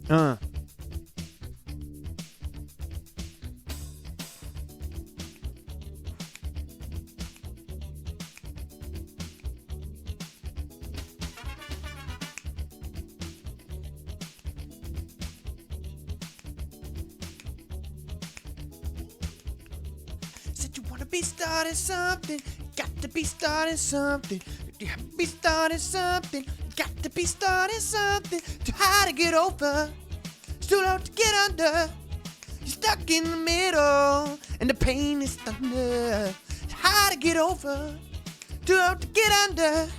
Uh. Said you wanna be starting something, got to be starting something. You have to be starting something, got to be starting something. Too high to get over, it's too low to get under. You're stuck in the middle, and the pain is thunder. It's high to get over, too low to get under.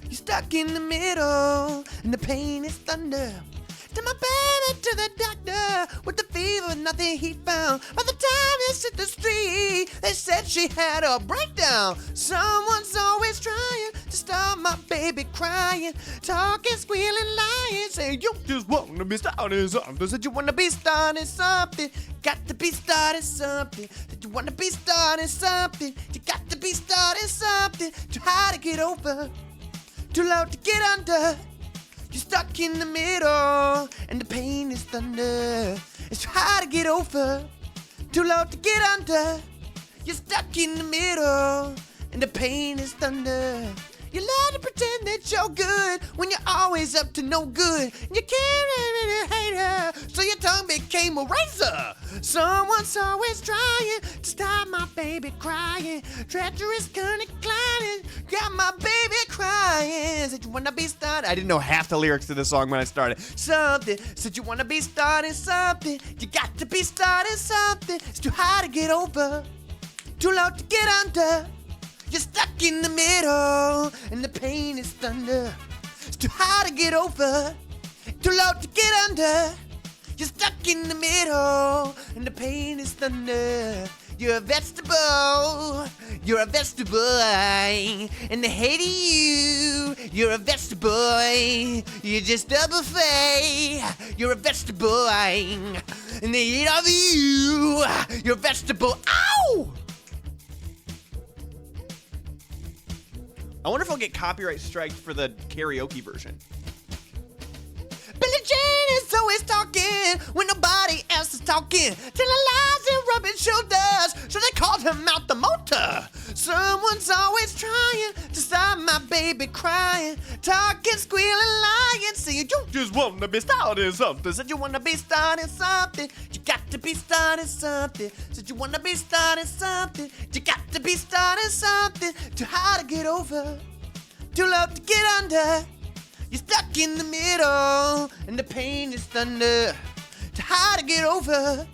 You're stuck in the middle, and the pain is thunder. Took my baby to the doctor with the fever, nothing he found. By the time they hit the street, they said she had a breakdown. Someone's always trying to stop my baby crying, talking, squealing, lying, saying you just wanna be starting something. Said you wanna be starting something, got to be starting something. Said you wanna be starting something, you got to be starting something. Too high to get over, too low to get under. You're stuck in the middle, and the pain is thunder. It's hard to get over, too low to get under. You're stuck in the middle, and the pain is thunder. You love to pretend that you're good when you're always up to no good. You can't really hate her, so your tongue became a razor. Someone's always trying to stop my baby crying. Treacherous kind of declining, got my baby crying. Said you wanna be starting. I didn't know half the lyrics to the song when I started. Something, said you wanna be starting something. You got to be starting something. It's too high to get over, too low to get under. You're stuck in the middle, and the pain is thunder. It's too high to get over, too low to get under. You're stuck in the middle, and the pain is thunder. You're a vegetable, you're a vegetable, and they hate you. You're a vegetable, you're just a buffet. You're a vegetable, and they eat of you. You're a vegetable, ow! I wonder if I'll get copyright striked for the karaoke version. Billie Jean is always talking when nobody else is talking, telling lies and rubbing shoulders, so they called him out the motor. Someone's always trying to stop my baby crying, talking, squealing, lying, saying you just wanna be starting something. Said you wanna be starting something, you got to be starting something. Said you wanna be starting something, you got to be starting something. Too high to get over, too low to get under. You're stuck in the middle, and the pain is thunder. Too high to get over,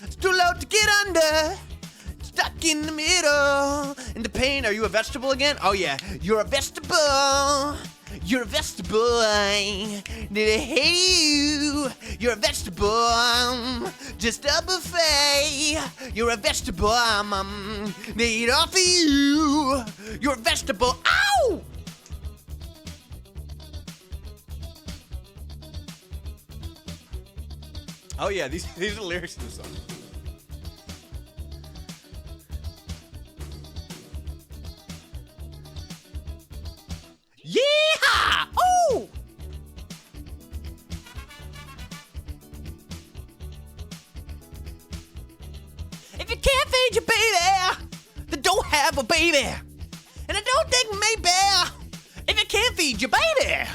it's too low to get under. Stuck in the middle, and the pain. Are you a vegetable again? Oh yeah, you're a vegetable. You're a vegetable. They hate you. You're a vegetable. Just a buffet. You're a vegetable. They eat off of you. You're a vegetable. Ow! Oh yeah, these are the lyrics to the song. Yeehaw! Oh! If you can't feed your baby, then don't have a baby. And I don't think maybe if you can't feed your baby,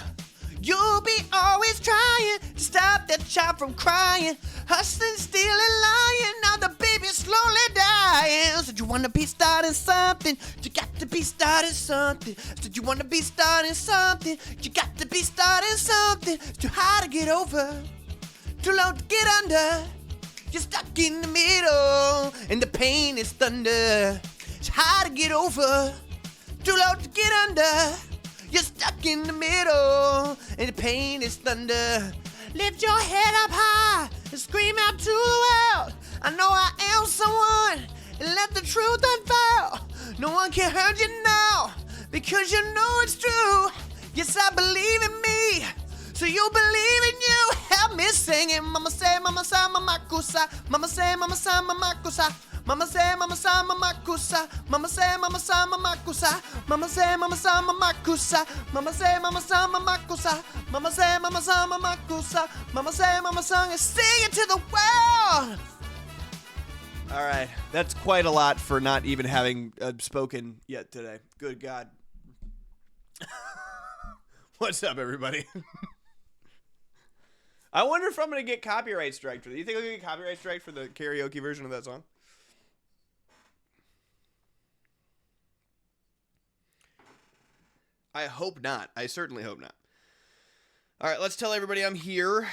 you'll be always trying to stop that child from crying, hustling, stealing, lying. Now the baby's slowly dying. Said you wanna be starting something, you got to be starting something. Said you wanna be starting something, you got to be starting something. It's too high to get over, too low to get under. You're stuck in the middle, and the pain is thunder. It's hard to get over, too low to get under. You're stuck in the middle, and the pain is thunder. Lift your head up high and scream out to the world. I know I am someone, and let the truth unveil. No one can hurt you now, because you know it's true. Yes, I believe in me, so you believe in you. Help me sing it. Mama say, mama sa, mama kusa. Mama say, mama sa, mama kusa. Mama say, mama sa, mama kusa. Mama say, mama sa, mama kusa. Mama say, mama sa, mama kusa. Mama say, mama sa, mama kusa. Mama say, mama sa, mama kusa. Mama say, mama song is singing to the world. All right, that's quite a lot for not even having spoken yet today. Good God. What's up, everybody? I wonder if I'm going to get copyright strike for that. You think I'm going to get copyright strike for the karaoke version of that song? I hope not. I certainly hope not. All right, let's tell everybody I'm here.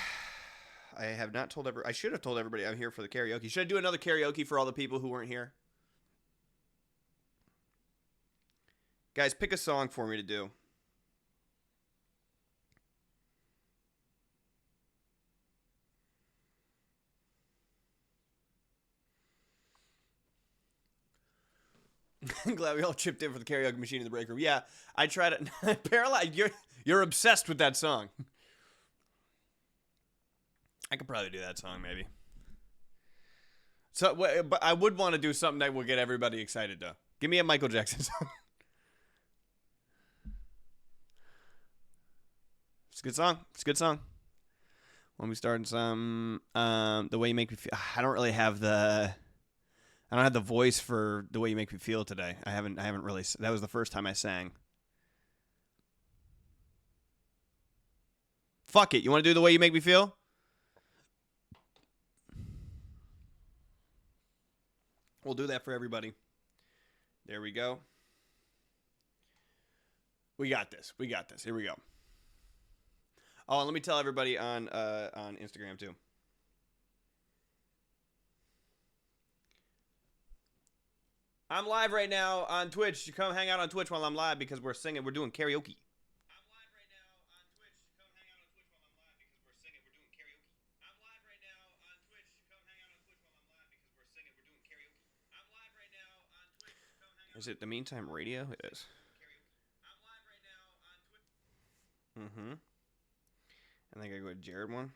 I have not told I should have told everybody I'm here for the karaoke. Should I do another karaoke for all the people who weren't here? Guys, pick a song for me to do. I'm glad we all chipped in for the karaoke machine in the break room. Yeah, I tried it. Paralyzed. You're obsessed with that song. I could probably do that song, maybe. So, but I would want to do something that will get everybody excited, though. Give me a Michael Jackson song. It's a good song. It's a good song. When we start some, The Way You Make Me Feel. I don't have the voice for The Way You Make Me Feel today. I haven't really. That was the first time I sang. Fuck it. You want to do The Way You Make Me Feel? We'll do that for everybody. There we go. We got this. We got this. Here we go. Oh, and let me tell everybody on Instagram too. I'm live right now on Twitch. You come hang out on Twitch while I'm live because we're singing. We're doing karaoke. Is it The Meantime Radio? It is. Mm-hmm. I think I go with Jared one.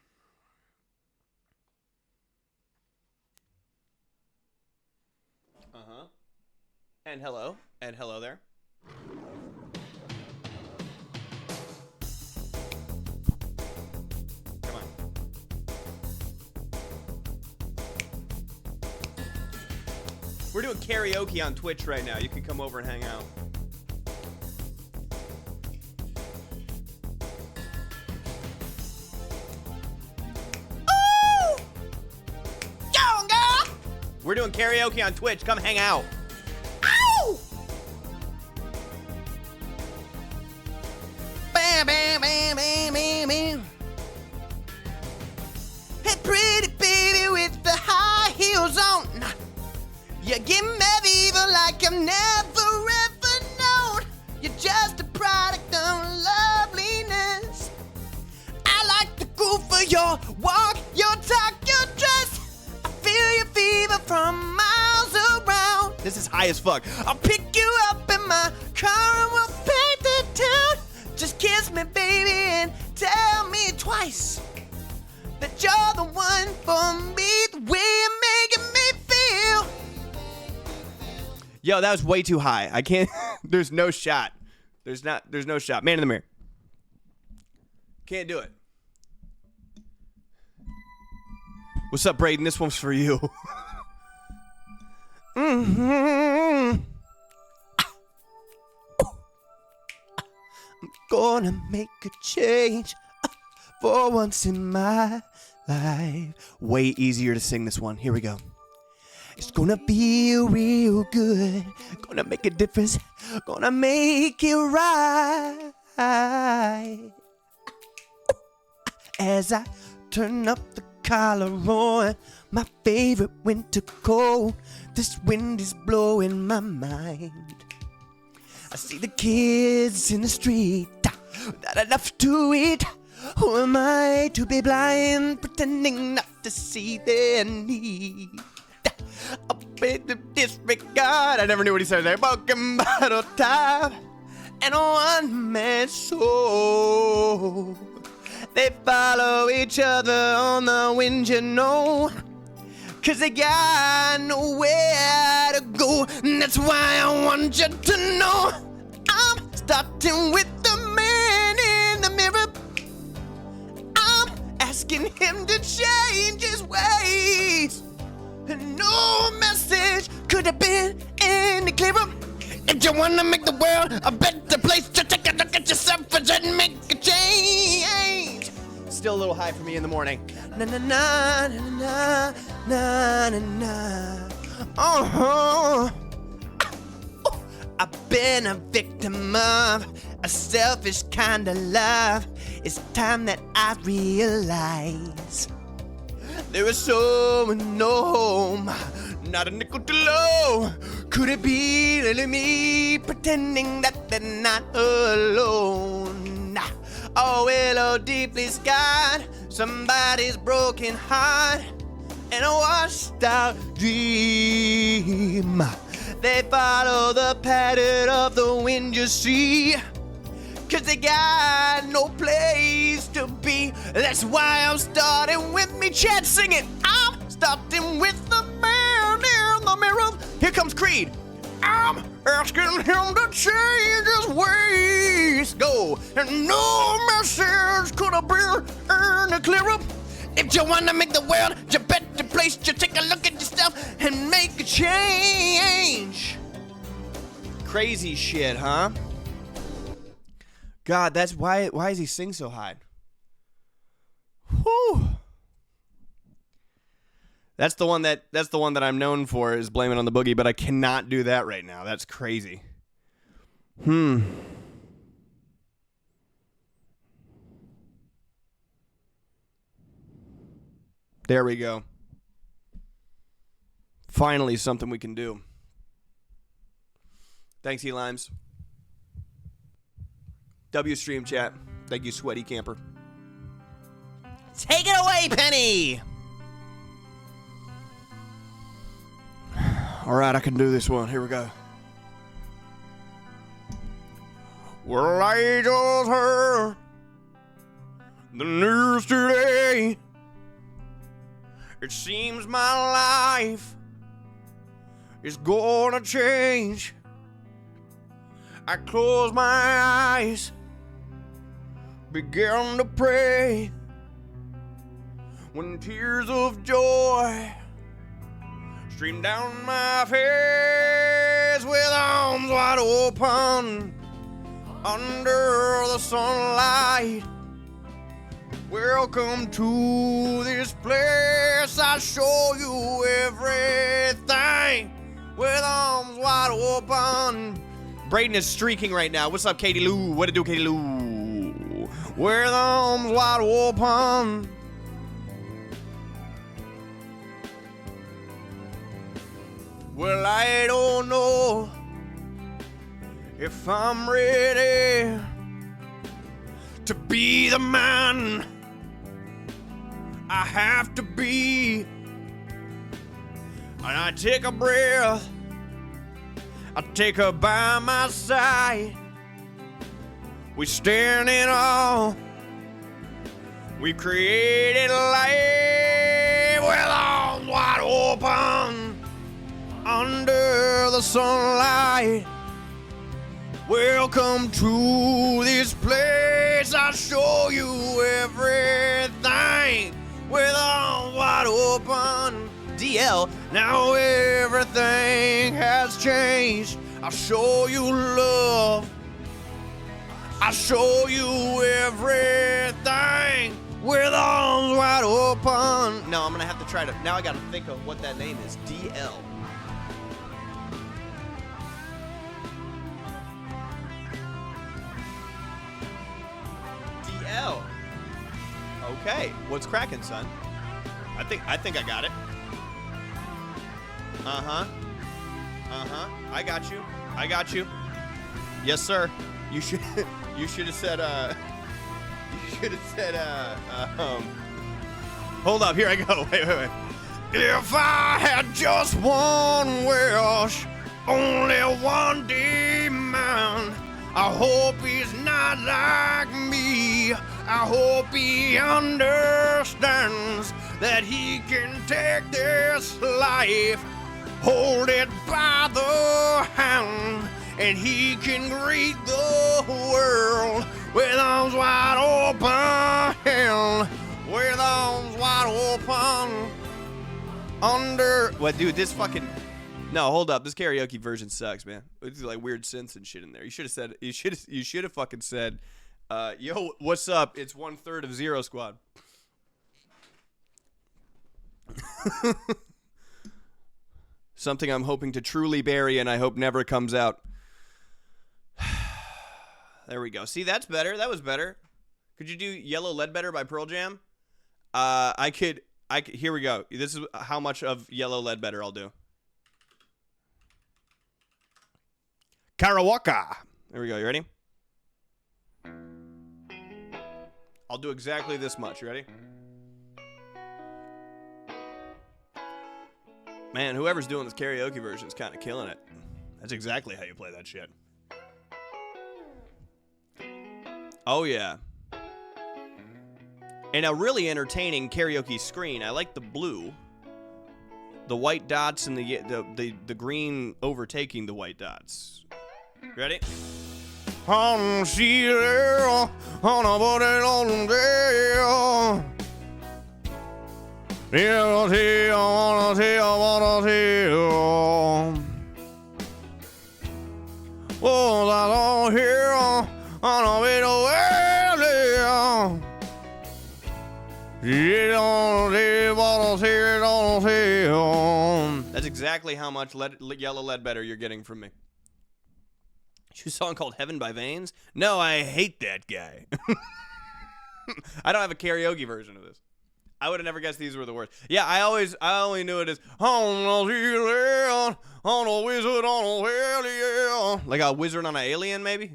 Uh-huh. And hello. And hello there. Come on. We're doing karaoke on Twitch right now. You can come over and hang out. Ooh! Go, girl! We're doing karaoke on Twitch. Come hang out. Ow! Bam, bam, bam, bam, bam, bam. Hey, pretty baby with the high heels on. You give me fever like I've never ever known. You're just a product of loveliness. I like the groove for your walk, your talk, your dress. I feel your fever from miles around. This is high as fuck. I'll pick you up in my car and we'll paint the town. Just kiss me, baby, and tell me twice that you're the one for me, the way you're making me feel. Yo, that was way too high. I can't. There's no shot. There's no shot. Man in the mirror. Can't do it. What's up, Braden? This one's for you. I'm gonna make a change for once in my life. Way easier to sing this one. Here we go. It's gonna feel real good. Gonna make a difference. Gonna make it right. As I turn up the collar on my favorite winter coat. This wind is blowing my mind. I see the kids in the street without enough to eat. Who am I to be blind, pretending not to see their need? A bit of disregard. I never knew what he said there. Broken bottle top and a one-man show. They follow each other on the wind, you know. 'cause they got nowhere to go. And that's why I want you to know I'm starting with the man in the mirror. I'm asking him to change his ways. And no message could have been any clearer. If you wanna make the world a better place, just take a look at yourself and make a change. Still a little high for me in the morning. Na na na na na na na. Oh, I've been a victim of a selfish kind of love. It's time that I realize there is someone no home, not a nickel too low. Could it be really me pretending that they're not alone? Oh, well, oh, deeply scarred, somebody's broken heart and a washed out dream. They follow the pattern of the wind you see, 'cause they got no place to be. That's why I'm starting with me, Chad, sing it. I'm starting with the man in the mirror. Here comes Creed. I'm asking him to change his ways. Go. And no message could have been any clearer. If you want to make the world a better place, just take a look at yourself and make a change. Crazy shit, huh? God, that's why does he sing so high? Whew. That's the one that I'm known for, is Blame It on the Boogie, but I cannot do that right now. That's crazy. There we go. Finally something we can do. Thanks, E-Limes. W-Stream chat. Thank you, Sweaty Camper. Take it away, Penny! All right, I can do this one. Here we go. Well, I just heard the news today. It seems my life is gonna change. I close my eyes, began to pray, when tears of joy streamed down my face, with arms wide open under the sunlight. Welcome to this place, I show you everything, with arms wide open. Braden is streaking right now. What's up, Katie Lou? What it do, Katie Lou? With arms wide open. Well, I don't know if I'm ready to be the man I have to be. And I take a breath, I take her by my side. We stand in awe, we created life, with arms wide open under the sunlight. Welcome to this place, I show you everything, with arms wide open. DL, now everything has changed. I'll show you love, I'll show you everything, with arms wide open. No, I'm gonna have to try to, now I gotta think of what that name is. DL. DL. Okay, what's cracking, son? I think I got it. I got you. Yes, sir. You should have said hold up, here I go. Wait. If I had just one wish, only one demand, I hope he's not like me. I hope he understands that he can take this life, hold it by the hand, and he can greet the world with arms wide open, with arms wide open. What, dude? This fucking. No, hold up. This karaoke version sucks, man. It's like weird synths and shit in there. You should have said. You should have fucking said, "Yo, what's up? It's 1/3 of Zero Squad." Something I'm hoping to truly bury, and I hope never comes out. There we go. See, that's better. That was better. Could you do Yellow Ledbetter by Pearl Jam? I could. Here we go. This is how much of Yellow Ledbetter I'll do. Karawaka. There we go. You ready? I'll do exactly this much. You ready? Man, whoever's doing this karaoke version is kind of killing it. That's exactly how you play that shit. Oh, yeah. And a really entertaining karaoke screen. I like the blue. The white dots and the green overtaking the white dots. Ready? On Sheila, on a body on the oh, I don't hear on a bit of that's exactly how much Yellow Ledbetter you're getting from me. A song called Heaven by Veins? No, I hate that guy. I don't have a karaoke version of this. I would have never guessed these were the words. Yeah, I only knew it as on a wizard on a alien. Like a wizard on an alien, maybe?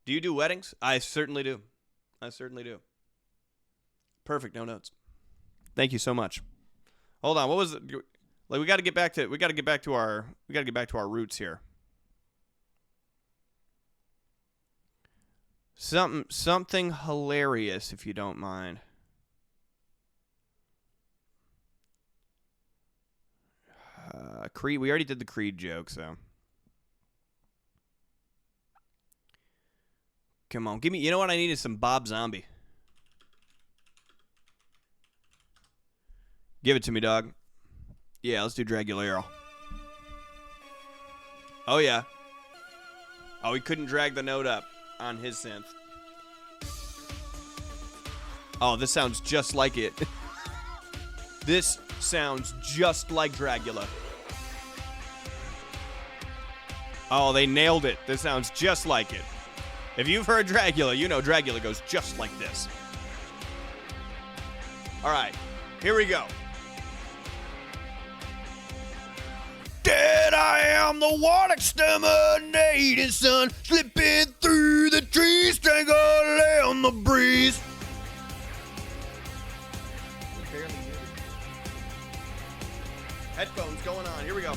Do you do weddings? I certainly do. I certainly do. Perfect, no notes. Thank you so much. Hold on, what was it? Like we got to get back to our roots here. Something hilarious, if you don't mind. Creed. We already did the Creed joke, so. Come on, give me. You know what I need is some Bob Zombie. Give it to me, dog. Yeah, let's do Dragulero. Oh yeah. Oh, he couldn't drag the note up on his synth. Oh, this sounds just like it. This sounds just like Dragula. Oh, they nailed it. This sounds just like it. If you've heard Dragula, you know Dragula goes just like this. All right, here we go. Dead I am, the one exterminating sun, slipping through the trees, strangling on the breeze. Headphones going on, here we go.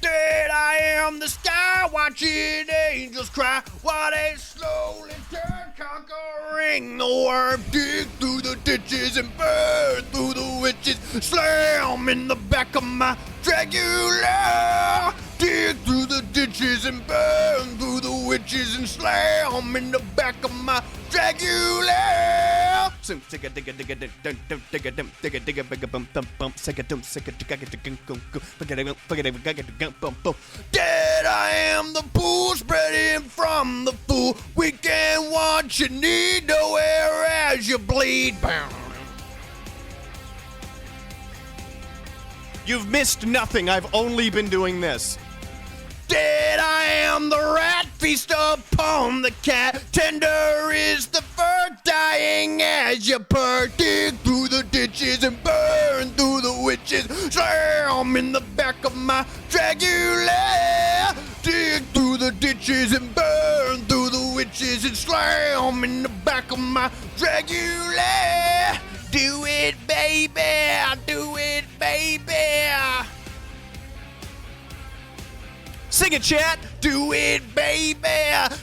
Dead I am, the sky watching angels cry, while they slowly turn, conquering the worm. Dig through the ditches and burn through the witches, slam in the back of my Dragula. Dig through the ditches and burn through the witches and slam in the back of my Dragula. Dead I am, the pool spreading from the fool. We can want you need nowhere as you bleed. You've missed nothing. I've only been doing this. Dead I am, the rat feast upon the cat. Tender is the fur, dying as you purr. Dig through the ditches and burn through the witches. Slam in the back of my Dragula. Dig through the ditches and burn through the witches and slam in the back of my Dragula. Do it, baby. Do it, baby. Sing it, chat. Do it, baby.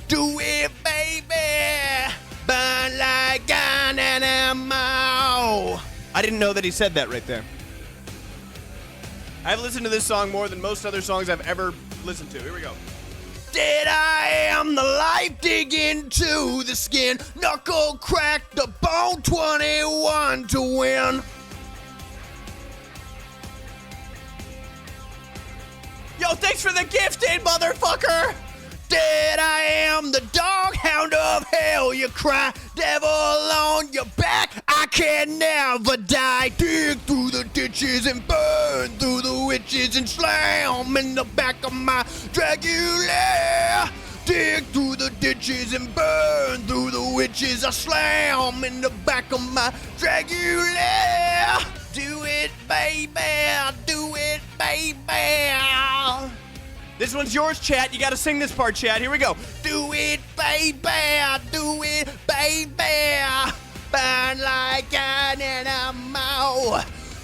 Do it, baby. Burn like an animal. I didn't know that he said that right there. I've listened to this song more than most other songs I've ever listened to. Here we go. Dead I am, the life dig into the skin. Knuckle crack the bone, 21 to win. Yo, thanks for the gifted, motherfucker! Dead I am, the dog hound of hell, you cry. Devil on your back, I can never die. Dig through the ditches and burn through the witches and slam in the back of my Dragula. Dig through the ditches and burn through the witches, I slam in the back of my Dragula. Do it, baby, do it, baby. This one's yours, chat. You gotta sing this part, chat. Here we go. Do it, baby. Do it, baby. Burn like an animal.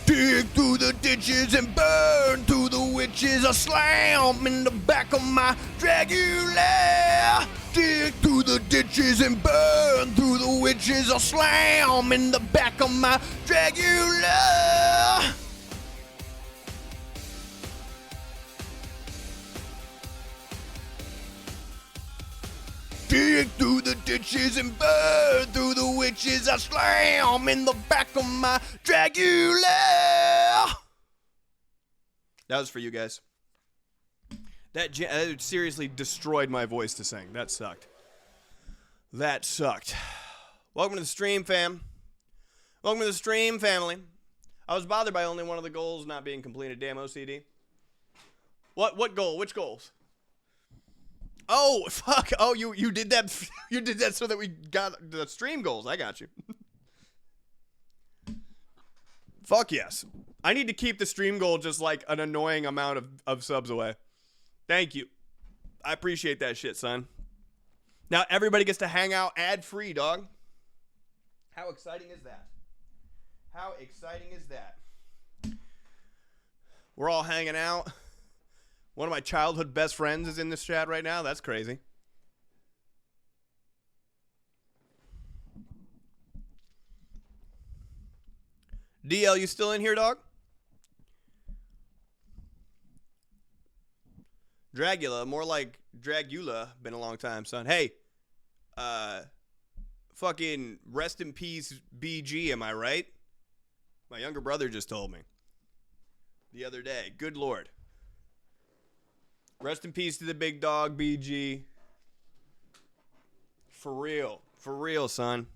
Dig through the ditches and burn through the witches. I slam in the back of my Dragula. Dig through the ditches and burn through the witches. I slam in the back of my Dragula. Dig through the ditches and burn through the witches. I slam in the back of my Dragula. That was for you guys. That seriously destroyed my voice to sing. That sucked. That sucked. Welcome to the stream, fam. Welcome to the stream, family. I was bothered by only one of the goals not being completed. Damn OCD. What goal? Which goals? Oh, fuck. Oh, you did that. You did that so that we got the stream goals. I got you. Fuck yes. I need to keep the stream goal just like an annoying amount of subs away. Thank you. I appreciate that shit, son. Now everybody gets to hang out ad-free, dog. How exciting is that? How exciting is that? We're all hanging out. One of my childhood best friends is in this chat right now. That's crazy. DL, you still in here, dog? Dragula, more like Dragula. Been a long time, son. Hey, fucking rest in peace, BG, am I right? My younger brother just told me the other day. Good Lord. Rest in peace to the big dog, BG. For real, son.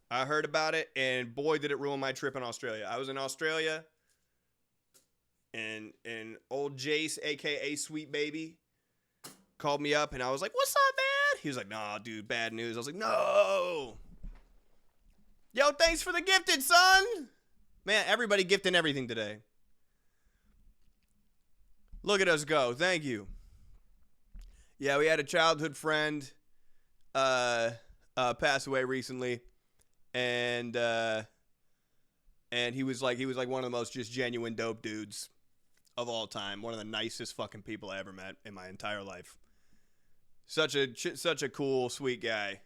I heard about it, and boy, did it ruin my trip in Australia. I was in Australia, and old Jace, a.k.a. Sweet Baby, called me up, and I was like, what's up, man? He was like, nah, dude, bad news. I was like, no. Yo, thanks for the gifted, son. Man, everybody gifting everything today. Look at us go. Thank you. Yeah, we had a childhood friend pass away recently, and he was like one of the most just genuine dope dudes of all time. One of the nicest fucking people I ever met in my entire life. Such a cool, sweet guy.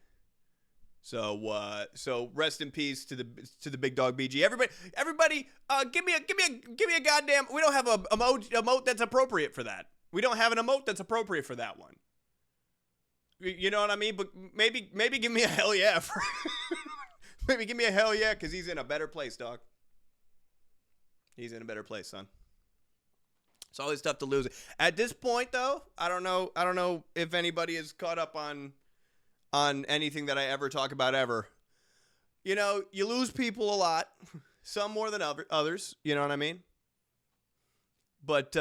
So rest in peace to the big dog BG. Everybody, give me a goddamn. We don't have a emote that's appropriate for that. We don't have an emote that's appropriate for that one. You know what I mean? But maybe give me a hell yeah. Maybe give me a hell yeah, because he's in a better place, dog. He's in a better place, son. It's always tough to lose it. At this point, though, I don't know if anybody is caught up on anything that I ever talk about ever. You know, you lose people a lot, some more than others. You know what I mean? But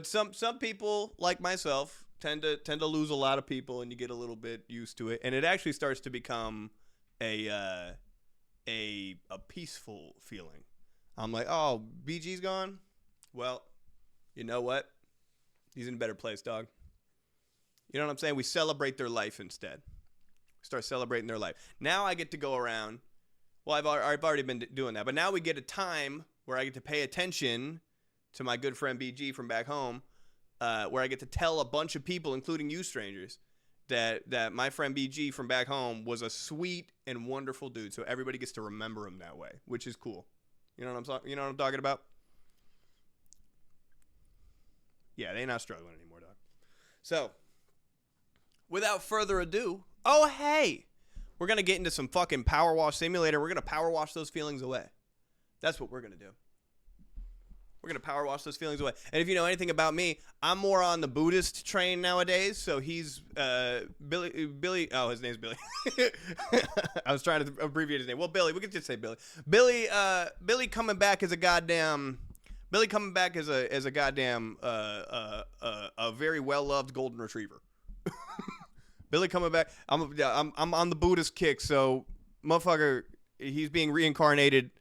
some people like myself tend to lose a lot of people, and you get a little bit used to it, and it actually starts to become a peaceful feeling. I'm like, oh, BG's gone. Well, you know what? He's in a better place, dog. You know what I'm saying? We celebrate their life instead. Start celebrating their life. Now I get to go around. Well, I've already been doing that, but now we get a time where I get to pay attention to my good friend BG from back home, where I get to tell a bunch of people, including you strangers, that my friend BG from back home was a sweet and wonderful dude. So everybody gets to remember him that way, which is cool. You know what I'm talking about? Yeah, they not struggling anymore, dog. So, without further ado, oh hey, we're gonna get into some fucking Power Wash Simulator. We're gonna power wash those feelings away. That's what we're gonna do. We're going to power wash those feelings away. And if you know anything about me, I'm more on the Buddhist train nowadays. So he's Billy. Oh, his name's Billy. I was trying to abbreviate his name. Well, Billy. We could just say Billy. Billy coming back as a goddamn. Billy coming back as a goddamn a very well-loved golden retriever. Billy coming back. I'm on the Buddhist kick. So motherfucker, he's being reincarnated.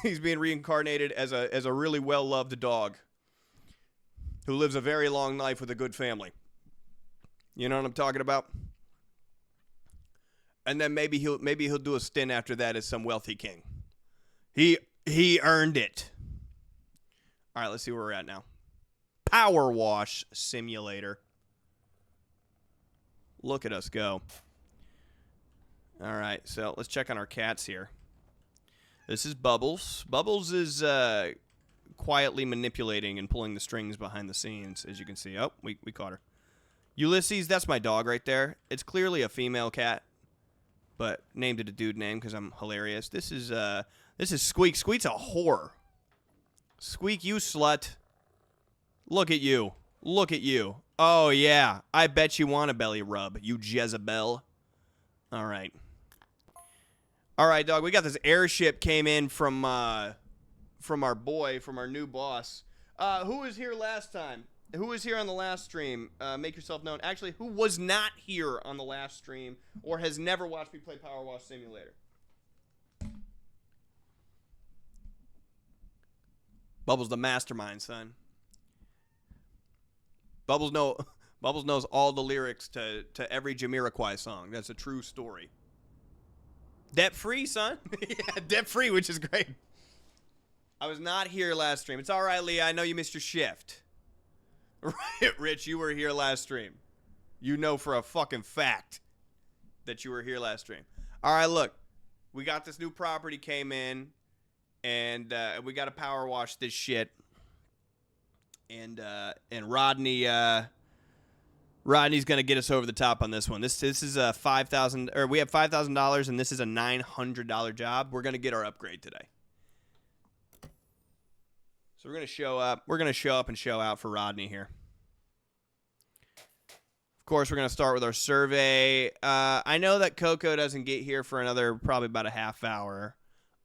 He's being reincarnated as a really well-loved dog who lives a very long life with a good family. You know what I'm talking about? And then maybe he'll do a stint after that as some wealthy king. He earned it. All right, let's see where we're at now. Power Wash Simulator. Look at us go. All right, so let's check on our cats here. This is Bubbles. Bubbles is quietly manipulating and pulling the strings behind the scenes, as you can see. Oh, we caught her. Ulysses, that's my dog right there. It's clearly a female cat, but named it a dude name because I'm hilarious. This is Squeak. Squeak's a whore. Squeak, you slut. Look at you. Look at you. Oh, yeah. I bet you want a belly rub, you Jezebel. All right. All right, dog. We got this airship came in from our new boss. Who was here last time? Who was here on the last stream? Make yourself known. Actually, who was not here on the last stream or has never watched me play Power Wash Simulator? Bubbles the mastermind, son. Bubbles knows all the lyrics to every Jamiroquai song. That's a true story. Debt free, son. Yeah, debt free, which is great. I was not here last stream. It's all right, Leah. I know you missed your shift. Right, Rich, you were here last stream. You know for a fucking fact that you were here last stream. All right, look. We got this new property came in, and we got to power wash this shit. And Rodney's gonna get us over the top on this one. This is a $5,000, or we have $5,000, and this is a $900 job. We're gonna get our upgrade today. So we're gonna show up. We're gonna show up and show out for Rodney here. Of course, we're gonna start with our survey. I know that Coco doesn't get here for another probably about a half hour,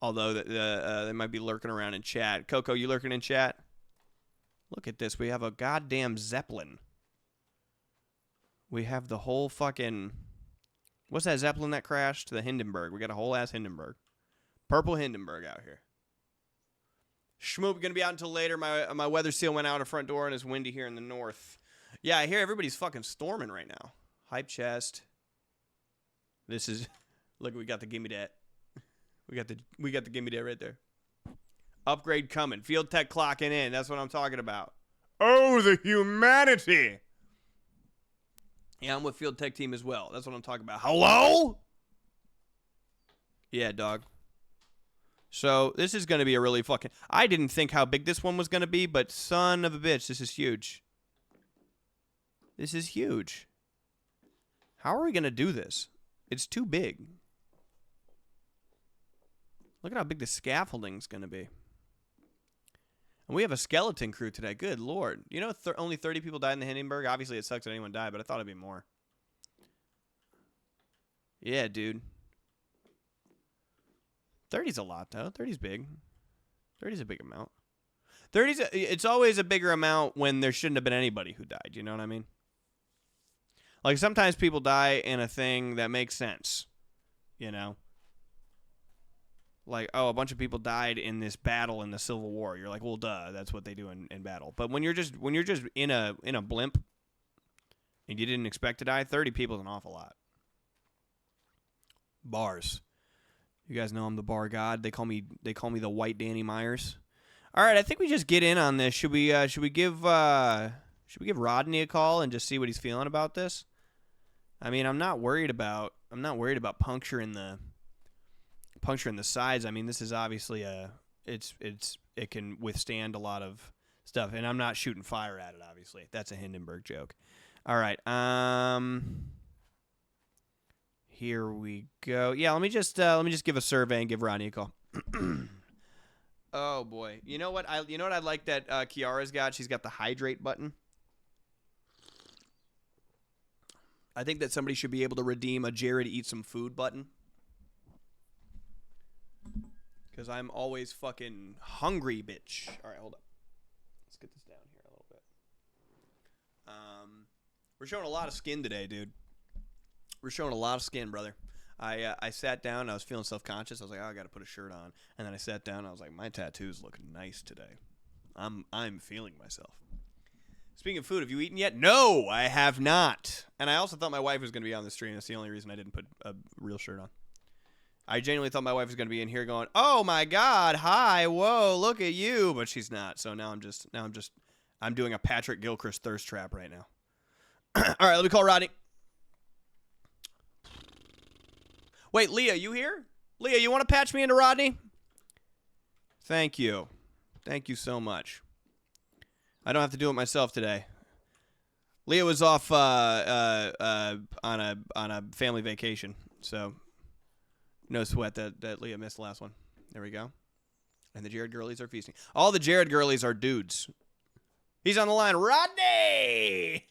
although they might be lurking around in chat. Coco, you lurking in chat? Look at this. We have a goddamn Zeppelin. We have the whole fucking... What's that Zeppelin that crashed? The Hindenburg. We got a whole ass Hindenburg. Purple Hindenburg out here. Schmoop gonna be out until later. My weather seal went out a front door and it's windy here in the north. Yeah, I hear everybody's fucking storming right now. Hype chest. This is... Look, we got the gimme that. We got the gimme that right there. Upgrade coming. Field tech clocking in. That's what I'm talking about. Oh, the humanity. Yeah, I'm with Field Tech Team as well. That's what I'm talking about. Hello? Yeah, dog. So, this is going to be a really fucking... I didn't think how big this one was going to be, but son of a bitch, this is huge. This is huge. How are we going to do this? It's too big. Look at how big the scaffolding's going to be. And we have a skeleton crew today. Good Lord. You know, only 30 people died in the Hindenburg. Obviously, it sucks that anyone died, but I thought it'd be more. Yeah, dude. 30's a lot, though. 30's big. 30's a big amount. It's always a bigger amount when there shouldn't have been anybody who died. You know what I mean? Like, sometimes people die in a thing that makes sense. You know? Like, oh, a bunch of people died in this battle in the Civil War. You're like, well, duh, that's what they do in battle. But when you're just in a blimp and you didn't expect to die, 30 people is an awful lot. Bars. You guys know I'm the bar god. They call me the White Danny Myers. All right, I think we just get in on this. Should we give Rodney a call and just see what he's feeling about this? I mean, I'm not worried about puncturing the sides. I mean, this is obviously it can withstand a lot of stuff, and I'm not shooting fire at it. Obviously, that's a Hindenburg joke. All right. Here we go. Yeah, let me just give a survey and give Ronnie a call. Oh boy. You know what I like that Kiara's got? She's got the hydrate button. I think that somebody should be able to redeem a Jared eat some food button. Because I'm always fucking hungry, bitch. All right, hold up. Let's get this down here a little bit. We're showing a lot of skin today, dude. We're showing a lot of skin, brother. I sat down. I was feeling self-conscious. I was like, oh, I got to put a shirt on. And then I sat down. I was like, my tattoo's looking nice today. I'm feeling myself. Speaking of food, have you eaten yet? No, I have not. And I also thought my wife was going to be on the stream. That's the only reason I didn't put a real shirt on. I genuinely thought my wife was going to be in here going, oh my God, hi, whoa, look at you. But she's not. So now I'm doing a Patrick Gilchrist thirst trap right now. All right, let me call Rodney. Wait, Leah, you here? Leah, you want to patch me into Rodney? Thank you. Thank you so much. I don't have to do it myself today. Leah was off on a family vacation, so no sweat that Leah missed the last one. There we go. And the Jared Girlies are feasting. All the Jared Girlies are dudes. He's on the line. Rodney!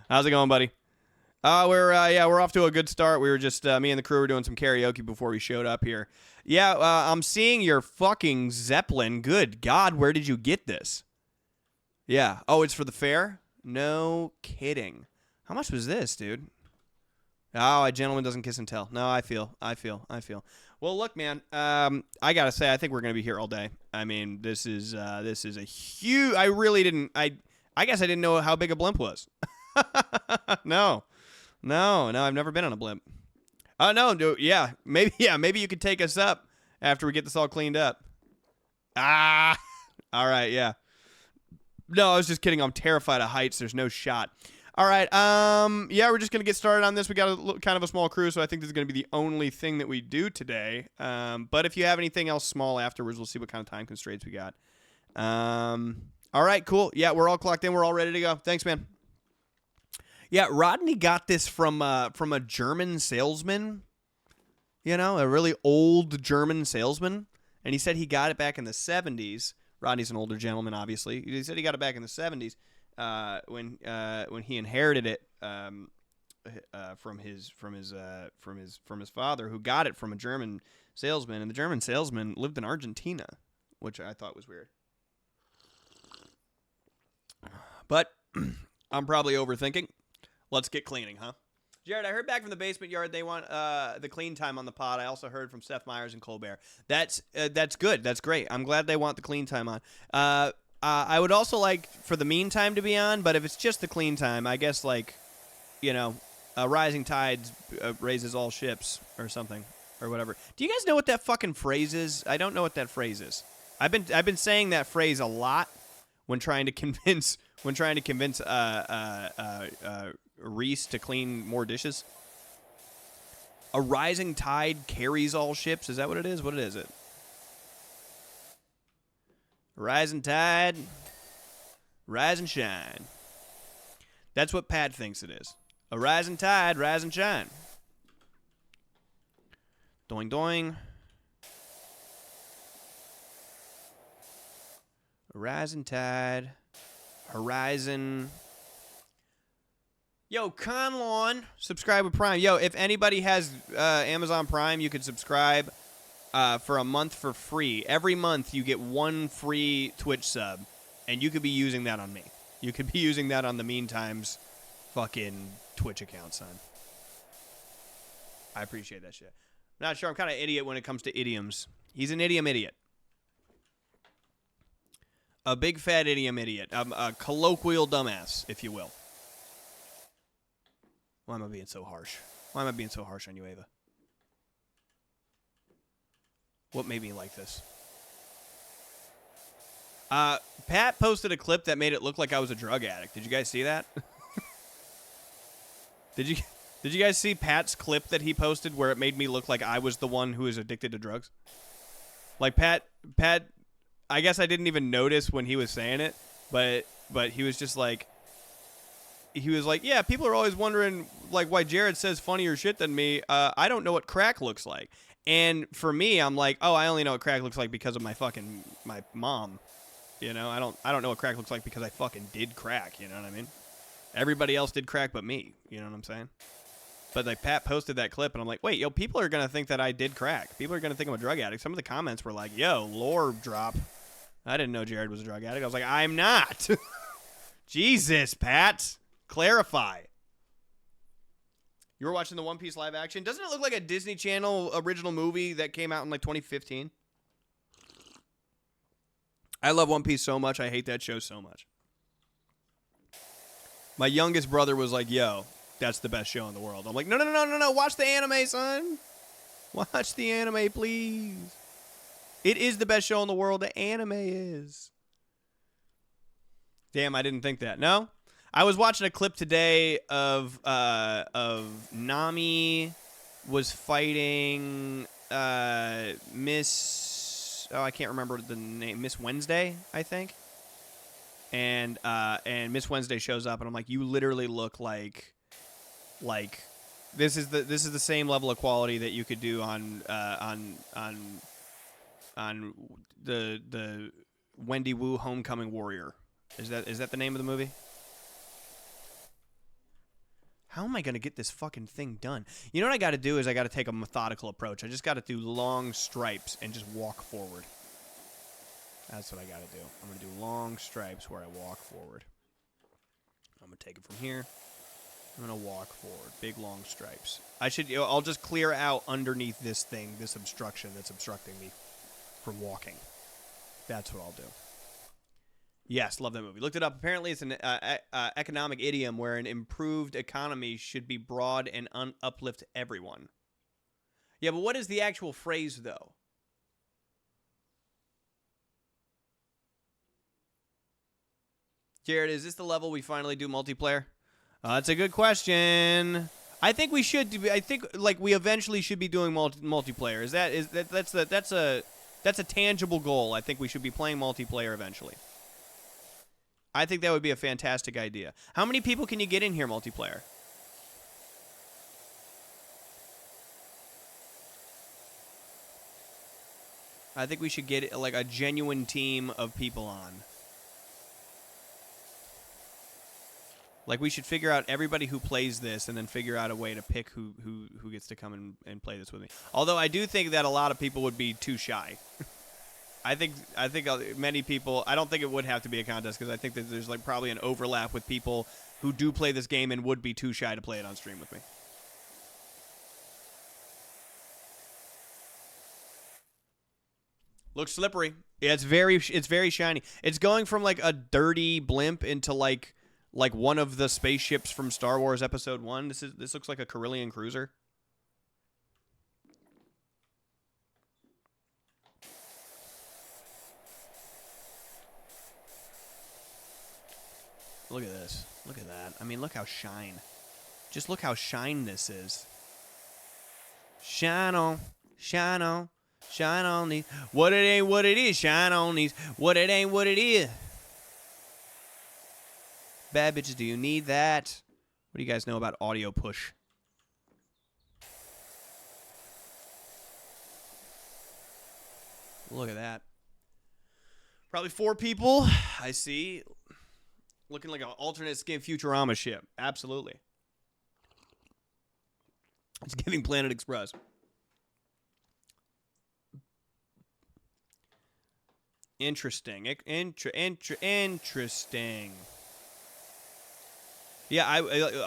How's it going, buddy? We're off to a good start. We were just me and the crew were doing some karaoke before we showed up here. Yeah, I'm seeing your fucking Zeppelin. Good God, where did you get this? Yeah. Oh, it's for the fair? No kidding. How much was this, dude? Oh, a gentleman doesn't kiss and tell. No, I feel. Well, look, man. I gotta say, I think we're gonna be here all day. I mean, this is a huge. I really didn't. I guess I didn't know how big a blimp was. No, I've never been on a blimp. Yeah, maybe you could take us up after we get this all cleaned up. All right, yeah. No, I was just kidding. I'm terrified of heights. There's no shot. All right, yeah, we're just gonna get started on this. We got kind of a small crew, so I think this is gonna be the only thing that we do today. But if you have anything else small afterwards, we'll see what kind of time constraints we got. All right, cool. Yeah, we're all clocked in. We're all ready to go. Thanks, man. Yeah, Rodney got this from a German salesman, a really old German salesman, and he said he got it back in the 70s. Rodney's an older gentleman, obviously. He said he got it back in the 70s when he inherited it from his father, who got it from a German salesman, and the German salesman lived in Argentina, which I thought was weird. But I'm probably overthinking. Let's get cleaning, huh? Jared, I heard back from the basement yard they want the clean time on the pod. I also heard from Seth Meyers and Colbert. That's good. That's great. I'm glad they want the clean time on. I would also like for the mean time to be on, but if it's just the clean time, I guess rising tides raises all ships or something or whatever. Do you guys know what that fucking phrase is? I don't know what that phrase is. I've been saying that phrase a lot when trying to convince Reese to clean more dishes. A rising tide carries all ships. Is that what it is? What is it? Rising tide, rise and shine. That's what Pat thinks it is. A rising tide, rise and shine. Doing, doing. A rising tide, horizon. Yo, Conlon, subscribe with Prime. Yo, if anybody has Amazon Prime, you can subscribe for a month for free. Every month you get one free Twitch sub, and you could be using that on me. You could be using that on the Meantime's fucking Twitch account, son. I appreciate that shit. Not sure. I'm kind of an idiot when it comes to idioms. He's an idiot. A big fat idiot. A colloquial dumbass, if you will. Why am I being so harsh? Why am I being so harsh on you, Ava? What made me like this? Pat posted a clip that made it look like I was a drug addict. Did you guys see that? Did Did you guys see Pat's clip that he posted where it made me look like I was the one who is addicted to drugs? Like Pat, I guess I didn't even notice when he was saying it, but he was just like, yeah, people are always wondering like why Jared says funnier shit than me. I don't know what crack looks like. And for me, I'm like, oh, I only know what crack looks like because of my mom. You know, I don't know what crack looks like because I fucking did crack. You know what I mean? Everybody else did crack but me. You know what I'm saying? But like Pat posted that clip, and I'm like, wait, yo, people are gonna think that I did crack. People are gonna think I'm a drug addict. Some of the comments were like, yo, lore drop. I didn't know Jared was a drug addict. I was like, I'm not. Jesus, Pat, clarify. You were watching the One Piece live action. Doesn't it look like a Disney Channel original movie that came out in like 2015? I love One Piece so much. I hate that show so much. My youngest brother was like, yo, that's the best show in the world. I'm like, no. Watch the anime, son. Watch the anime, please. It is the best show in the world. The anime is. Damn, I didn't think that. No? I was watching a clip today of Nami was fighting Miss... Oh, I can't remember the name. Miss Wednesday, I think. And Miss Wednesday shows up, and I'm like, you literally look like this is the same level of quality that you could do on the Wendy Wu Homecoming Warrior. Is that the name of the movie? How am I going to get this fucking thing done? You know what I got to do is I got to take a methodical approach. I just got to do long stripes and just walk forward. That's what I got to do. I'm going to do long stripes where I walk forward. I'm going to take it from here. I'm going to walk forward. Big long stripes. I'll just clear out underneath this thing, this obstruction that's obstructing me from walking. That's what I'll do. Yes, love that movie. Looked it up. Apparently, it's an economic idiom where an improved economy should be broad and uplift everyone. Yeah, but what is the actual phrase, though? Jared, is this the level we finally do multiplayer? That's a good question. I think we should do. I think like we eventually should be doing multiplayer. That's a tangible goal. I think we should be playing multiplayer eventually. I think that would be a fantastic idea. How many people can you get in here multiplayer? I think we should get like a genuine team of people on. Like we should figure out everybody who plays this and then figure out a way to pick who gets to come and play this with me. Although I do think that a lot of people would be too shy. I think many people, I don't think it would have to be a contest because I think that there's like probably an overlap with people who do play this game and would be too shy to play it on stream with me. Looks slippery. Yeah, it's very shiny. It's going from like a dirty blimp into like one of the spaceships from Star Wars Episode 1. This looks like a Corellian cruiser. Look at this. Look at that. I mean, look how shine. Just look how shine this is. Shine on. Shine on. Shine on these. What it ain't what it is. Shine on these. What it ain't what it is. Bad bitches, do you need that? What do you guys know about audio push? Look at that. Probably 4 people. I see. Looking like an alternate skin Futurama ship. Absolutely. It's giving Planet Express. Interesting. Interesting. Yeah,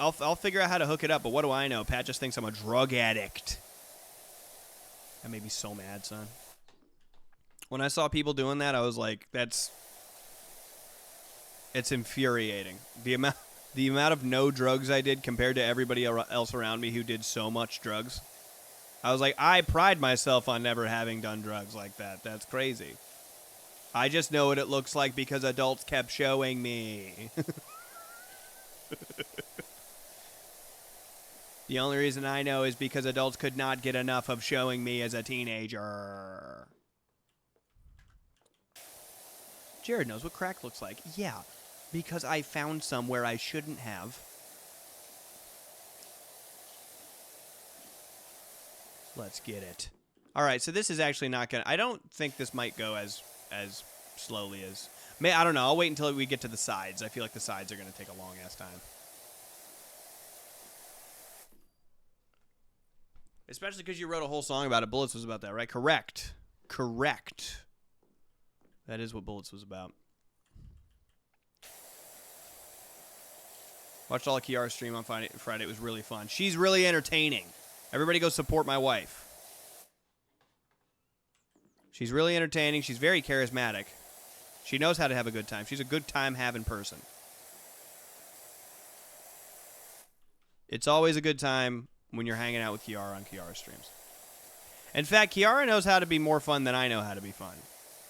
I'll figure out how to hook it up, but what do I know? Pat just thinks I'm a drug addict. That made me so mad, son. When I saw people doing that, I was like, it's infuriating. The amount of no drugs I did compared to everybody else around me who did so much drugs. I was like, I pride myself on never having done drugs like that. That's crazy. I just know what it looks like because adults kept showing me. The only reason I know is because adults could not get enough of showing me as a teenager. Jared knows what crack looks like. Yeah, because I found some where I shouldn't have. Let's get it. All right, so this is actually not going to... I don't think this might go as slowly as... I don't know. I'll wait until we get to the sides. I feel like the sides are going to take a long-ass time. Especially because you wrote a whole song about it. Bullets was about that, right? Correct. Correct. That is what Bullets was about. Watched all of Kiara's stream on Friday. It was really fun. She's really entertaining. Everybody go support my wife. She's really entertaining. She's very charismatic. She knows how to have a good time. She's a good time having person. It's always a good time when you're hanging out with Kiara on Kiara streams. In fact, Kiara knows how to be more fun than I know how to be fun.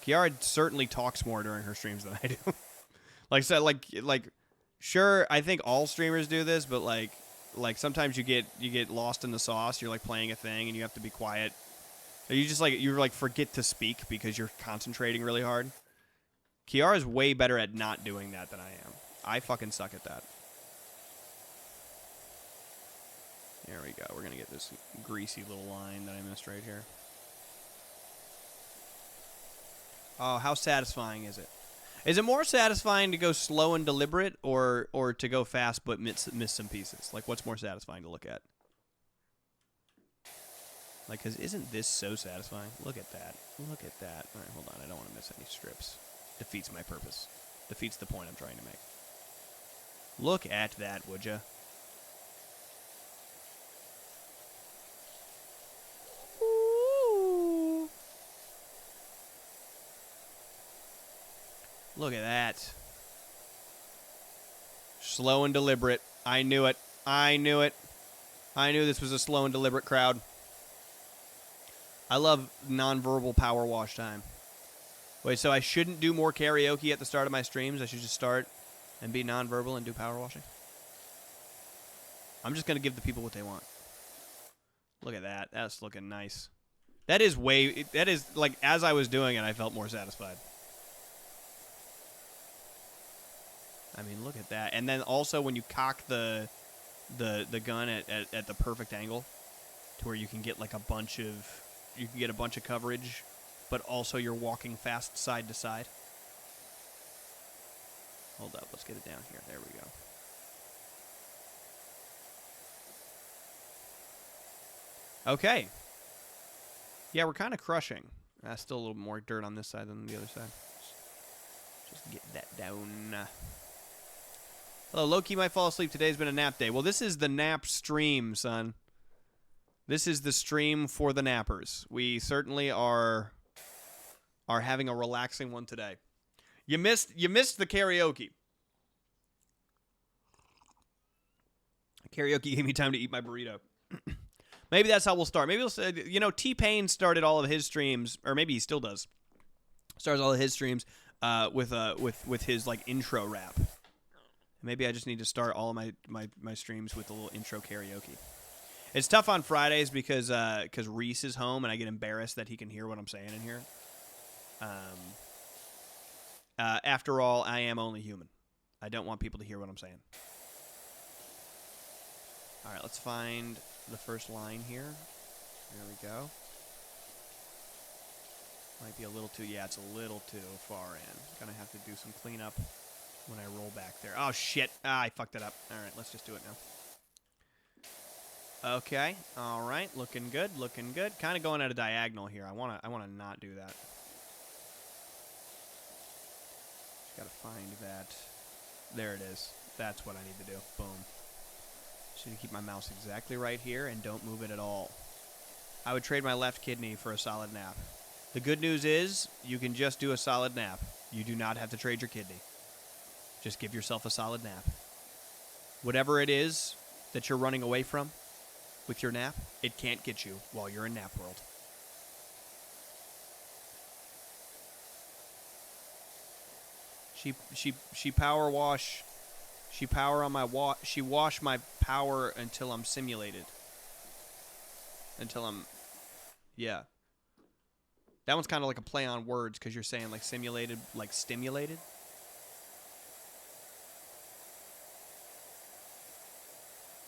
Kiara certainly talks more during her streams than I do. Sure, I think all streamers do this, but like sometimes you get lost in the sauce. You're like playing a thing and you have to be quiet. You just forget to speak because you're concentrating really hard. Kiara's way better at not doing that than I am. I fucking suck at that. There we go. We're going to get this greasy little line that I missed right here. Oh, how satisfying is it? Is it more satisfying to go slow and deliberate or to go fast but miss some pieces? Like, what's more satisfying to look at? Like, because isn't this so satisfying? Look at that. Look at that. All right, hold on. I don't want to miss any strips. Defeats my purpose. Defeats the point I'm trying to make. Look at that, would ya? Ooh. Look at that. Slow and deliberate. I knew it. I knew it. I knew this was a slow and deliberate crowd. I love nonverbal power wash time. Wait, so I shouldn't do more karaoke at the start of my streams? I should just start and be nonverbal and do power washing? I'm just going to give the people what they want. Look at that. That's looking nice. That is like, as I was doing it, I felt more satisfied. I mean, look at that. And then also when you cock the gun at the perfect angle to where you can get like a bunch of coverage, but also you're walking fast side to side. Hold up, let's get it down here. There we go. Okay. Yeah, we're kind of crushing. Still a little more dirt on this side than the other side. Just get that down. Hello, Loki might fall asleep. Today's been a nap day. Well, this is the nap stream, son. This is the stream for the nappers. We certainly are having a relaxing one today. You missed the karaoke. Karaoke gave me time to eat my burrito. Maybe that's how we'll start. Maybe we'll say, T-Pain started all of his streams, or maybe he still does. Starts all of his streams with his like intro rap. Maybe I just need to start all of my streams with a little intro karaoke. It's tough on Fridays because Reese is home and I get embarrassed that he can hear what I'm saying in here. After all, I am only human. I don't want people to hear what I'm saying. All right, let's find the first line here. There we go. Might be a little too... Yeah, it's a little too far in. Gonna have to do some cleanup when I roll back there. Oh, shit. I fucked it up. All right, let's just do it now. Okay. All right. Looking good. Looking good. Kind of going at a diagonal here. I wanna not do that. Just gotta find that. There it is. That's what I need to do. Boom. Just need to keep my mouse exactly right here and don't move it at all. I would trade my left kidney for a solid nap. The good news is you can just do a solid nap. You do not have to trade your kidney. Just give yourself a solid nap. Whatever it is that you're running away from with your nap, it can't get you while you're in nap world. She power wash She wash my power until I'm simulated. Until I'm... Yeah. That one's kind of like a play on words because you're saying like simulated, like stimulated.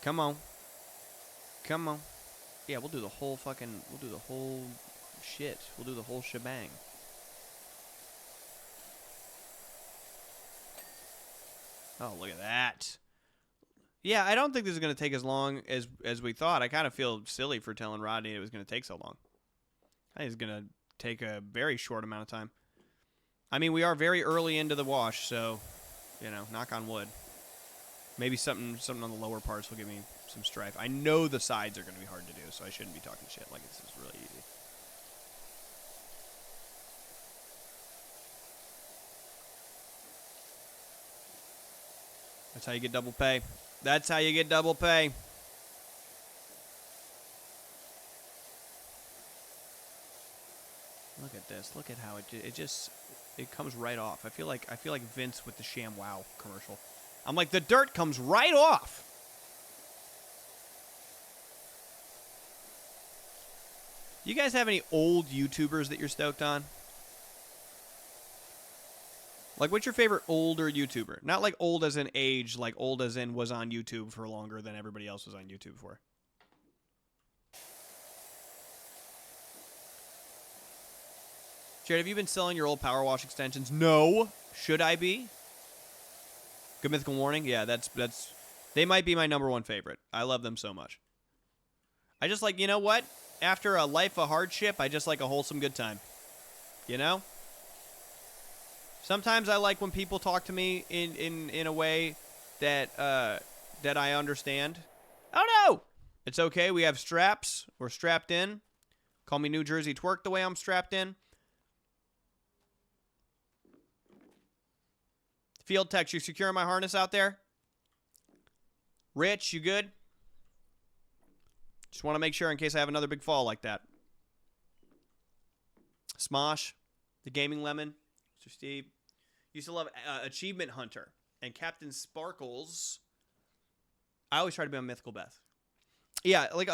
Come on. Come on. Yeah, we'll do the whole shit. We'll do the whole shebang. Oh, look at that. Yeah, I don't think this is going to take as long as we thought. I kind of feel silly for telling Rodney it was going to take so long. I think it's going to take a very short amount of time. I mean, we are very early into the wash, so, you know, knock on wood. Maybe something on the lower parts will give me some strife. I know the sides are going to be hard to do, so I shouldn't be talking shit like this is really easy. That's how you get double pay. That's how you get double pay. Look at this. Look at how it comes right off. I feel like Vince with the ShamWow commercial. I'm like, the dirt comes right off. You guys have any old YouTubers that you're stoked on? Like, what's your favorite older YouTuber? Not like old as in age, like old as in was on YouTube for longer than everybody else was on YouTube for. Jared, have you been selling your old Power Wash extensions? No. Should I be? Good Mythical Warning? Yeah, that's they might be my #1 favorite. I love them so much. I just like, you know what? After a life of hardship, I just like a wholesome good time. You know? Sometimes I like when people talk to me in a way that I understand. Oh no! It's okay. We have straps. We're strapped in. Call me New Jersey Twerk the way I'm strapped in. Field Tech, you securing my harness out there? Rich, you good? Just want to make sure in case I have another big fall like that. Smosh, the Gaming Lemon, Mr. Steve. Used to love Achievement Hunter and Captain Sparkles. I always try to be on Mythical Beth. Yeah, like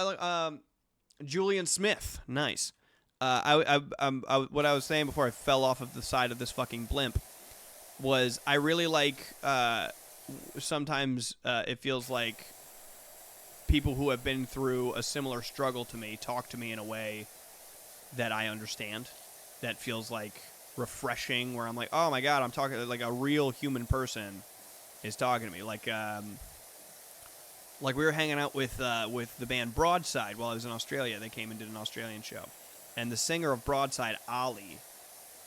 Julian Smith. Nice. What I was saying before I fell off of the side of this fucking blimp was I really like sometimes it feels like people who have been through a similar struggle to me talk to me in a way that I understand. That feels like refreshing, where I'm like, oh my god, I'm talking like a real human person is talking to me. Like we were hanging out with the band Broadside while I was in Australia. They came and did an Australian show, and the singer of Broadside, Ollie,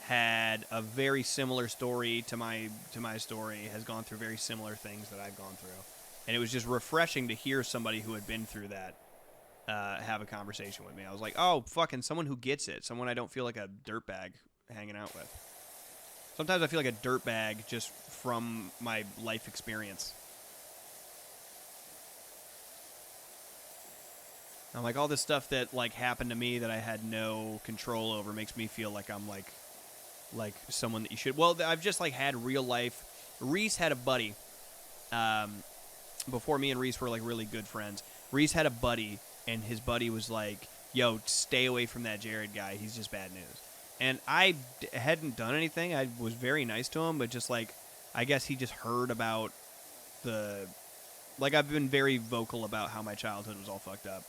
had a very similar story to my story. Has gone through very similar things that I've gone through, and it was just refreshing to hear somebody who had been through that have a conversation with me. I was like, oh, fucking someone who gets it, someone I don't feel like a dirtbag hanging out with. Sometimes I feel like a dirtbag just from my life experience. I'm like, all this stuff that like happened to me that I had no control over makes me feel like I'm like someone that you should. Well, I've just like had real life. Reese had a buddy. Before me and Reese were like really good friends. Reese had a buddy, and his buddy was like, "Yo, stay away from that Jared guy. He's just bad news." And I hadn't done anything. I was very nice to him, but just like, I guess he just heard about the, like, I've been very vocal about how my childhood was all fucked up,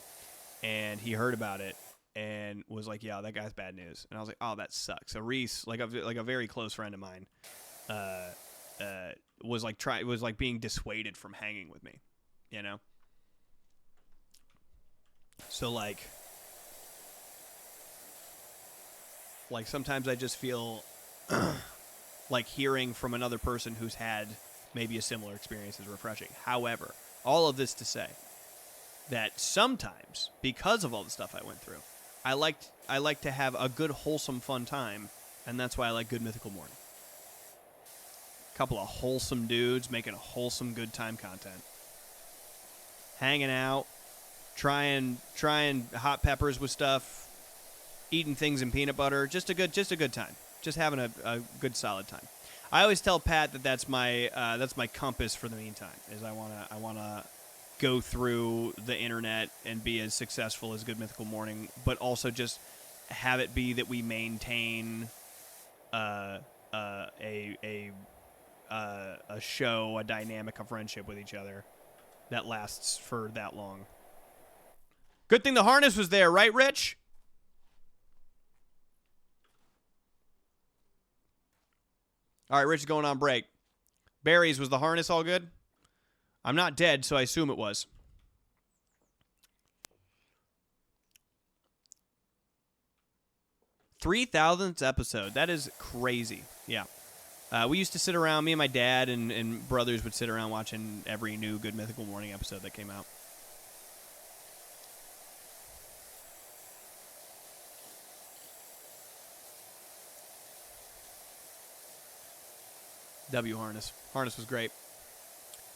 and he heard about it and was like, "Yeah, that guy's bad news." And I was like, "Oh, that sucks." So Reese, like a very close friend of mine, was like being dissuaded from hanging with me, you know. So like sometimes I just feel like hearing from another person who's had maybe a similar experience is refreshing. However, all of this to say that sometimes, because of all the stuff I went through, I like to have a good, wholesome, fun time, and that's why I like Good Mythical Morning. A couple of wholesome dudes making a wholesome, good time content. Hanging out, trying hot peppers with stuff, eating things in peanut butter, just a good time. Just having a good solid time. I always tell Pat that that's my compass for the meantime. Is I wanna go through the internet and be as successful as Good Mythical Morning, but also just have it be that we maintain a show, a dynamic of friendship with each other that lasts for that long. Good thing the harness was there, right, Rich? All right, Rich is going on break. Barry's, was the harness all good? I'm not dead, so I assume it was. 3,000th episode. That is crazy. Yeah. We used to sit around, me and my dad and brothers would sit around watching every new Good Mythical Morning episode that came out. W Harness. Harness was great.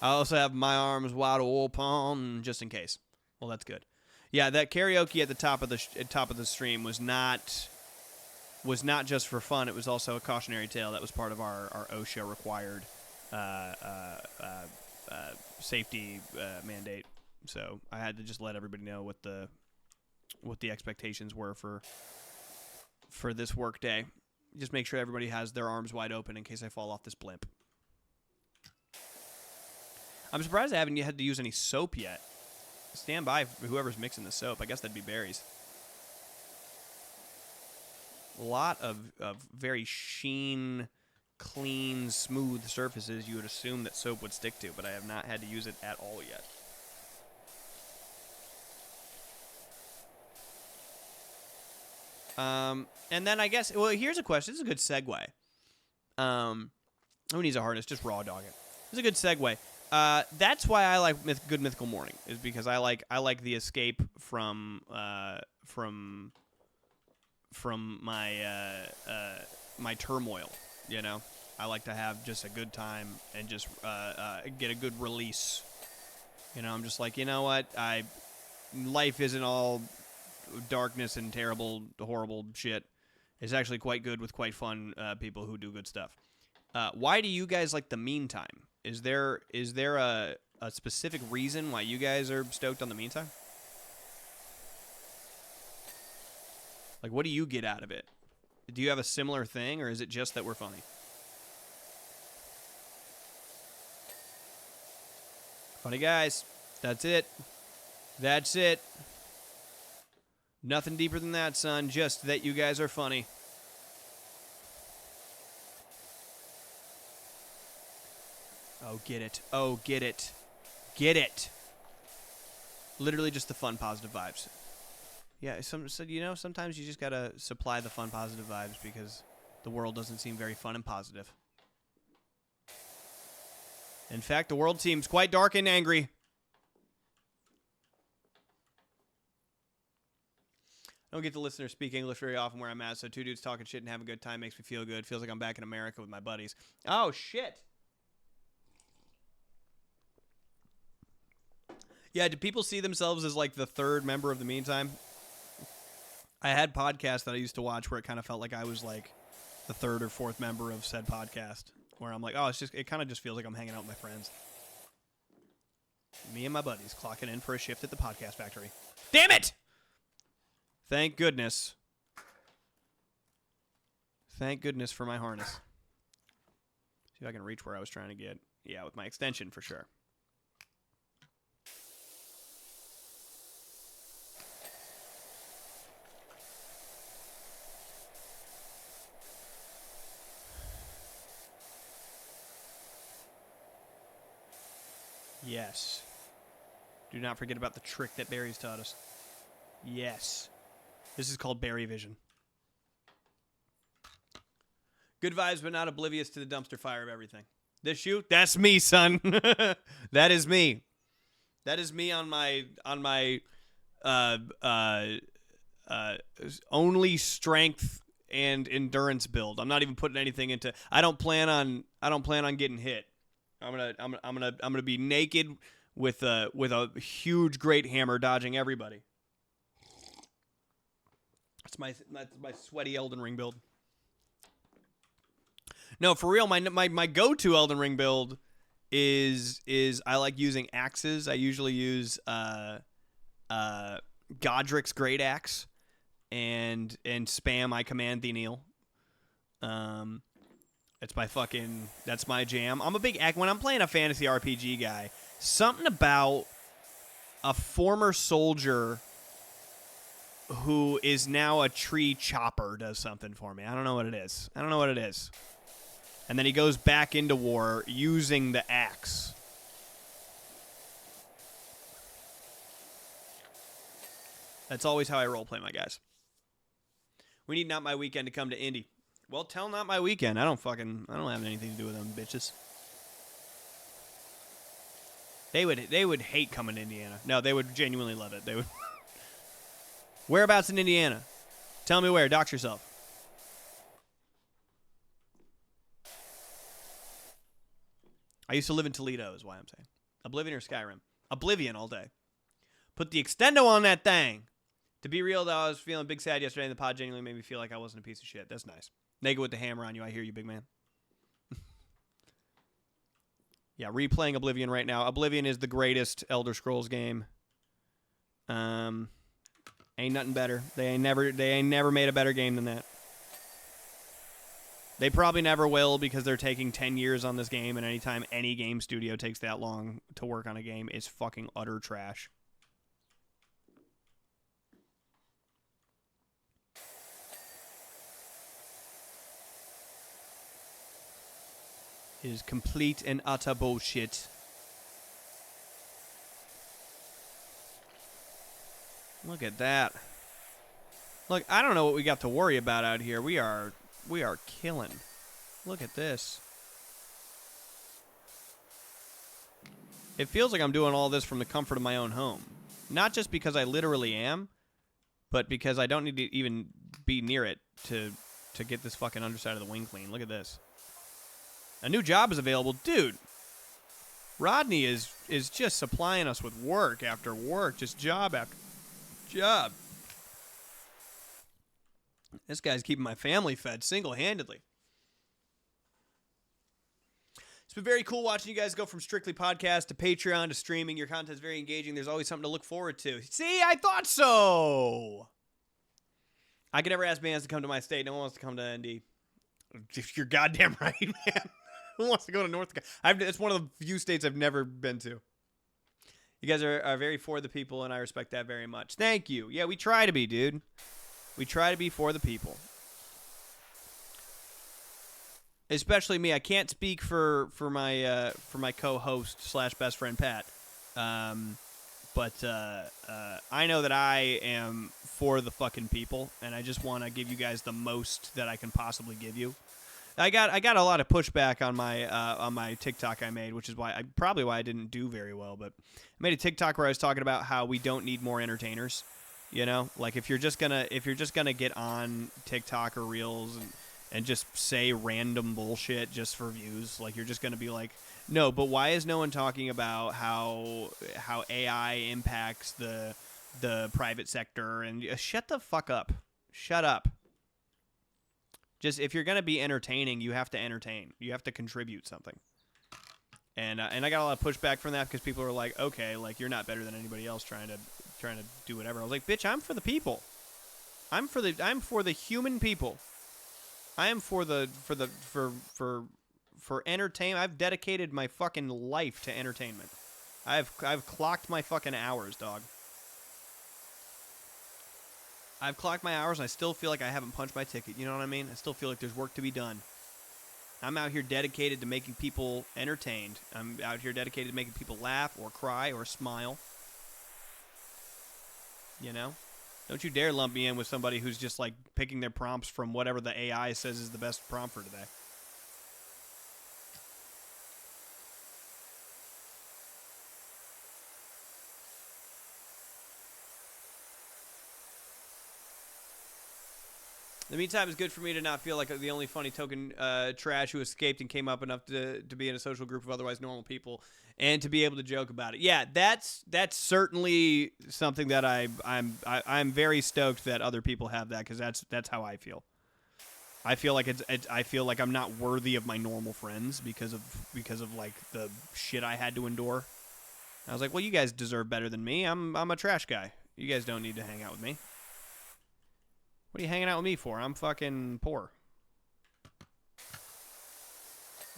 I also have My Arms Wide Open, just in case. Well, that's good. Yeah, that karaoke at the top of the stream was not just for fun. It was also a cautionary tale that was part of our OSHA required safety mandate. So I had to just let everybody know what the expectations were for this work day. Just make sure everybody has their arms wide open in case I fall off this blimp. I'm surprised I haven't had to use any soap yet. Stand by for whoever's mixing the soap. I guess that'd be Barry's. A lot of very sheen, clean, smooth surfaces you would assume that soap would stick to, but I have not had to use it at all yet. And then I guess, well, here's a question. This is a good segue. Who needs a harness? Just raw dog it. This is a good segue. That's why I like Good Mythical Morning, is because I like the escape from my my turmoil. You know, I like to have just a good time and just get a good release. You know, I'm just like, you know what, life isn't all darkness and terrible, horrible shit. It's actually quite good with quite fun people who do good stuff. Why do you guys like the meantime? Is there a specific reason why you guys are stoked on the meantime? Like, what do you get out of it? Do you have a similar thing, or is it just that we're funny? Funny guys. That's it. That's it. Nothing deeper than that, son. Just that you guys are funny. Oh, get it. Oh, get it. Get it. Literally just the fun, positive vibes. Yeah, so sometimes you just gotta supply the fun, positive vibes because the world doesn't seem very fun and positive. In fact, the world seems quite dark and angry. I don't get to listen or speak English very often where I'm at, so two dudes talking shit and having a good time makes me feel good. Feels like I'm back in America with my buddies. Oh, shit. Yeah, do people see themselves as like the third member of the meantime? I had podcasts that I used to watch where it kind of felt like I was like the third or fourth member of said podcast, where I'm like, oh, it kind of just feels like I'm hanging out with my friends. Me and my buddies clocking in for a shift at the podcast factory. Damn it! Thank goodness. Thank goodness for my harness. See if I can reach where I was trying to get. Yeah, with my extension for sure. Yes. Do not forget about the trick that Barry's taught us. Yes. This is called Barry Vision. Good vibes, but not oblivious to the dumpster fire of everything. This you? That's me, son. That is me. That is me on my only strength and endurance build. I'm not even putting anything into. I don't plan on getting hit. I'm gonna be naked with a huge great hammer dodging everybody. That's my sweaty Elden Ring build. No, for real, my go-to Elden Ring build is I like using axes. I usually use Godrick's Great Axe and spam I command thee kneel. That's my jam. I'm a big when I'm playing a fantasy RPG guy, something about a former soldier who is now a tree chopper does something for me. I don't know what it is. And then he goes back into war using the axe. That's always how I roleplay my guys. We need Not My Weekend to come to Indy. Well, tell Not My Weekend. I don't have anything to do with them bitches. They would hate coming to Indiana. No, they would genuinely love it. They would. Whereabouts in Indiana? Tell me where. Dox yourself. I used to live in Toledo, is why I'm saying. Oblivion or Skyrim? Oblivion all day. Put the extendo on that thing. To be real, though, I was feeling big sad yesterday, and the pod genuinely made me feel like I wasn't a piece of shit. That's nice. Naked with the hammer on you. I hear you, big man. Yeah, replaying Oblivion right now. Oblivion is the greatest Elder Scrolls game. Ain't nothing better. They ain't never made a better game than that. They probably never will because they're taking 10 years on this game, and anytime any game studio takes that long to work on a game, it's fucking utter trash. It is complete and utter bullshit. Look at that. Look, I don't know what we got to worry about out here. We are killing. Look at this. It feels like I'm doing all this from the comfort of my own home. Not just because I literally am, but because I don't need to even be near it to get this fucking underside of the wing clean. Look at this. A new job is available. Dude, Rodney is just supplying us with work after work, just job after job. This guy's keeping my family fed single-handedly. It's been very cool watching you guys go from strictly podcast to Patreon to streaming. Your content's very engaging. There's always something to look forward to. See, I thought so. I could never ask bands to come to my state. No one wants to come to ND. You're goddamn right, man. Who wants to go to North Dakota? It's one of the few states I've never been to. You guys are very for the people, and I respect that very much. Thank you. Yeah, we try to be, dude. We try to be for the people. Especially me. I can't speak for my co-host / best friend Pat. But I know that I am for the fucking people, and I just want to give you guys the most that I can possibly give you. I got a lot of pushback on my TikTok I made, which is why I didn't do very well. But I made a TikTok where I was talking about how we don't need more entertainers. You know, like if you're just gonna get on TikTok or Reels and just say random bullshit just for views, like you're just gonna be like, no. But why is no one talking about how AI impacts the private sector? And shut the fuck up. Shut up. Just if you're gonna be entertaining, you have to entertain. You have to contribute something. And I got a lot of pushback from that because people are like, okay, like you're not better than anybody else trying to do whatever. I was like, bitch, I'm for the people. I'm for the human people. I am for entertainment. I've dedicated my fucking life to entertainment. I've clocked my fucking hours, dog. I've clocked my hours, and I still feel like I haven't punched my ticket. You know what I mean? I still feel like there's work to be done. I'm out here dedicated to making people entertained. I'm out here dedicated to making people laugh or cry or smile. You know? Don't you dare lump me in with somebody who's just like picking their prompts from whatever the AI says is the best prompt for today. In the meantime, it's good for me to not feel like the only funny token trash who escaped and came up enough to be in a social group of otherwise normal people, and to be able to joke about it. Yeah, that's certainly something that I'm very stoked that other people have that, because that's how I feel. I feel like I feel like I'm not worthy of my normal friends because of like the shit I had to endure. I was like, well, you guys deserve better than me. I'm a trash guy. You guys don't need to hang out with me. What are you hanging out with me for? I'm fucking poor.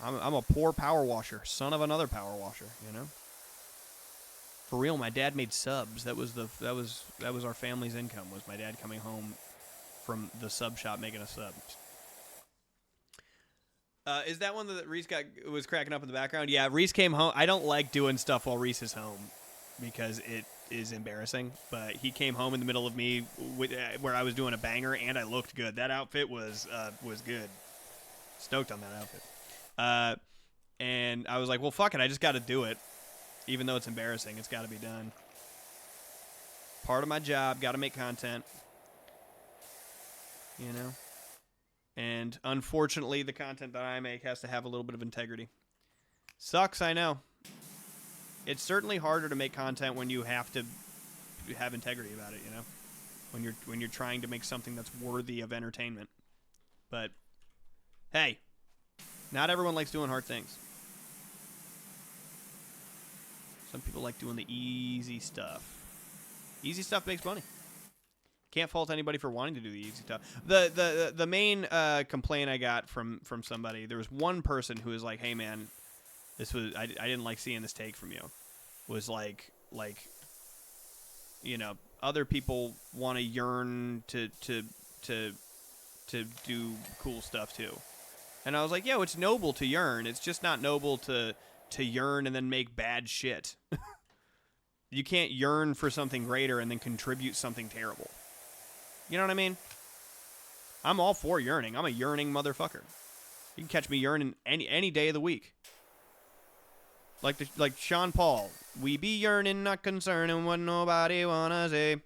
I'm a poor power washer, son of another power washer, you know? For real, my dad made subs. That was our family's income, was my dad coming home from the sub shop making us subs. Is that one that Reese was cracking up in the background? Yeah, Reese came home. I don't like doing stuff while Reese is home because it is embarrassing. But he came home in the middle of me where I was doing a banger, and I looked good. That outfit was good. Stoked on that outfit. And I was like, well, fuck it. I just got to do it. Even though it's embarrassing, it's got to be done. Part of my job, got to make content. You know? And unfortunately, the content that I make has to have a little bit of integrity. Sucks, I know. It's certainly harder to make content when you have to have integrity about it, you know? When you're trying to make something that's worthy of entertainment. But hey, not everyone likes doing hard things. Some people like doing the easy stuff. Easy stuff makes money. Can't fault anybody for wanting to do the easy stuff. The main complaint I got from somebody, there was one person who was like, "Hey man, I didn't like seeing this take from you." Was like you know, other people want to yearn to do cool stuff too. And I was like, "Yo, it's noble to yearn. It's just not noble to yearn and then make bad shit." You can't yearn for something greater and then contribute something terrible. You know what I mean? I'm all for yearning. I'm a yearning motherfucker. You can catch me yearning any day of the week. Like Sean Paul. We be yearning, not concerning what nobody wanna say.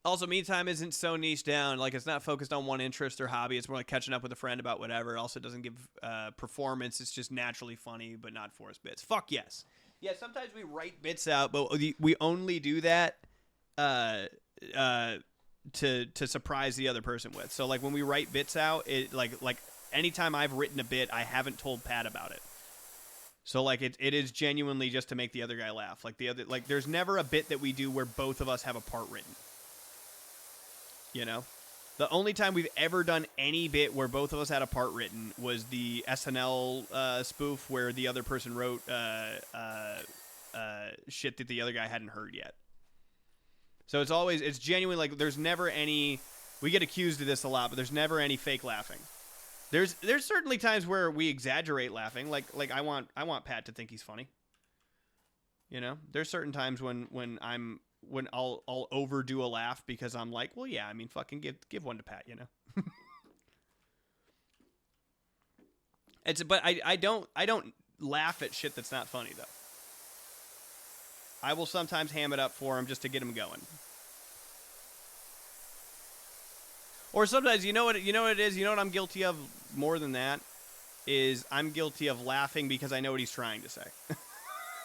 Also, me time isn't so niche down. Like, it's not focused on one interest or hobby. It's more like catching up with a friend about whatever. Also, it doesn't give performance. It's just naturally funny, but not forced bits. Fuck yes. Yeah, sometimes we write bits out, but we only do that to surprise the other person with. So, like, when we write bits out, it like anytime I've written a bit, I haven't told Pat about it. So, like, it is genuinely just to make the other guy laugh. Like, there's never a bit that we do where both of us have a part written. You know, the only time we've ever done any bit where both of us had a part written was the SNL spoof where the other person wrote shit that the other guy hadn't heard yet. So it's genuine. Like, there's never any. We get accused of this a lot, but there's never any fake laughing. There's certainly times where we exaggerate laughing. Like I want Pat to think he's funny. You know, there's certain times when I'll overdo a laugh because I'm like, well, yeah, I mean, fucking give one to Pat, you know. But I don't laugh at shit that's not funny though. I will sometimes ham it up for him just to get him going. Or sometimes, you know what it is? You know what I'm guilty of more than that? Is I'm guilty of laughing because I know what he's trying to say.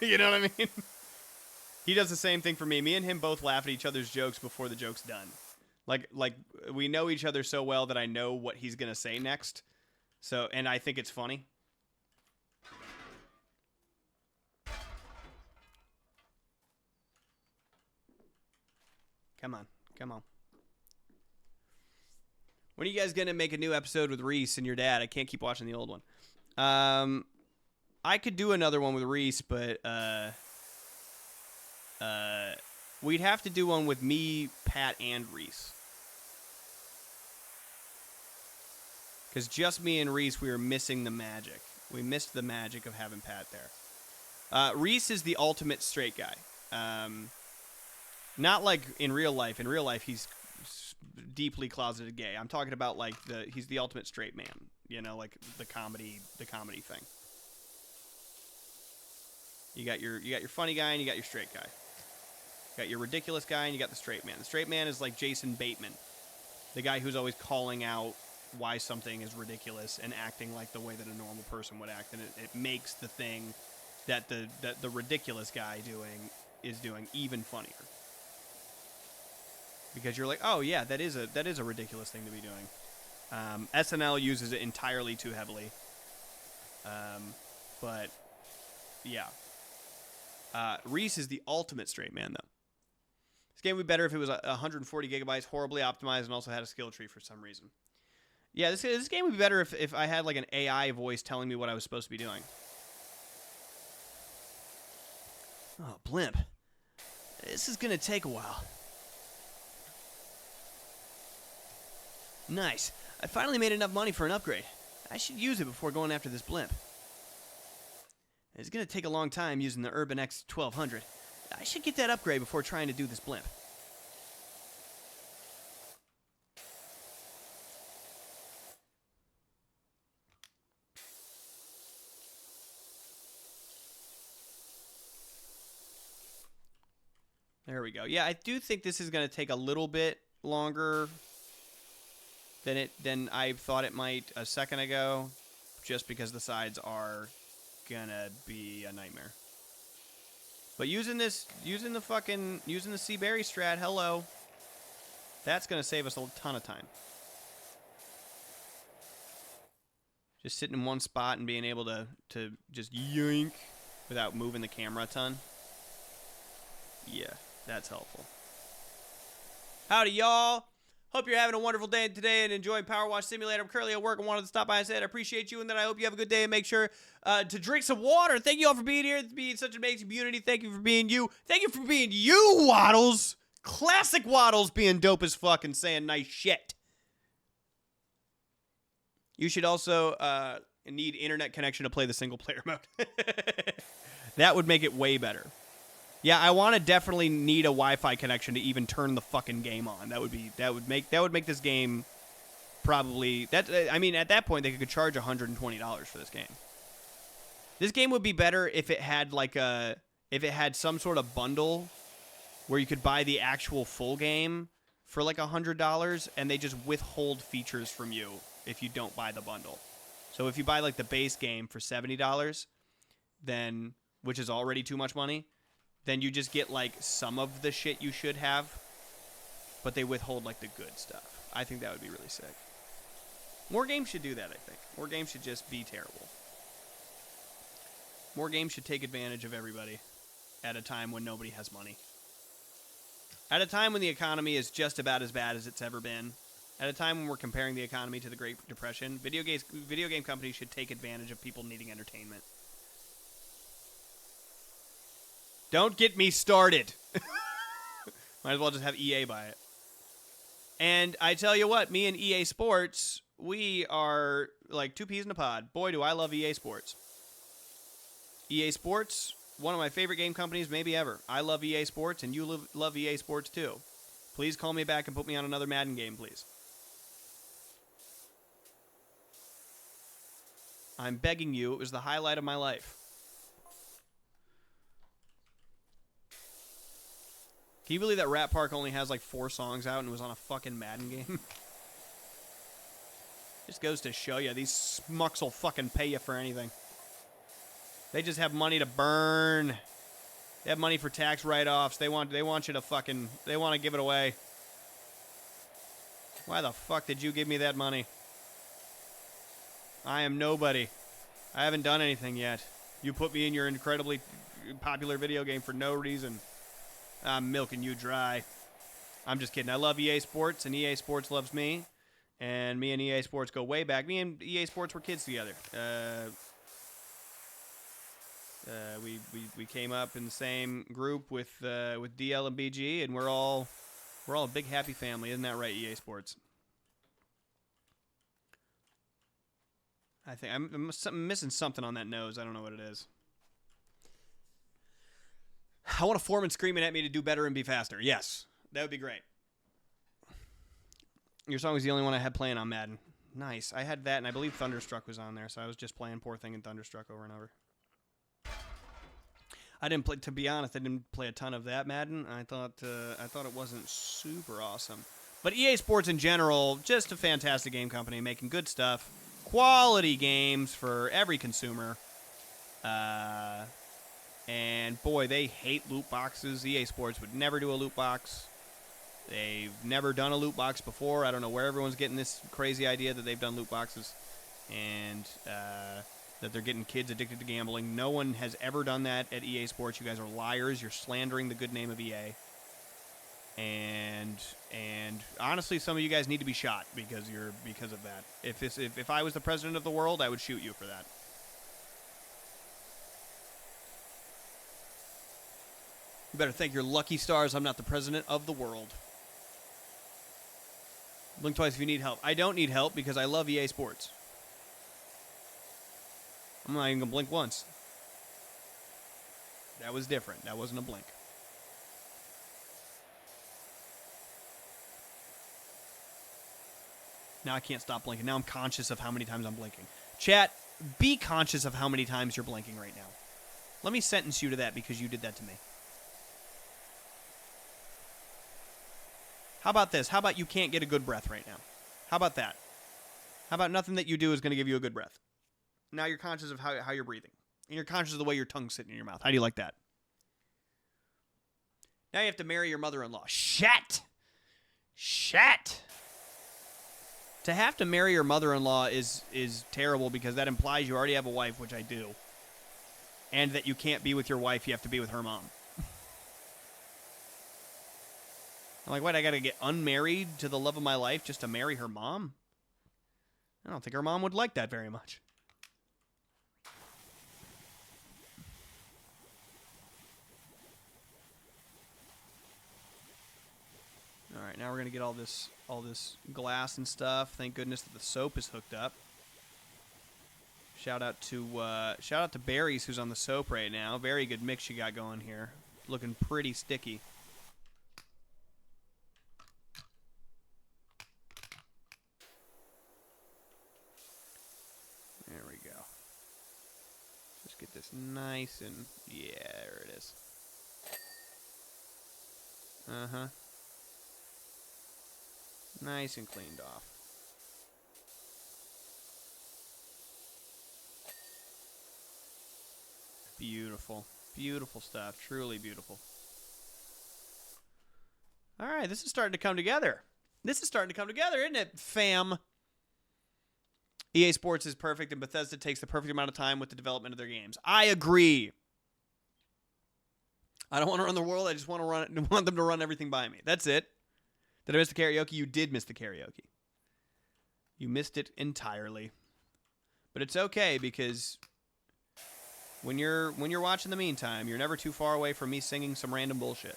You know what I mean? He does the same thing for me. Me and him both laugh at each other's jokes before the joke's done. Like we know each other so well that I know what he's going to say next. So, and I think it's funny. Come on. When are you guys going to make a new episode with Reese and your dad? I can't keep watching the old one. I could do another one with Reese, but we'd have to do one with me, Pat, and Reese. Because just me and Reese, we were missing the magic. We missed the magic of having Pat there. Reese is the ultimate straight guy. Not like in real life. In real life, he's deeply closeted gay. I'm talking about like he's the ultimate straight man. You know, like the comedy thing. You got your funny guy and you got your straight guy. You got your ridiculous guy and you got the straight man. The straight man is like Jason Bateman, the guy who's always calling out why something is ridiculous and acting like the way that a normal person would act, and it makes the thing that the ridiculous guy is doing even funnier. because you're like, oh yeah, that is a ridiculous thing to be doing. SNL uses it entirely too heavily. But yeah, Reese is the ultimate straight man though. This game would be better if it was 140 gigabytes, horribly optimized, and also had a skill tree for some reason. Yeah, this game would be better if I had like an AI voice telling me what I was supposed to be doing. Oh, blimp. This is going to take a while. Nice. I finally made enough money for an upgrade. I should use it before going after this blimp. It's going to take a long time using the Urban X 1200. I should get that upgrade before trying to do this blimp. There we go. Yeah, I do think this is going to take a little bit longer than I thought it might a second ago, just because the sides are gonna be a nightmare. But using the Seaberry strat, hello, that's gonna save us a ton of time. Just sitting in one spot and being able to just yoink without moving the camera a ton. Yeah, that's helpful. Howdy, y'all. Hope you're having a wonderful day today and enjoying Power Wash Simulator. I'm currently at work and wanted to stop by and say I appreciate you, and then I hope you have a good day and make sure to drink some water. Thank you all for being here, being such an amazing community. Thank you for being you. Thank you for being you, Waddles. Classic Waddles being dope as fuck and saying nice shit. You should also need internet connection to play the single player mode. That would make it way better. Yeah, I want to definitely need a Wi-Fi connection to even turn the fucking game on. That would make this game probably I mean, at that point they could charge $120 for this game. This game would be better if it had some sort of bundle where you could buy the actual full game for like $100 and they just withhold features from you if you don't buy the bundle. So if you buy like the base game for $70, then, which is already too much money, then you just get like some of the shit you should have, but they withhold like the good stuff. I think that would be really sick. More games should do that, I think. More games should just be terrible. More games should take advantage of everybody at a time when nobody has money. At a time when the economy is just about as bad as it's ever been. At a time when we're comparing the economy to the Great Depression, video game companies should take advantage of people needing entertainment. Don't get me started. Might as well just have EA buy it. And I tell you what, me and EA Sports, we are like two peas in a pod. Boy, do I love EA Sports. EA Sports, one of my favorite game companies maybe ever. I love EA Sports, and you love EA Sports too. Please call me back and put me on another Madden game, please. I'm begging you. It was the highlight of my life. Can you believe that Rat Park only has like 4 songs out and was on a fucking Madden game? Just goes to show you, these smucks will fucking pay you for anything. They just have money to burn. They have money for tax write-offs. They want you to fucking, they want to give it away. Why the fuck did you give me that money? I am nobody. I haven't done anything yet. You put me in your incredibly popular video game for no reason. I'm milking you dry. I'm just kidding. I love EA Sports, and EA Sports loves me. And me and EA Sports go way back. Me and EA Sports were kids together. We came up in the same group with DL and BG, and we're all a big happy family. Isn't that right, EA Sports? I think I'm missing something on that nose. I don't know what it is. I want a foreman screaming at me to do better and be faster. Yes, that would be great. Your song was the only one I had playing on Madden. Nice. I had that, and I believe Thunderstruck was on there, so I was just playing Poor Thing and Thunderstruck over and over. I didn't play, to be honest, I didn't play a ton of that Madden. I thought it wasn't super awesome. But EA Sports in general, just a fantastic game company, making good stuff. Quality games for every consumer. And boy, they hate loot boxes. EA Sports would never do a loot box. They've never done a loot box before. I don't know where everyone's getting this crazy idea that they've done loot boxes and that they're getting kids addicted to gambling. No one has ever done that at EA Sports. You guys are liars. You're slandering the good name of EA. And honestly, some of you guys need to be shot because of that. If I was the president of the world, I would shoot you for that. You better thank your lucky stars I'm not the president of the world. Blink twice if you need help. I don't need help because I love EA Sports. I'm not even going to blink once. That was different. That wasn't a blink. Now I can't stop blinking. Now I'm conscious of how many times I'm blinking. Chat, be conscious of how many times you're blinking right now. Let me sentence you to that because you did that to me. How about this? How about you can't get a good breath right now? How about that? How about nothing that you do is going to give you a good breath? Now you're conscious of how you're breathing. And you're conscious of the way your tongue's sitting in your mouth. How do you like that? Now you have to marry your mother-in-law. Shit! Shit! To have to marry your mother-in-law is terrible because that implies you already have a wife, which I do. And that you can't be with your wife, you have to be with her mom. I'm like, what, I gotta get unmarried to the love of my life just to marry her mom? I don't think her mom would like that very much. Alright, now we're gonna get all this glass and stuff. Thank goodness that the soap is hooked up. Shout out to Barry's who's on the soap right now. Very good mix you got going here. Looking pretty sticky. There we go. Just get this nice and... yeah, there it is. Uh-huh. Nice and cleaned off. Beautiful. Beautiful stuff. Truly beautiful. Alright, this is starting to come together. This is starting to come together, isn't it, fam? EA Sports is perfect, and Bethesda takes the perfect amount of time with the development of their games. I agree. I don't want to run the world. I just want them to run everything by me. That's it. Did I miss the karaoke? You did miss the karaoke. You missed it entirely. But it's okay because when you're watching The Meantime, you're never too far away from me singing some random bullshit.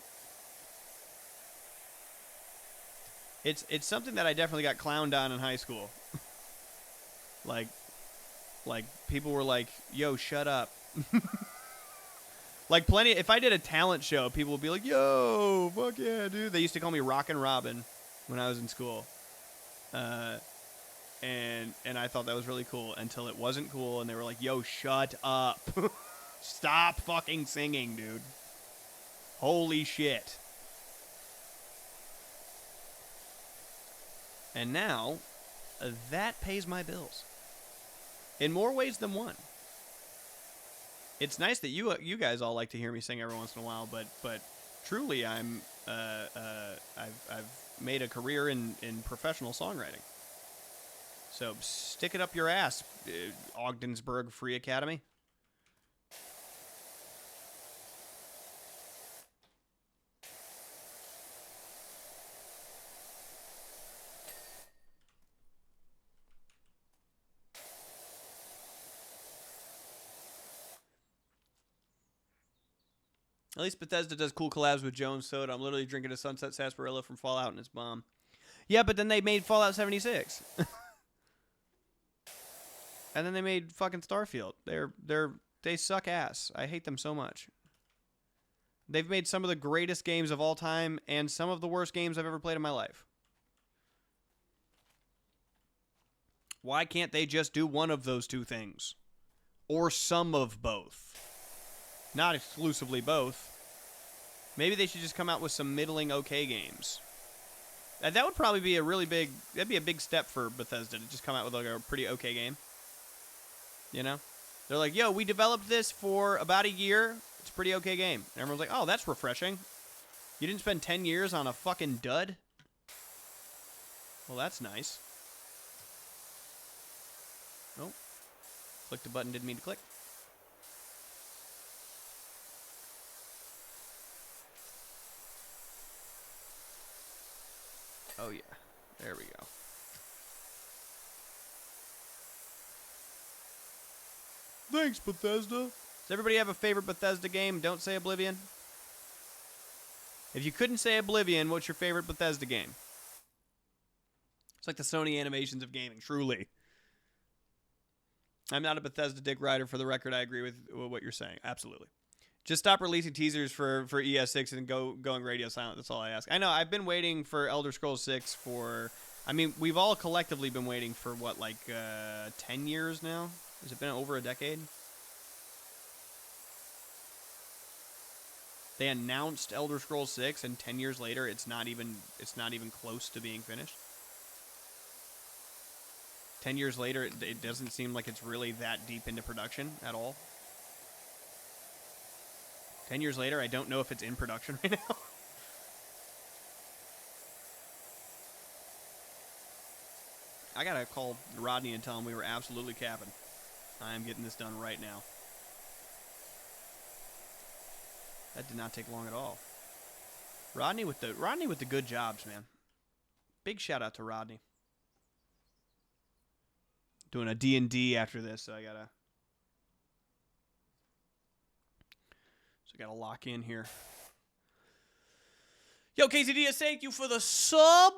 It's something that I definitely got clowned on in high school. Like people were like, "Yo, shut up." Like plenty. If I did a talent show, people would be like, "Yo, fuck yeah, dude." They used to call me Rockin' Robin when I was in school, and I thought that was really cool until it wasn't cool, and they were like, "Yo, shut up, stop fucking singing, dude. Holy shit." And now, that pays my bills in more ways than one. It's nice that you guys all like to hear me sing every once in a while, but truly, I've made a career in professional songwriting. So stick it up your ass, Ogdensburg Free Academy. At least Bethesda does cool collabs with Jones Soda. I'm literally drinking a Sunset Sarsaparilla from Fallout, and it's bomb. Yeah, but then they made Fallout 76. And then they made fucking Starfield. They suck ass. I hate them so much. They've made some of the greatest games of all time and some of the worst games I've ever played in my life. Why can't they just do one of those two things? Or some of both? Not exclusively both. Maybe they should just come out with some middling okay games. That would probably be that'd be a big step for Bethesda to just come out with like a pretty okay game. You know? They're like, yo, we developed this for about a year. It's a pretty okay game. And everyone's like, oh, that's refreshing. You didn't spend 10 years on a fucking dud? Well, that's nice. Oh. Clicked a button, didn't mean to click. Oh, yeah. There we go. Thanks, Bethesda. Does everybody have a favorite Bethesda game? Don't say Oblivion. If you couldn't say Oblivion, what's your favorite Bethesda game? It's like the Sony animations of gaming, truly. I'm not a Bethesda dick rider, for the record. I agree with what you're saying. Absolutely. Just stop releasing teasers for ES6 and going radio silent. That's all I ask. I know, I've been waiting for Elder Scrolls 6 for... I mean, we've all collectively been waiting for, what, like 10 years now? Has it been over a decade? They announced Elder Scrolls 6, and 10 years later, it's not even close to being finished. 10 years later, it doesn't seem like it's really that deep into production at all. 10 years later, I don't know if it's in production right now. I gotta call Rodney and tell him we were absolutely capping. I am getting this done right now. That did not take long at all. Rodney with the good jobs, man. Big shout out to Rodney. Doing a D&D after this, so I gotta lock in here. Yo, KZDS, thank you for the sub.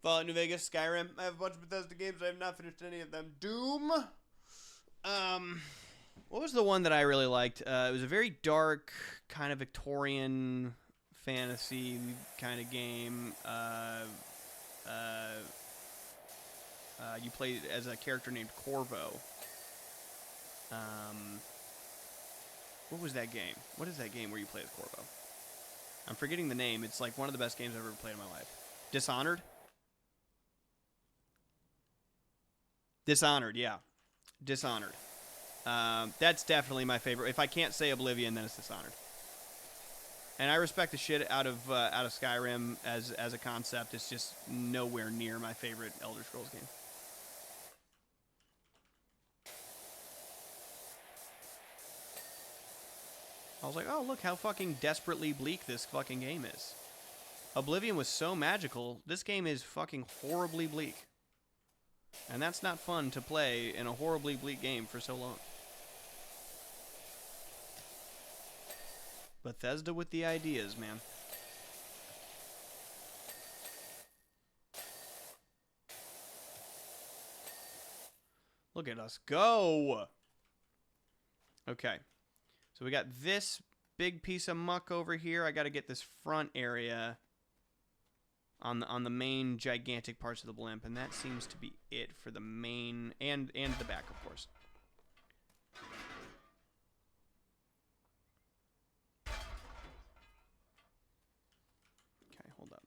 Fallout New Vegas, Skyrim. I have a bunch of Bethesda games. I have not finished any of them. Doom. What was the one that I really liked? It was a very dark, kind of Victorian fantasy kind of game. You played as a character named Corvo. What was that game? What is that game where you play as Corvo? I'm forgetting the name. It's like one of the best games I've ever played in my life. Dishonored? Dishonored, yeah. Dishonored. That's definitely my favorite. If I can't say Oblivion, then it's Dishonored. And I respect the shit out of Skyrim as a concept. It's just nowhere near my favorite Elder Scrolls game. I was like, oh, look how fucking desperately bleak this fucking game is. Oblivion was so magical. This game is fucking horribly bleak. And that's not fun to play in a horribly bleak game for so long. Bethesda with the ideas, man. Look at us go! Okay. So we got this big piece of muck over here. I got to get this front area on the main gigantic parts of the blimp, and that seems to be it for the main and the back, of course. Okay, hold up.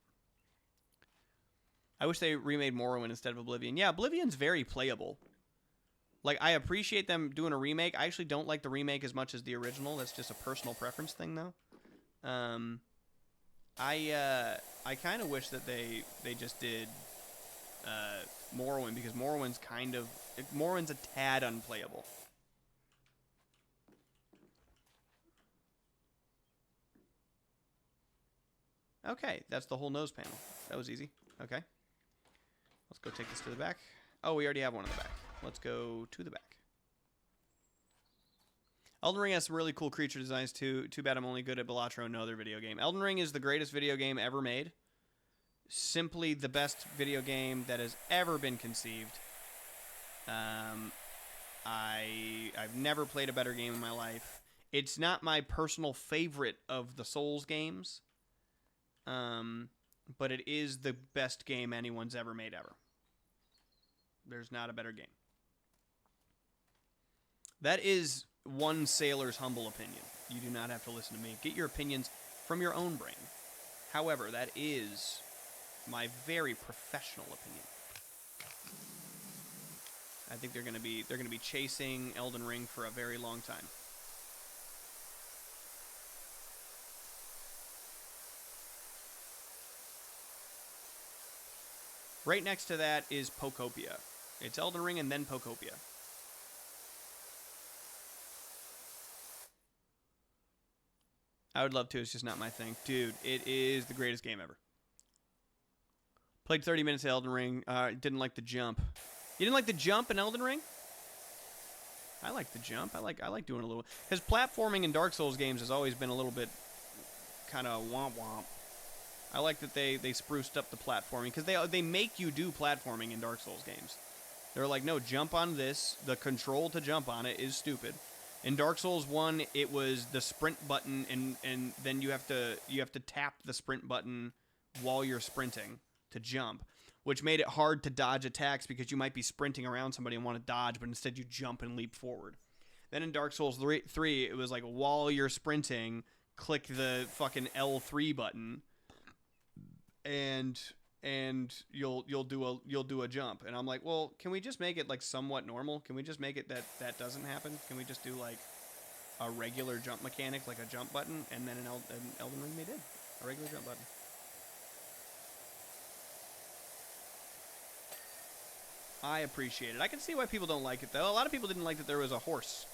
I wish they remade Morrowind instead of Oblivion. Yeah, Oblivion's very playable. Like, I appreciate them doing a remake. I actually don't like the remake as much as the original. That's just a personal preference thing, though. I kind of wish that they just did Morrowind, because Morrowind's a tad unplayable. Okay, that's the whole nose panel. That was easy. Okay. Let's go take this to the back. Oh, we already have one in the back. Let's go to the back. Elden Ring has some really cool creature designs, too. Too bad I'm only good at Balatro and no other video game. Elden Ring is the greatest video game ever made. Simply the best video game that has ever been conceived. I've never played a better game in my life. It's not my personal favorite of the Souls games. But it is the best game anyone's ever made ever. There's not a better game. That is one sailor's humble opinion. You do not have to listen to me. Get your opinions from your own brain. However, that is my very professional opinion. I think they're going to be chasing Elden Ring for a very long time. Right next to that is Pokopia. It's Elden Ring and then Pokopia. I would love to. It's just not my thing. Dude, it is the greatest game ever. Played 30 minutes of Elden Ring. Didn't like the jump. You didn't like the jump in Elden Ring? I like the jump. I like doing a little... Because platforming in Dark Souls games has always been a little bit kind of womp-womp. I like that they spruced up the platforming. Because they make you do platforming in Dark Souls games. They're like, no, jump on this. The control to jump on it is stupid. In Dark Souls 1, it was the sprint button, and then you have to tap the sprint button while you're sprinting to jump, which made it hard to dodge attacks because you might be sprinting around somebody and want to dodge, but instead you jump and leap forward. Then in Dark Souls 3, it was like while you're sprinting, click the fucking L3 button, and you'll do a jump. And I'm like, well, can we just make it like somewhat normal? Can we just make it that doesn't happen? Can we just do like a regular jump mechanic, like a jump button? And then in Elden Ring they did a regular jump button. I appreciate it. I can see why people don't like it though. A lot of people didn't like that there was a horse.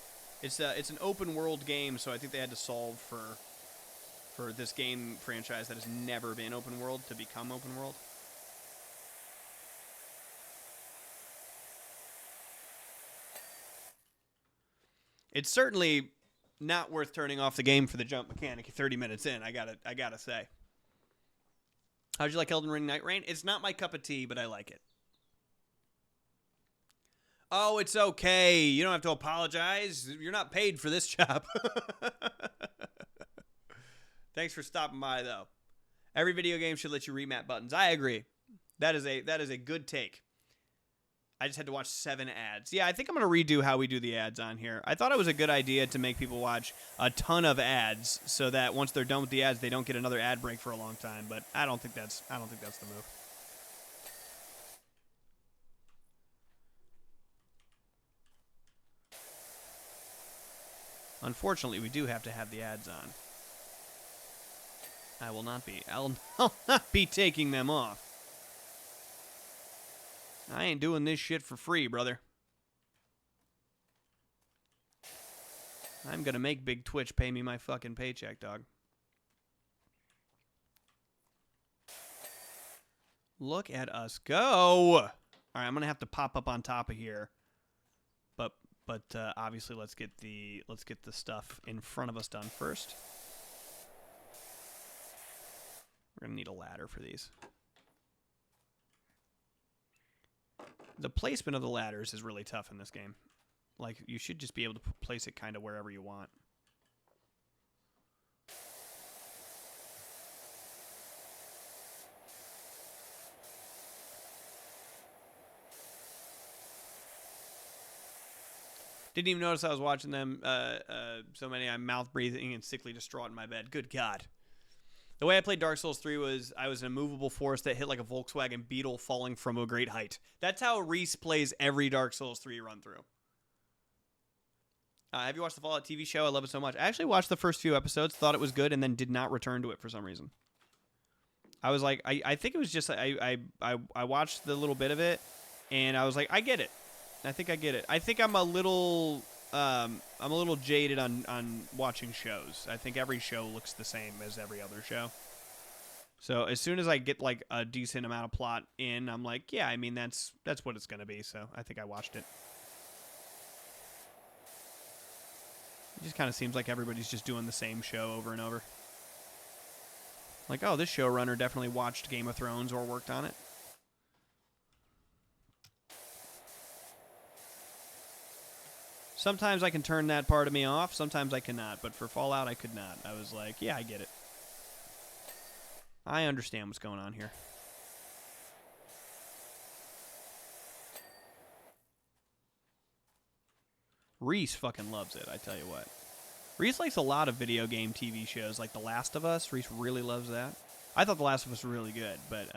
It's an open world game, so I think they had to solve for this game franchise that has never been open world to become open world. It's certainly not worth turning off the game for the jump mechanic 30 minutes in. I gotta say. How'd you like Elden Ring Night Rain? It's not my cup of tea, but I like it. Oh, it's okay. You don't have to apologize. You're not paid for this job. Thanks for stopping by, though. Every video game should let you remap buttons. I agree. That is a good take. I just had to watch 7 ads. Yeah, I think I'm going to redo how we do the ads on here. I thought it was a good idea to make people watch a ton of ads so that once they're done with the ads, they don't get another ad break for a long time. But I don't think that's the move. Unfortunately, we do have to have the ads on. I'll not be taking them off. I ain't doing this shit for free, brother. I'm gonna make Big Twitch pay me my fucking paycheck, dog. Look at us go! All right, I'm gonna have to pop up on top of here, but obviously let's get the stuff in front of us done first. We're gonna need a ladder for these. The placement of the ladders is really tough in this game. Like, you should just be able to place it kind of wherever you want. Didn't even notice I was watching them. So many, I'm mouth breathing and sickly distraught in my bed. Good God. The way I played Dark Souls 3 was I was an immovable force that hit like a Volkswagen Beetle falling from a great height. That's how Reese plays every Dark Souls 3 run through. Have you watched the Fallout TV show? I love it so much. I actually watched the first few episodes, thought it was good, and then did not return to it for some reason. I was like, I think it was just, I watched the little bit of it, and I was like, I get it. I think I get it. I think I'm a little jaded on watching shows. I think every show looks the same as every other show. So as soon as I get like a decent amount of plot in, I'm like, yeah, I mean that's what it's gonna be. So I think I watched it. It just kind of seems like everybody's just doing the same show over and over. Like, oh, this showrunner definitely watched Game of Thrones or worked on it. Sometimes I can turn that part of me off. Sometimes I cannot. But for Fallout, I could not. I was like, yeah, I get it. I understand what's going on here. Reese fucking loves it, I tell you what. Reese likes a lot of video game TV shows, like The Last of Us. Reese really loves that. I thought The Last of Us was really good, but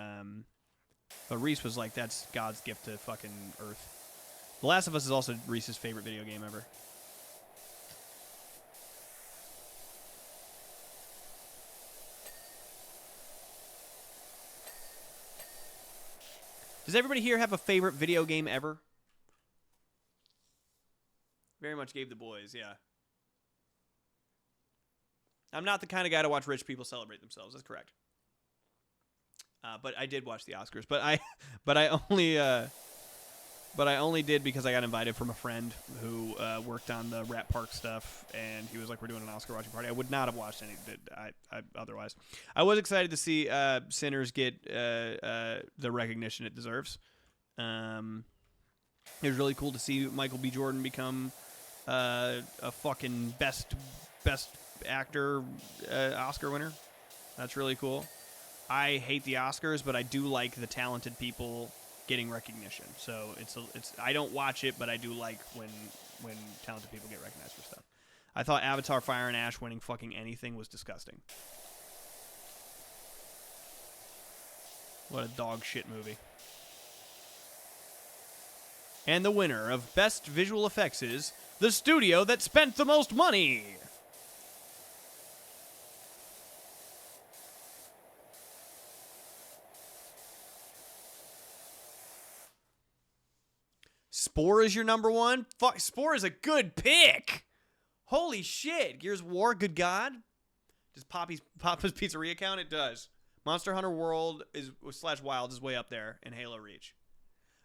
Reese was like, that's God's gift to fucking Earth. The Last of Us is also Reese's favorite video game ever. Does everybody here have a favorite video game ever? Very much Gabe the Boys, yeah. I'm not the kind of guy to watch rich people celebrate themselves. That's correct. But I did watch the Oscars. But I only did because I got invited from a friend who worked on the Rat Park stuff, and he was like, "We're doing an Oscar watching party." I would not have watched any otherwise. I was excited to see Sinners get the recognition it deserves. It was really cool to see Michael B. Jordan become a fucking best actor Oscar winner. That's really cool. I hate the Oscars, but I do like the talented people getting recognition. So it's I don't watch it, but I do like when talented people get recognized for stuff. I thought Avatar: Fire and Ash winning fucking anything was disgusting. What a dog shit movie. And the winner of Best Visual Effects is the studio that spent the most money. Spore is your number one? Fuck, Spore is a good pick. Holy shit. Gears of War, good God. Does Papa's Pizzeria count? It does. Monster Hunter World / Wild is way up there, and Halo Reach.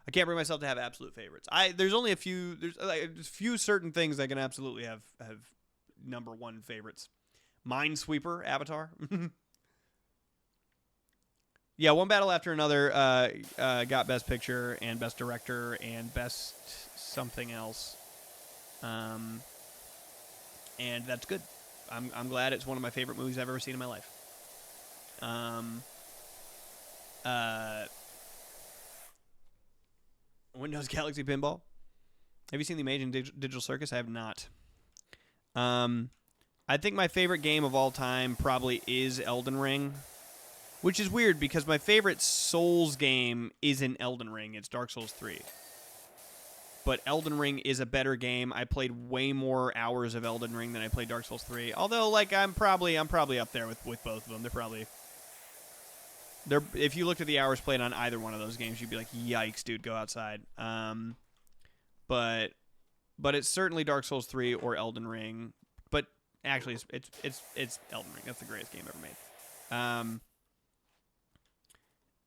I can't bring myself to have absolute favorites. There's only a few. There's a few certain things that can absolutely have number one favorites. Minesweeper, Avatar. Yeah, one battle after another got Best Picture and Best Director and Best something else, and that's good. I'm glad it's one of my favorite movies I've ever seen in my life. Windows Galaxy Pinball. Have you seen The Amazing Digital Circus? I have not. I think my favorite game of all time probably is Elden Ring. Which is weird because my favorite Souls game isn't Elden Ring. It's Dark Souls 3. But Elden Ring is a better game. I played way more hours of Elden Ring than I played Dark Souls 3. Although, like, I'm probably up there with both of them. If you looked at the hours played on either one of those games, you'd be like, "Yikes, dude, go outside." But it's certainly Dark Souls 3 or Elden Ring. But actually, it's Elden Ring. That's the greatest game ever made.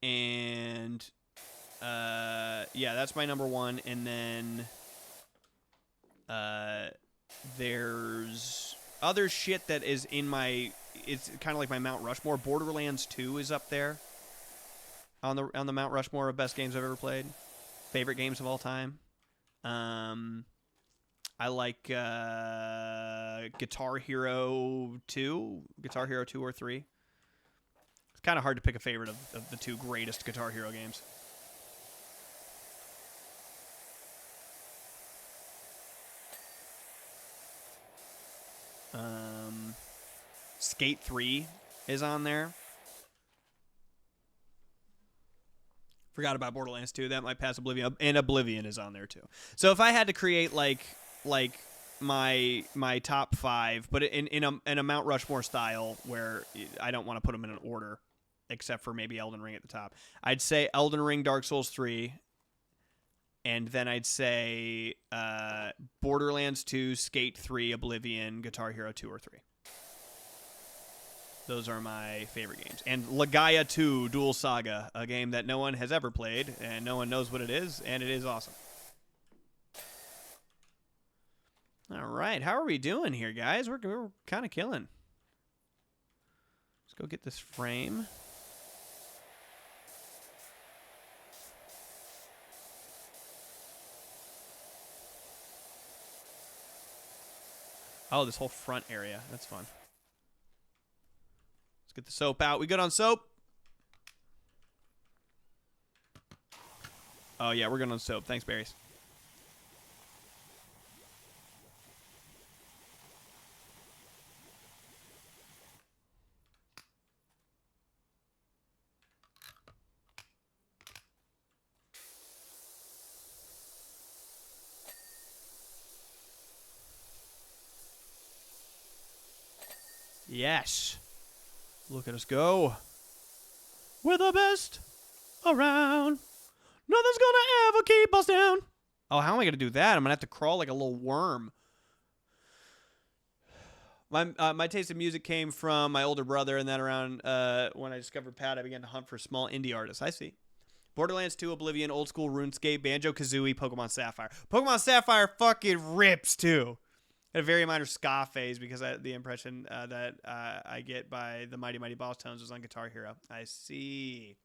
And yeah, that's my number one. And then there's other shit that is in my. It's kind of like my Mount Rushmore. Borderlands 2 is up there on the Mount Rushmore of best games I've ever played. Favorite games of all time. I like Guitar Hero 2, Guitar Hero 2 or 3. Kind of hard to pick a favorite of the two greatest Guitar Hero games. Skate 3 is on there. Forgot about Borderlands 2. That might pass Oblivion. And Oblivion is on there too. So if I had to create like my top 5, but in a Mount Rushmore style where I don't want to put them in an order, except for maybe Elden Ring at the top. I'd say Elden Ring, Dark Souls 3, and then I'd say Borderlands 2, Skate 3, Oblivion, Guitar Hero 2 or 3. Those are my favorite games. And Legaia 2, Dual Saga, a game that no one has ever played, and no one knows what it is, and it is awesome. All right, how are we doing here, guys? We're kind of killing. Let's go get this frame. Oh, this whole front area. That's fun. Let's get the soap out. We good on soap? Oh, yeah, we're good on soap. Thanks, berries. Yes. Look at us go. We're the best around. Nothing's gonna ever keep us down. Oh, how am I gonna do that? I'm gonna have to crawl like a little worm. My taste in music came from my older brother, and then around when I discovered Pat, I began to hunt for small indie artists. I see. Borderlands 2, Oblivion, Old School RuneScape, Banjo-Kazooie, Pokemon Sapphire. Pokemon Sapphire fucking rips, too. Had a very minor ska phase because the impression that I get by the Mighty Mighty Boss Tones was on Guitar Hero. I see.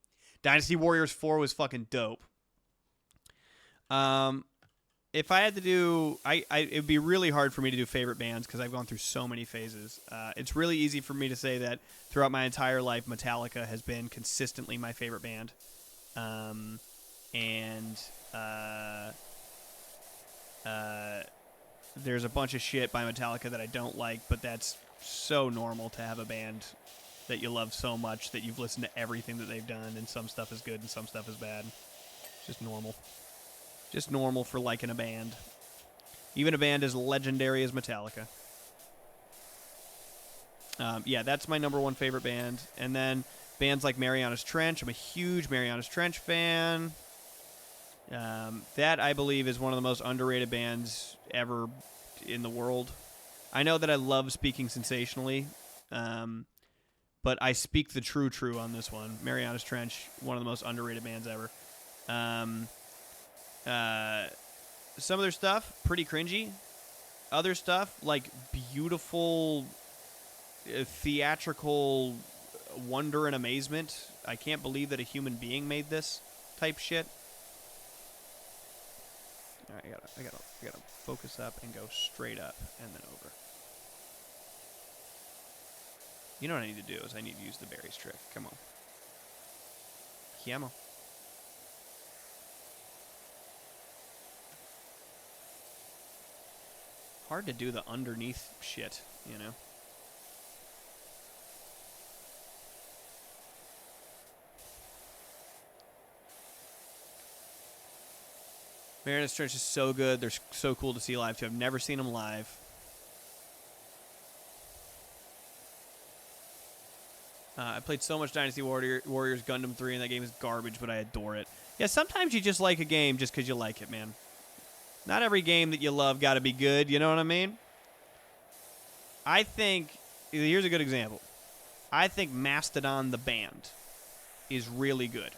Dynasty Warriors 4 was fucking dope. If I had to do, it'd be really hard for me to do favorite bands because I've gone through so many phases. It's really easy for me to say that throughout my entire life, Metallica has been consistently my favorite band. There's a bunch of shit by Metallica that I don't like, but that's so normal to have a band that you love so much that you've listened to everything that they've done, and some stuff is good and some stuff is bad. It's just normal. Just normal for liking a band. Even a band as legendary as Metallica. Yeah, that's my number one favorite band. And then bands like Mariana's Trench. I'm a huge Mariana's Trench fan. That, I believe, is one of the most underrated bands ever in the world. I know that I love Speaking Sensationally, but I speak the true on this one. Mariana's Trench, one of the most underrated bands ever. Some of their stuff, pretty cringy. Other stuff, like beautiful, theatrical wonder and amazement. I can't believe that a human being made this type shit. All right, I gotta focus up and go straight up and then over. You know what I need to do is I need to use the berries trick. Come on. Come on. Hard to do the underneath shit, you know? Mariana's Trench is so good. They're so cool to see live, too. I've never seen them live. I played so much Dynasty Warriors Gundam 3, and that game is garbage, but I adore it. Yeah, sometimes you just like a game just because you like it, man. Not every game that you love got to be good, you know what I mean? I think, here's a good example. I think Mastodon the band is really good.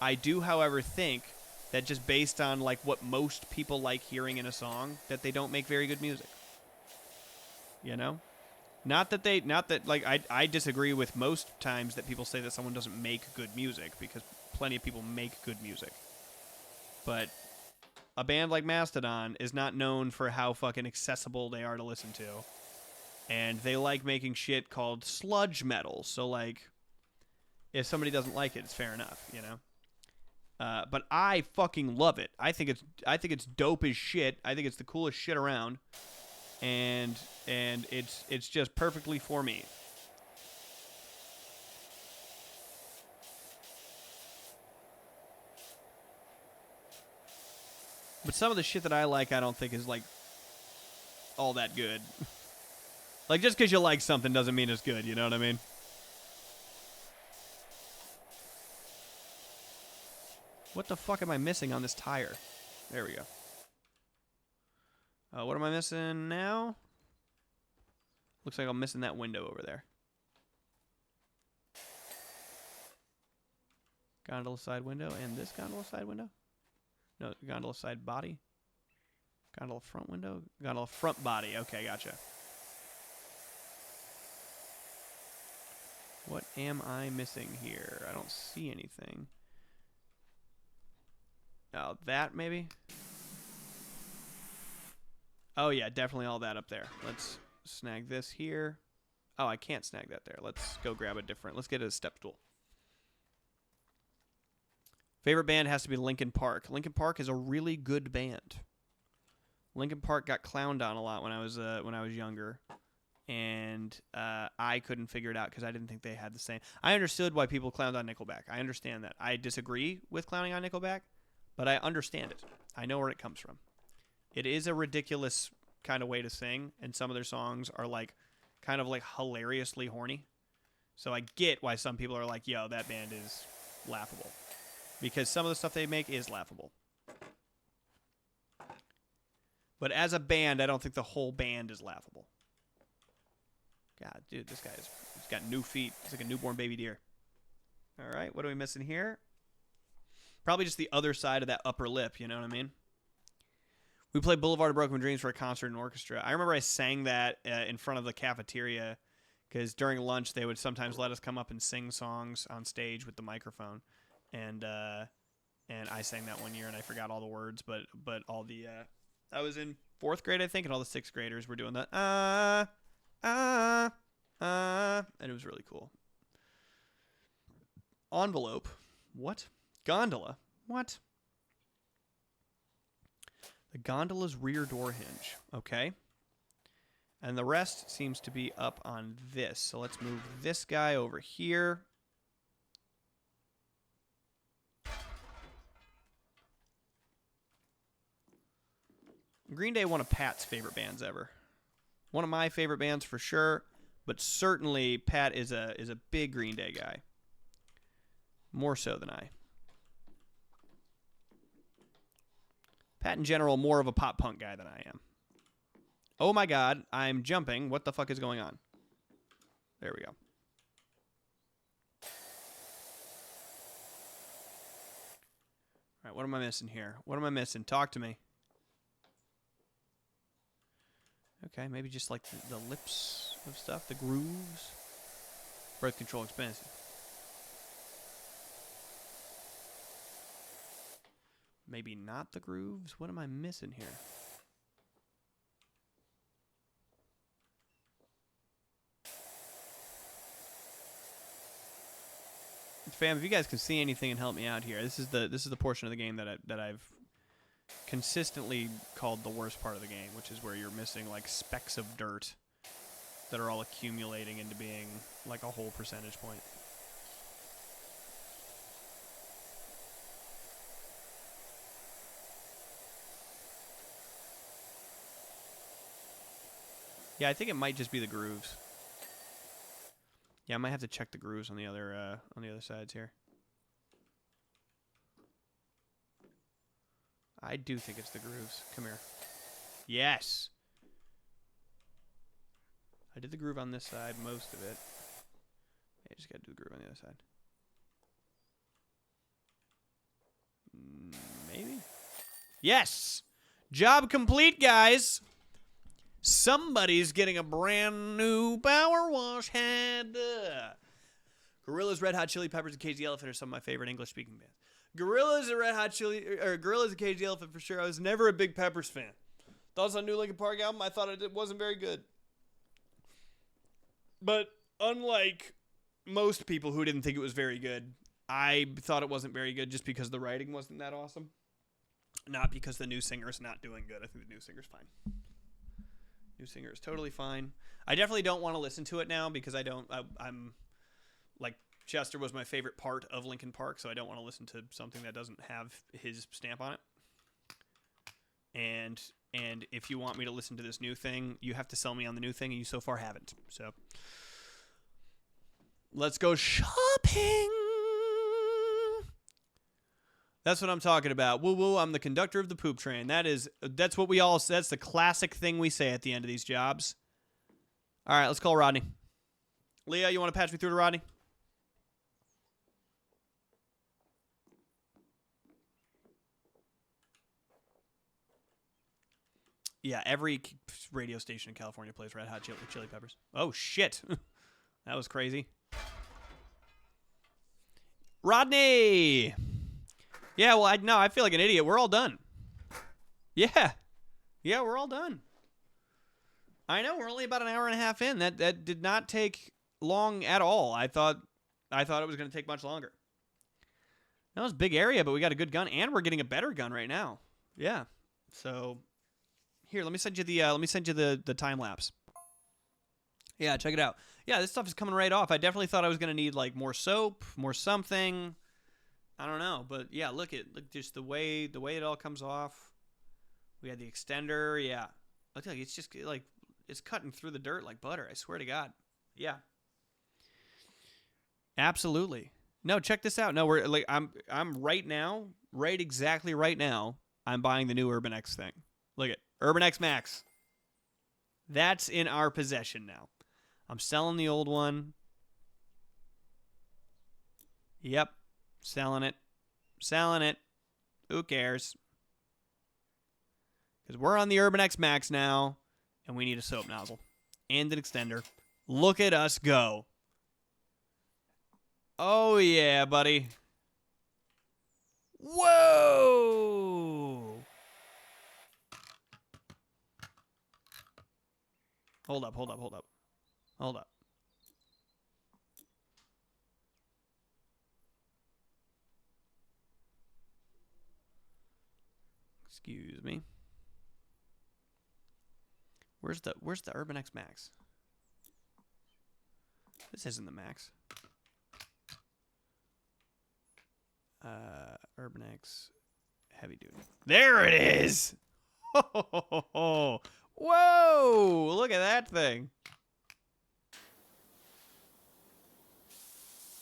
I do, however, think that just based on like what most people like hearing in a song, that they don't make very good music. You know? Not that like I disagree with most times that people say that someone doesn't make good music, because plenty of people make good music. But a band like Mastodon is not known for how fucking accessible they are to listen to. And they like making shit called sludge metal. So, like, if somebody doesn't like it, it's fair enough, you know? But I fucking love it. I think it's dope as shit. I think it's the coolest shit around. And it's just perfectly for me. But some of the shit that I like, I don't think is, like, all that good. Like, just because you like something doesn't mean it's good, you know what I mean? What the fuck am I missing on this tire? There we go. What am I missing now? Looks like I'm missing that window over there. Gondola side window and this gondola side window? No, gondola side body. Gondola front window? Gondola front body. Okay, gotcha. What am I missing here? I don't see anything. Oh, that maybe? Oh, yeah, definitely all that up there. Let's snag this here. Oh, I can't snag that there. Let's go grab a different. Let's get a step stool. Favorite band has to be Linkin Park. Linkin Park is a really good band. Linkin Park got clowned on a lot when I was younger, and I couldn't figure it out because I didn't think they had the same. I understood why people clowned on Nickelback. I understand that. I disagree with clowning on Nickelback, but I understand it. I know where it comes from. It is a ridiculous kind of way to sing, and some of their songs are like kind of like hilariously horny. So I get why some people are like, yo, that band is laughable. because some of the stuff they make is laughable. But as a band, I don't think the whole band is laughable. God, dude, he's got new feet. He's like a newborn baby deer. All right, what are we missing here? Probably just the other side of that upper lip, you know what I mean? We played Boulevard of Broken Dreams for a concert and orchestra. I remember I sang that in front of the cafeteria because during lunch they would sometimes let us come up and sing songs on stage with the microphone. And I sang that one year and I forgot all the words, but all the I was in 4th grade, I think, and all the 6th graders were doing that and it was really cool. Envelope. What? Gondola. What? The gondola's rear door hinge. Okay. And the rest seems to be up on this. So let's move this guy over here. Green Day, one of Pat's favorite bands ever. One of my favorite bands for sure, but certainly Pat is a big Green Day guy. More so than I. Pat, in general, more of a pop punk guy than I am. Oh my god, I'm jumping. What the fuck is going on? There we go. Alright, what am I missing here? What am I missing? Talk to me. Okay, maybe just like the lips of stuff, the grooves. Birth control expensive. Maybe not the grooves. What am I missing here? Fam, if you guys can see anything and help me out here, this is the portion of the game that I've consistently called the worst part of the game, which is where you're missing like specks of dirt that are all accumulating into being like a whole percentage point. Yeah, I think it might just be the grooves. Yeah, I might have to check the grooves on the other sides here. I do think it's the grooves. Come here. Yes! I did the groove on this side, most of it. I just gotta do the groove on the other side. Maybe? Yes! Job complete, guys! Somebody's getting a brand new power wash head. Gorillaz, Red Hot Chili Peppers, and Cage the Elephant are some of my favorite English-speaking bands. Gorillaz and Gorillaz and Cage the Elephant for sure. I was never a big Peppers fan. Thoughts on new Linkin Park album? I thought it wasn't very good. But unlike most people who didn't think it was very good, I thought it wasn't very good just because the writing wasn't that awesome. Not because the new singer is not doing good. I think the new singer's fine. New singer is totally fine. I definitely don't want to listen to it now because I'm like Chester was my favorite part of Linkin Park, so I don't want to listen to something that doesn't have his stamp on it. And if you want me to listen to this new thing, you have to sell me on the new thing, and you so far haven't. So let's go shopping. That's what I'm talking about. Woo woo, I'm the conductor of the poop train. That's what we all say. That's the classic thing we say at the end of these jobs. All right, let's call Rodney. Leah, you want to patch me through to Rodney? Yeah, every radio station in California plays Red Hot Chili Peppers. Oh, shit. That was crazy. Rodney! Yeah, well, I feel like an idiot. We're all done. Yeah. Yeah, we're all done. I know, we're only about an hour and a half in. That did not take long at all. I thought it was going to take much longer. That was a big area, but we got a good gun, and we're getting a better gun right now. Yeah. So, here, let me send you the time lapse. Yeah, check it out. Yeah, this stuff is coming right off. I definitely thought I was going to need like more soap, more something. I don't know, but yeah, look just the way it all comes off. We had the extender, yeah. Look, it's just like it's cutting through the dirt like butter. I swear to God. Yeah. Absolutely. No, check this out. No, we're like I'm right now, exactly right now. I'm buying the new Urban X thing. Look at Urban X Max. That's in our possession now. I'm selling the old one. Yep, selling it. Selling it. Who cares? Because we're on the Urban X Max now, and we need a soap nozzle and an extender. Look at us go. Oh, yeah, buddy. Whoa! Hold up, hold up, hold up. Hold up. Excuse me. Where's the Urban X Max? This isn't the Max. Urban X Heavy Duty. There it is! Whoa! Look at that thing.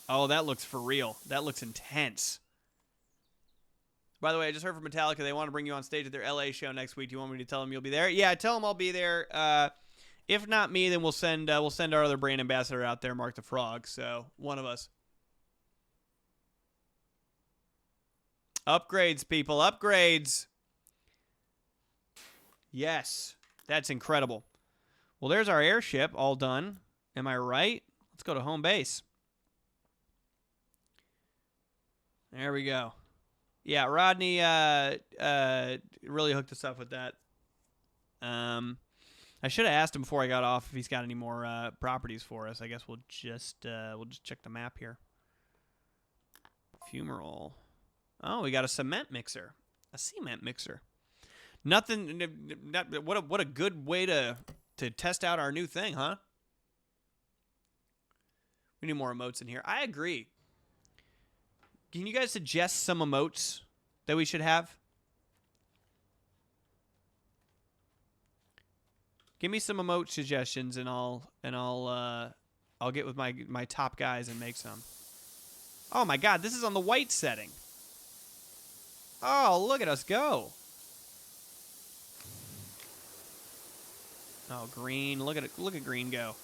Oh, that looks for real. That looks intense. By the way, I just heard from Metallica. They want to bring you on stage at their LA show next week. Do you want me to tell them you'll be there? Yeah, tell them I'll be there. If not me, then we'll send our other brand ambassador out there, Mark the Frog. So one of us. Upgrades, people. Upgrades. Yes. That's incredible. Well, there's our airship all done. Am I right? Let's go to home base. There we go. Yeah, Rodney really hooked us up with that. I should have asked him before I got off if he's got any more properties for us. I guess we'll just check the map here. Fumarole. Oh, we got a cement mixer. A cement mixer. Nothing. What a good way to test out our new thing, huh? We need more emotes in here. I agree. Can you guys suggest some emotes that we should have? Give me some emote suggestions, and I'll get with my top guys and make some. Oh my God, this is on the white setting. Oh, look at us go. Oh, green. Look at green go.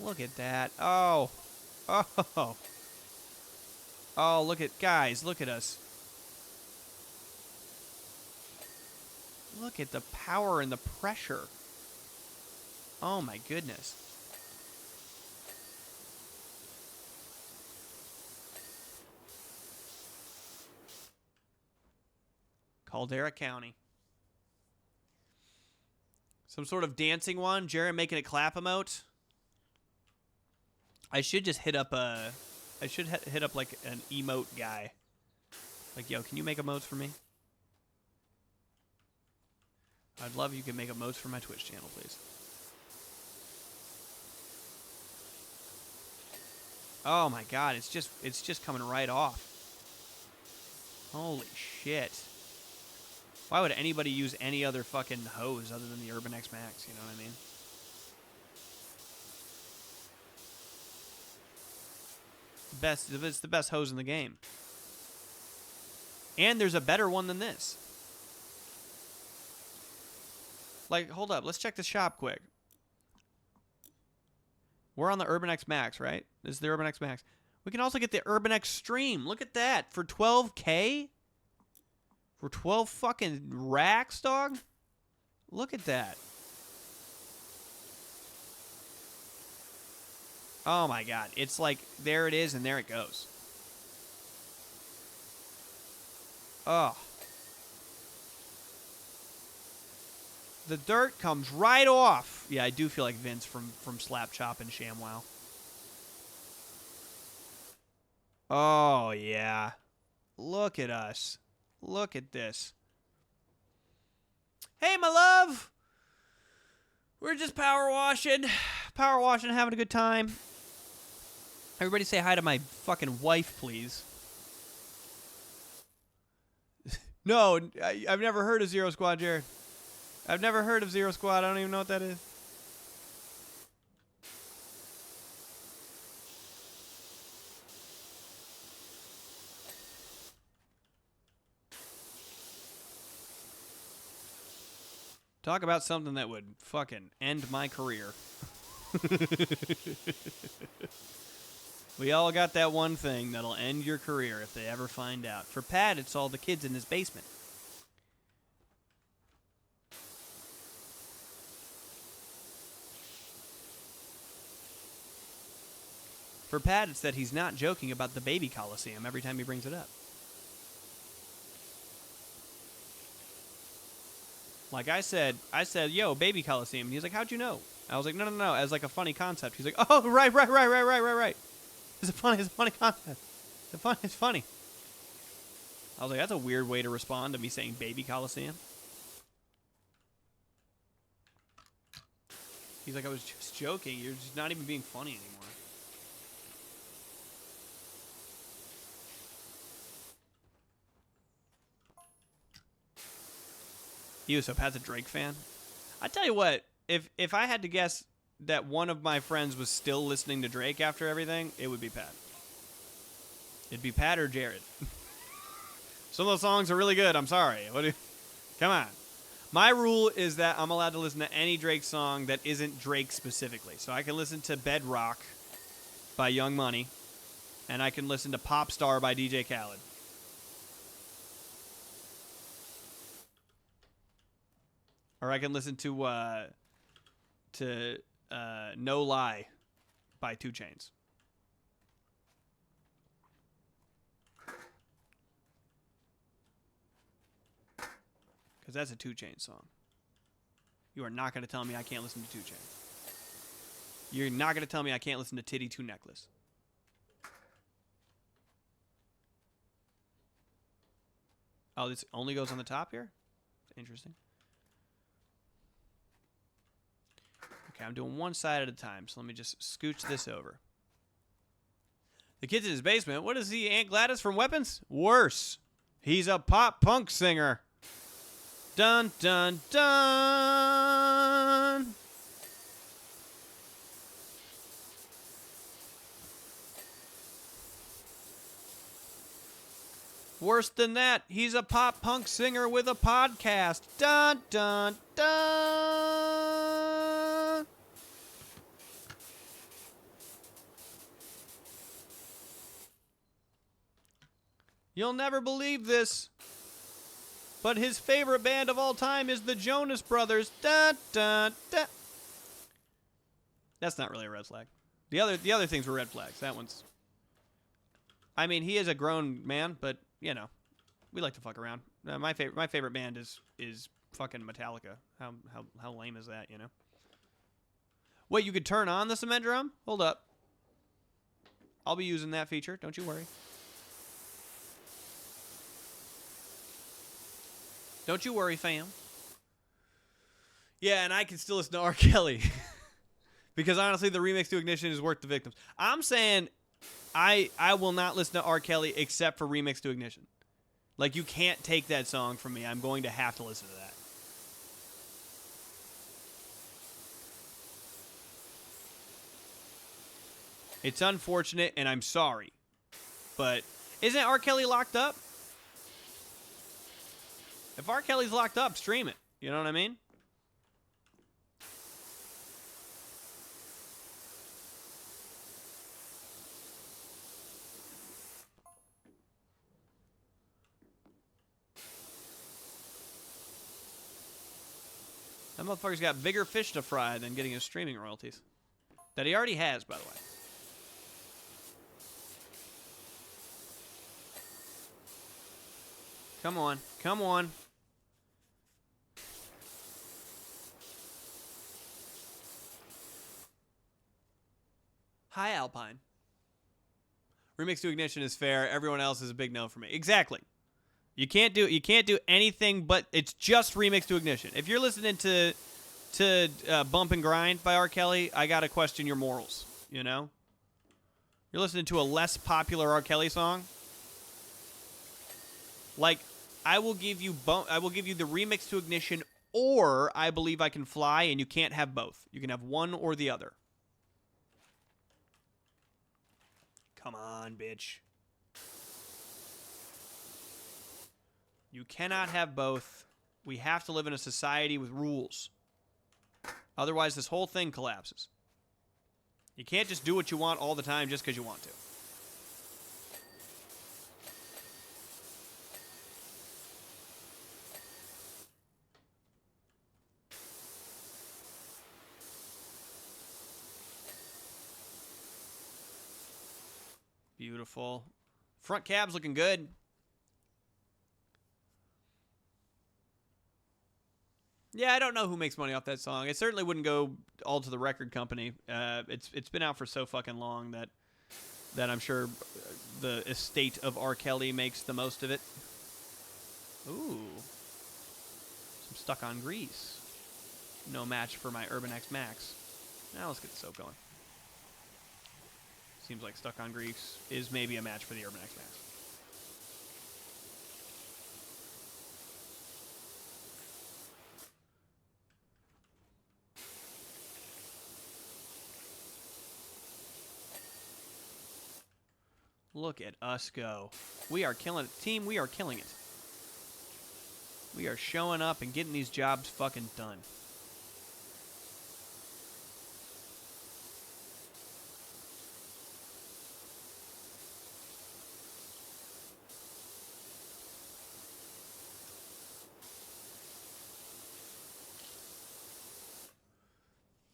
Look at that. Oh. Oh. Oh, look at guys, look at us. Look at the power and the pressure. Oh my goodness. Caldera County. Some sort of dancing one. Jared making a clap emote. I should just hit up hit up like an emote guy. Like, yo, can you make emotes for me? I'd love if you could make emotes for my Twitch channel, please. Oh my God, it's just coming right off. Holy shit. Why would anybody use any other fucking hose other than the Urban X Max, you know what I mean? It's the best hose in the game. And there's a better one than this. Like, hold up. Let's check the shop quick. We're on the Urban X Max, right? This is the Urban X Max. We can also get the Urban X Stream. Look at that. For $12K? For 12 fucking racks, dog? Look at that. Oh my God. It's like, there it is and there it goes. Oh. The dirt comes right off. Yeah, I do feel like Vince from Slap Chop and ShamWow. Oh, yeah. Look at us. Look at this. Hey, my love. We're just power washing, having a good time. Everybody say hi to my fucking wife, please. No, I've never heard of Zero Squad, Jared. I've never heard of Zero Squad. I don't even know what that is. Talk about something that would fucking end my career. We all got that one thing that'll end your career if they ever find out. For Pat, it's all the kids in his basement. For Pat, it's that he's not joking about the baby Coliseum every time he brings it up. Like I said, yo, baby Coliseum. And he's like, how'd you know? I was like, no, as like a funny concept. He's like, oh, right. It's a funny concept. It's funny. I was like, that's a weird way to respond to me saying baby Coliseum. He's like, I was just joking. You're just not even being funny anymore. So Pat's a Drake fan. I tell you what, if I had to guess that one of my friends was still listening to Drake after everything, it would be Pat. It'd be Pat or Jared. Some of those songs are really good. I'm sorry. Come on. My rule is that I'm allowed to listen to any Drake song that isn't Drake specifically. So I can listen to Bedrock by Young Money, and I can listen to Pop Star by DJ Khaled. Or I can listen to No Lie by 2 Chainz. Because that's a 2 Chainz song. You are not going to tell me I can't listen to 2 Chainz. You're not going to tell me I can't listen to Titty 2 Necklace. Oh, this only goes on the top here? Interesting. Okay, I'm doing one side at a time, so let me just scooch this over. The kid's in his basement. What is he, Aunt Gladys from Weapons? Worse. He's a pop punk singer. Dun, dun, dun. Worse than that, he's a pop punk singer with a podcast. Dun, dun, dun. You'll never believe this, but his favorite band of all time is the Jonas Brothers. Dun, dun, dun. That's not really a red flag. The other things were red flags. That one's... I mean, he is a grown man, but, you know, we like to fuck around. My favorite band is fucking Metallica. How lame is that, you know? Wait, you could turn on the cement drum? Hold up. I'll be using that feature. Don't you worry. Don't you worry, fam. Yeah, and I can still listen to R. Kelly. Because honestly, the remix to Ignition is worth the victims. I'm saying I will not listen to R. Kelly except for remix to Ignition. Like, you can't take that song from me. I'm going to have to listen to that. It's unfortunate, and I'm sorry. But isn't R. Kelly locked up? If R. Kelly's locked up, stream it. You know what I mean? That motherfucker's got bigger fish to fry than getting his streaming royalties. That he already has, by the way. Come on. Come on. Hi, Alpine. Remix to Ignition is fair. Everyone else is a big no for me. Exactly. You can't do anything but it's just remix to Ignition. If you're listening to Bump and Grind by R. Kelly, I gotta question your morals. You know, you're listening to a less popular R. Kelly song. Like, I will give you the remix to Ignition, or I Believe I Can Fly, and you can't have both. You can have one or the other. Come on, bitch. You cannot have both. We have to live in a society with rules. Otherwise, this whole thing collapses. You can't just do what you want all the time just because you want to. Beautiful. Front cab's looking good. Yeah, I don't know who makes money off that song. It certainly wouldn't go all to the record company. It's been out for so fucking long that I'm sure the estate of R. Kelly makes the most of it. Ooh. Some Stuck on Grease. No match for my Urban X Max. Now let's get the soap going. Seems like Stuck on Grease is maybe a match for the Urban X Max. Look at us go. We are killing it. Team, we are killing it. We are showing up and getting these jobs fucking done.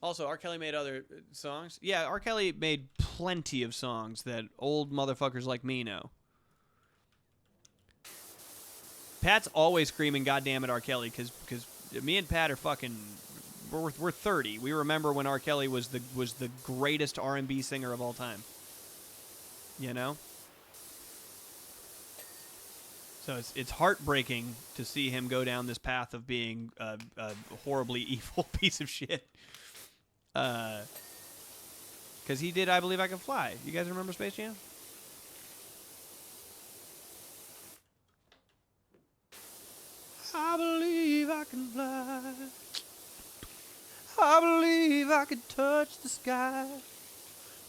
Also, R. Kelly made other songs. Yeah, R. Kelly made plenty of songs that old motherfuckers like me know. Pat's always screaming "God damn it, R. Kelly," because me and Pat are fucking we're 30. We remember when R. Kelly was the greatest R&B singer of all time. You know? So it's heartbreaking to see him go down this path of being a horribly evil piece of shit. Because he did I Believe I Can Fly. You guys remember Space Jam? I believe I can fly. I believe I can touch the sky.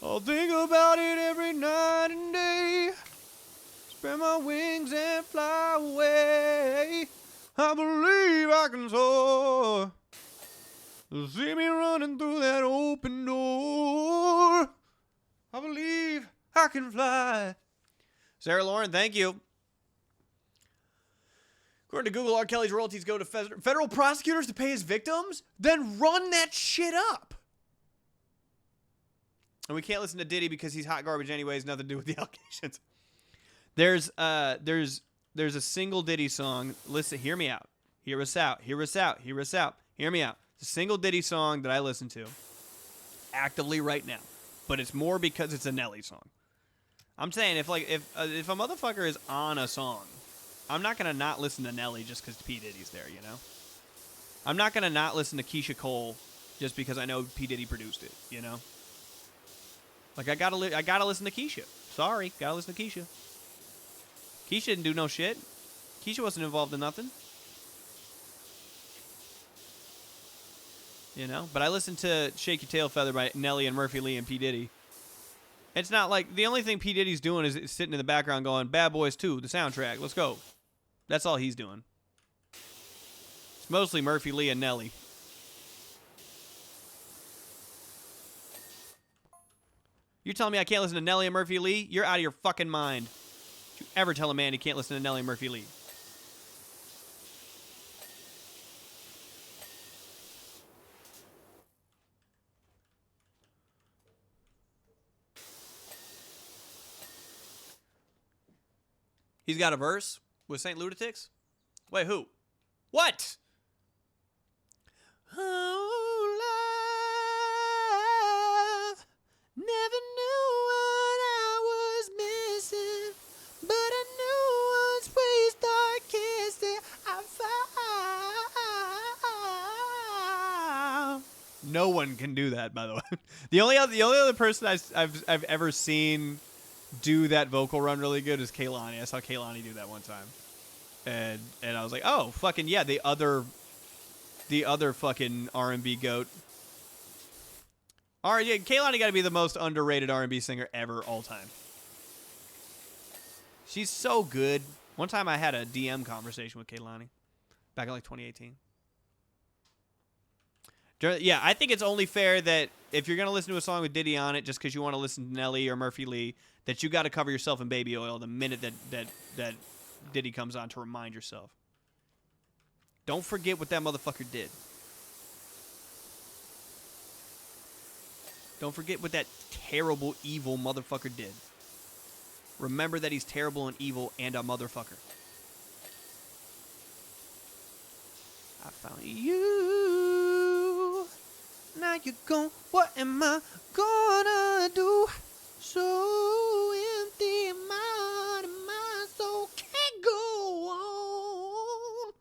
I'll think about it every night and day. Spread my wings and fly away. I believe I can soar. See me running through that open door. I believe I can fly. Sarah Lauren, thank you. According to Google, R. Kelly's royalties go to federal prosecutors to pay his victims? Then run that shit up. And we can't listen to Diddy because he's hot garbage anyways, nothing to do with the allegations. There's a single Diddy song. Listen, hear me out. Hear us out. Hear us out. Hear us out. Hear me out. It's a single Diddy song that I listen to actively right now, but it's more because it's a Nelly song. I'm saying if a motherfucker is on a song, I'm not gonna not listen to Nelly just because P Diddy's there. You know, I'm not gonna not listen to Keisha Cole just because I know P Diddy produced it. You know, like I gotta listen to Keisha. Sorry, gotta listen to Keisha. Keisha didn't do no shit. Keisha wasn't involved in nothing. You know, but I listened to Shake Your Tail Feather by Nelly and Murphy Lee and P. Diddy. It's not like the only thing P. Diddy's doing is sitting in the background going, Bad Boys 2, the soundtrack, let's go. That's all he's doing. It's mostly Murphy Lee and Nelly. You're telling me I can't listen to Nelly and Murphy Lee? You're out of your fucking mind. Don't you ever tell a man he can't listen to Nelly and Murphy Lee. He's got a verse with Saint Lunatics? Wait, who? What? Oh, love, never knew what I was missing, but I knew once we start kissing, I found. No one can do that, by the way. The only other person I've ever seen do that vocal run really good is Kehlani. I saw Kehlani do that one time, and I was like, oh fucking yeah, the other fucking R&B goat. All right, yeah, Kehlani got to be the most underrated R&B singer ever, all time. She's so good. One time I had a DM conversation with Kehlani. Back in like 2018. Yeah, I think it's only fair that if you're going to listen to a song with Diddy on it just because you want to listen to Nelly or Murphy Lee, that you got to cover yourself in baby oil the minute that Diddy comes on to remind yourself. Don't forget what that motherfucker did. Don't forget what that terrible, evil motherfucker did. Remember that he's terrible and evil and a motherfucker. I found you. Now you're gone. What am I gonna do? So empty in my heart and my soul can't go on.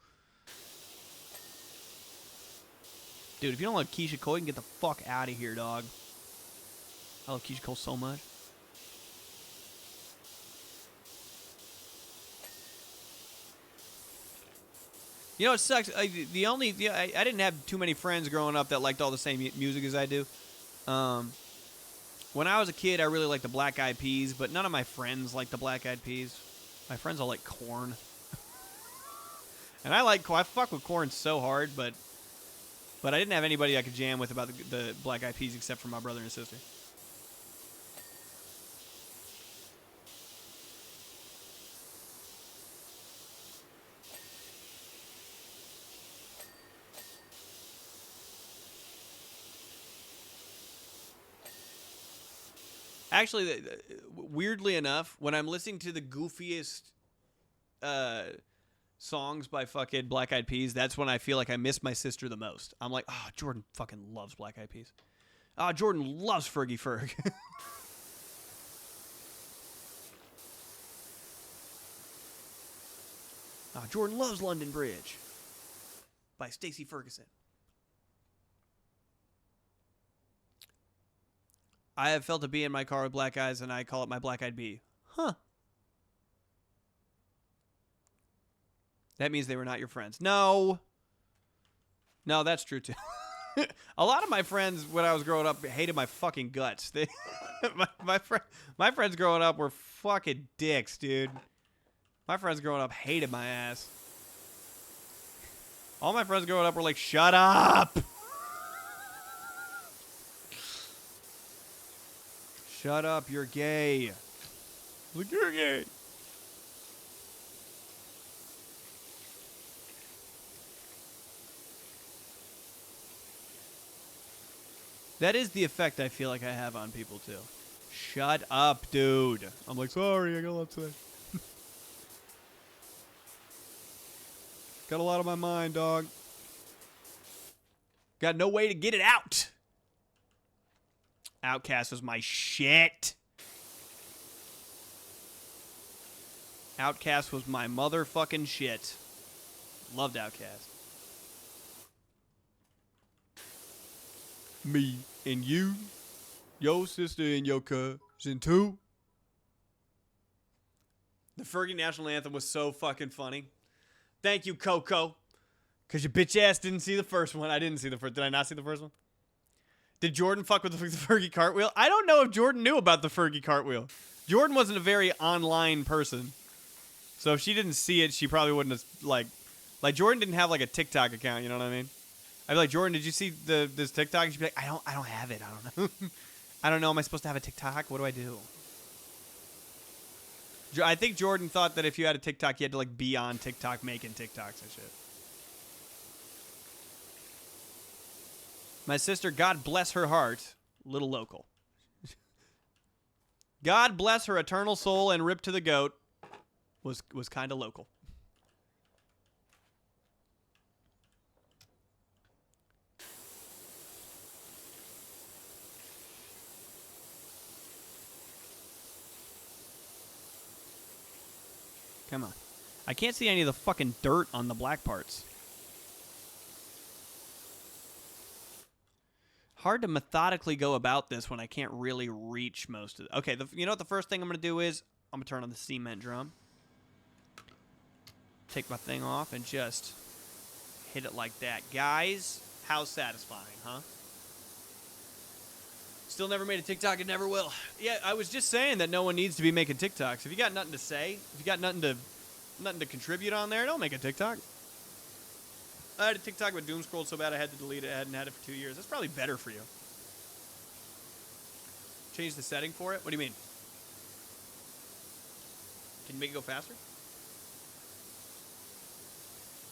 Dude, if you don't like Keisha Cole, you can get the fuck out of here, dog. I love Keisha Cole so much. You know, it sucks. I didn't have too many friends growing up that liked all the same music as I do. When I was a kid, I really liked the Black Eyed Peas, but none of my friends liked the Black Eyed Peas. My friends all like Korn. And I fuck with Korn so hard, but I didn't have anybody I could jam with about the Black Eyed Peas except for my brother and sister. Actually, weirdly enough, when I'm listening to the goofiest songs by fucking Black Eyed Peas, that's when I feel like I miss my sister the most. I'm like, oh, Jordan fucking loves Black Eyed Peas. Oh, Jordan loves Fergie Ferg. Oh, Jordan loves London Bridge by Stacey Ferguson. I have felt a bee in my car with black eyes, and I call it my black-eyed bee. Huh. That means they were not your friends. No. No, that's true, too. A lot of my friends, when I was growing up, hated my fucking guts. My friends growing up were fucking dicks, dude. My friends growing up hated my ass. All my friends growing up were like, shut up! Shut up, you're gay. Like, you're gay. That is the effect I feel like I have on people, too. Shut up, dude. I'm like, sorry, I got a lot to say. Got a lot on my mind, dog. Got no way to get it out. Outkast was my shit. Outkast was my motherfucking shit. Loved Outkast. Me and you, your sister and your cousin too. The Fergie National Anthem was so fucking funny. Thank you, Coco. Because your bitch ass didn't see the first one. I didn't see the first. Did I not see the first one? Did Jordan fuck with the Fergie cartwheel? I don't know if Jordan knew about the Fergie cartwheel. Jordan wasn't a very online person. So if she didn't see it, she probably wouldn't have, like Jordan didn't have, like, a TikTok account, you know what I mean? I'd be like, Jordan, did you see this TikTok? And she'd be like, I don't have it. I don't know. I don't know. Am I supposed to have a TikTok? What do I do? I think Jordan thought that if you had a TikTok, you had to, like, be on TikTok making TikToks and shit. My sister, God bless her heart, little local. God bless her eternal soul and rip to the goat, was kind of local. Come on. I can't see any of the fucking dirt on the black parts. Hard to methodically go about this when I can't really reach most of it. Okay, you know what the first thing I'm going to do is? I'm going to turn on the cement drum. Take my thing off and just hit it like that. Guys, how satisfying, huh? Still never made a TikTok and never will. Yeah, I was just saying that no one needs to be making TikToks. If you got nothing to say, if you got nothing to contribute on there, don't make a TikTok. I had a TikTok with doom scrolled so bad I had to delete it. I hadn't had it for 2 years. That's probably better for you. Change the setting for it? What do you mean? Can you make it go faster?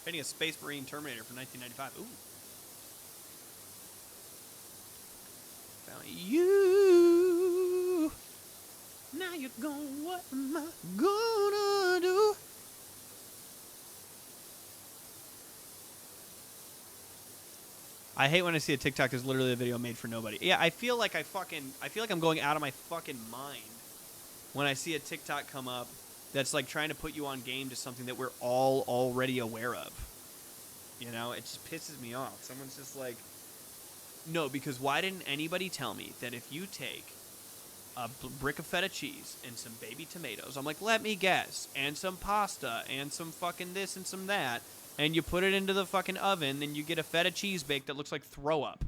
Painting a Space Marine Terminator from 1995. Ooh. Found you. Now you're gone. What am I gonna do? I hate when I see a TikTok that's literally a video made for nobody. Yeah, I feel like I'm going out of my fucking mind when I see a TikTok come up that's like trying to put you on game to something that we're all already aware of. You know, it just pisses me off. Someone's just like, no, because why didn't anybody tell me that if you take a brick of feta cheese and some baby tomatoes, I'm like, let me guess, and some pasta and some fucking this and some that, and you put it into the fucking oven, then you get a feta cheese bake that looks like throw up.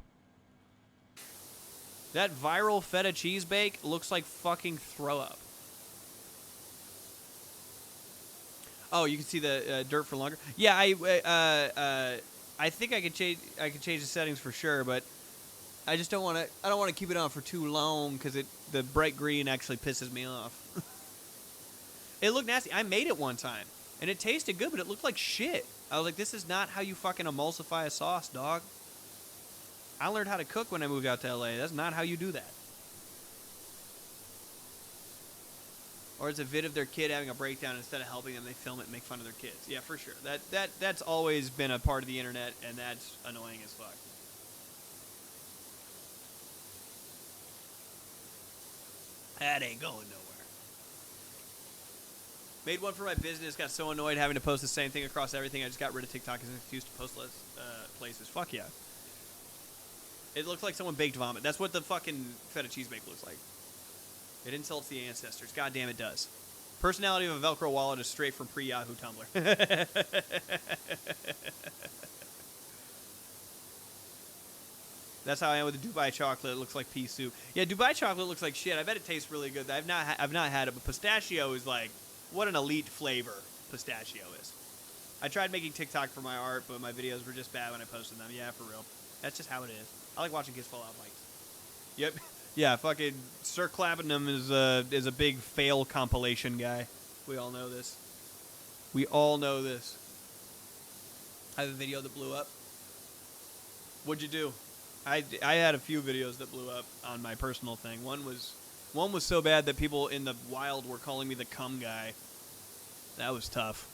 That viral feta cheese bake looks like fucking throw up. Oh, you can see the dirt for longer. Yeah, I think I could change the settings for sure, but I just don't want to. I don't want to keep it on for too long because the bright green actually pisses me off. It looked nasty. I made it one time and it tasted good, but it looked like shit. I was like, this is not how you fucking emulsify a sauce, dog. I learned how to cook when I moved out to LA. That's not how you do that. Or it's a vid of their kid having a breakdown, and instead of helping them, they film it and make fun of their kids. Yeah, for sure. That's always been a part of the internet, and that's annoying as fuck. That ain't going nowhere. Made one for my business, got so annoyed having to post the same thing across everything, I just got rid of TikTok as an excuse to post less places. Fuck yeah. It looked like someone baked vomit. That's what the fucking feta cheese bake looks like. It insults the ancestors. God damn it does. Personality of a Velcro wallet is straight from pre-Yahoo Tumblr. That's how I am with the Dubai chocolate. It looks like pea soup. Yeah, Dubai chocolate looks like shit. I bet it tastes really good. I've not had it, but pistachio is like, what an elite flavor pistachio is. I tried making TikTok for my art, but my videos were just bad when I posted them. Yeah, for real. That's just how it is. I like watching kids fall out bikes. Yep. Yeah, fucking Sir Clappenham is a big fail compilation guy. We all know this. We all know this. I have a video that blew up. What'd you do? I had a few videos that blew up on my personal thing. One was so bad that people in the wild were calling me the cum guy. That was tough.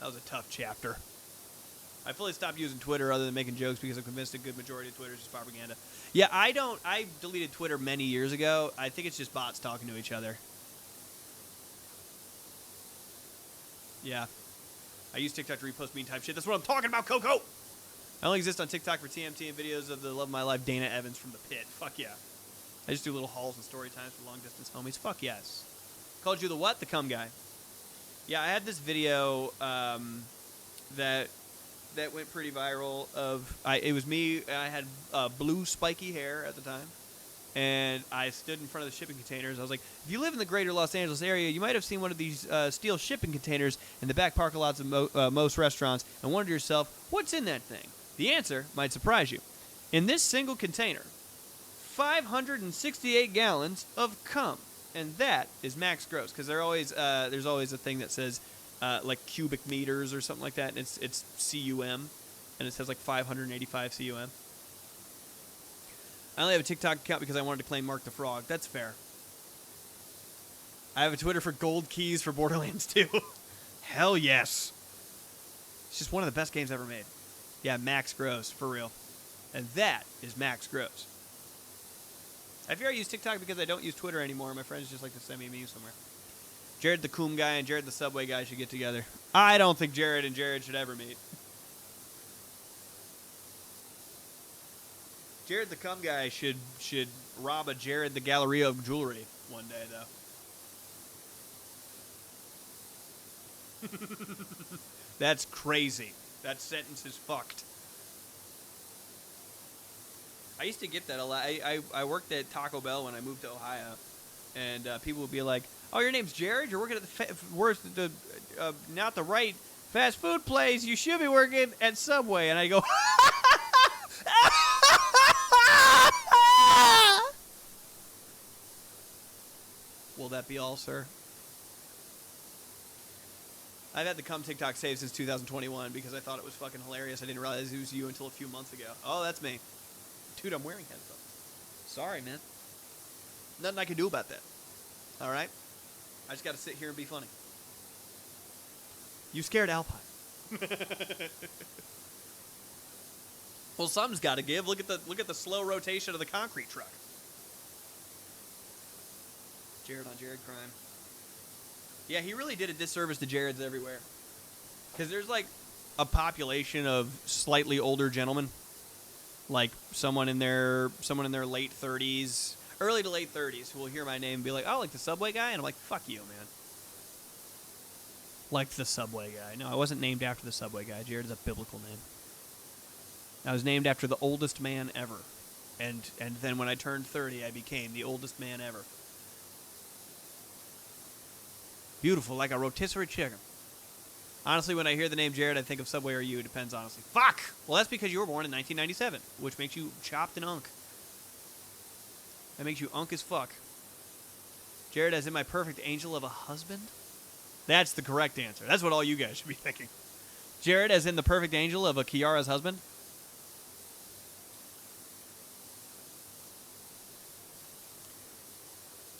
That was a tough chapter. I fully stopped using Twitter other than making jokes because I'm convinced a good majority of Twitter is just propaganda. Yeah, I deleted Twitter many years ago. I think it's just bots talking to each other. Yeah. I use TikTok to repost meme type shit. That's what I'm talking about, Coco! I only exist on TikTok for TMT and videos of the love of my life, Dana Evans from The Pit. Fuck yeah. I just do little hauls and story times for long distance homies. Fuck yes. Called you the what? The cum guy. Yeah, I had this video that went pretty viral. It was me. I had blue spiky hair at the time, and I stood in front of the shipping containers. I was like, if you live in the greater Los Angeles area, you might have seen one of these steel shipping containers in the back parking lots of most restaurants and wondered to yourself, what's in that thing? The answer might surprise you. In this single container, 568 gallons of cum. And that is max gross, because there's always a thing that says like cubic meters or something like that, and it's CUM, and it says like 585 CUM. I only have a TikTok account because I wanted to claim Mark the Frog. That's fair. I have a Twitter for gold keys for Borderlands 2. Hell yes. It's just one of the best games ever made. Yeah, max gross, for real. And that is max gross. I fear I use TikTok because I don't use Twitter anymore. My friends just like to send me a meme somewhere. Jared the Coom guy and Jared the Subway guy should get together. I don't think Jared and Jared should ever meet. Jared the Cum guy should rob a Jared the Galleria of jewelry one day, though. That's crazy. That sentence is fucked. I used to get that a lot. I worked at Taco Bell when I moved to Ohio, and people would be like, "Oh, your name's Jared. You're working at not the right Fast food place, you should be working at Subway. And I go, will that be all, sir? I've had the Cum TikTok saved since 2021 because I thought it was fucking hilarious. I didn't realize it was you until a few months ago. Oh, that's me. Dude, I'm wearing headphones. Sorry, man. Nothing I can do about that. All right? I just got to sit here and be funny. You scared Alpine. Well, something's got to give. Look at the slow rotation of the concrete truck. Jared on Jared crime. Yeah, he really did a disservice to Jareds everywhere. Because there's like a population of slightly older gentlemen, like someone in their late 30s, early to late 30s, who will hear my name and be like, "Oh, like the Subway guy," and I'm like, "Fuck you, man." Like the Subway guy. No, I wasn't named after the Subway guy. Jared is a biblical name. I was named after the oldest man ever, and then when I turned 30, I became the oldest man ever. Beautiful, like a rotisserie chicken. Honestly, when I hear the name Jared, I think of Subway or you. It depends, honestly. Fuck! Well, that's because you were born in 1997, which makes you chopped and unk. That makes you unk as fuck. Jared as in my perfect angel of a husband? That's the correct answer. That's what all you guys should be thinking. Jared as in the perfect angel of a Kiara's husband?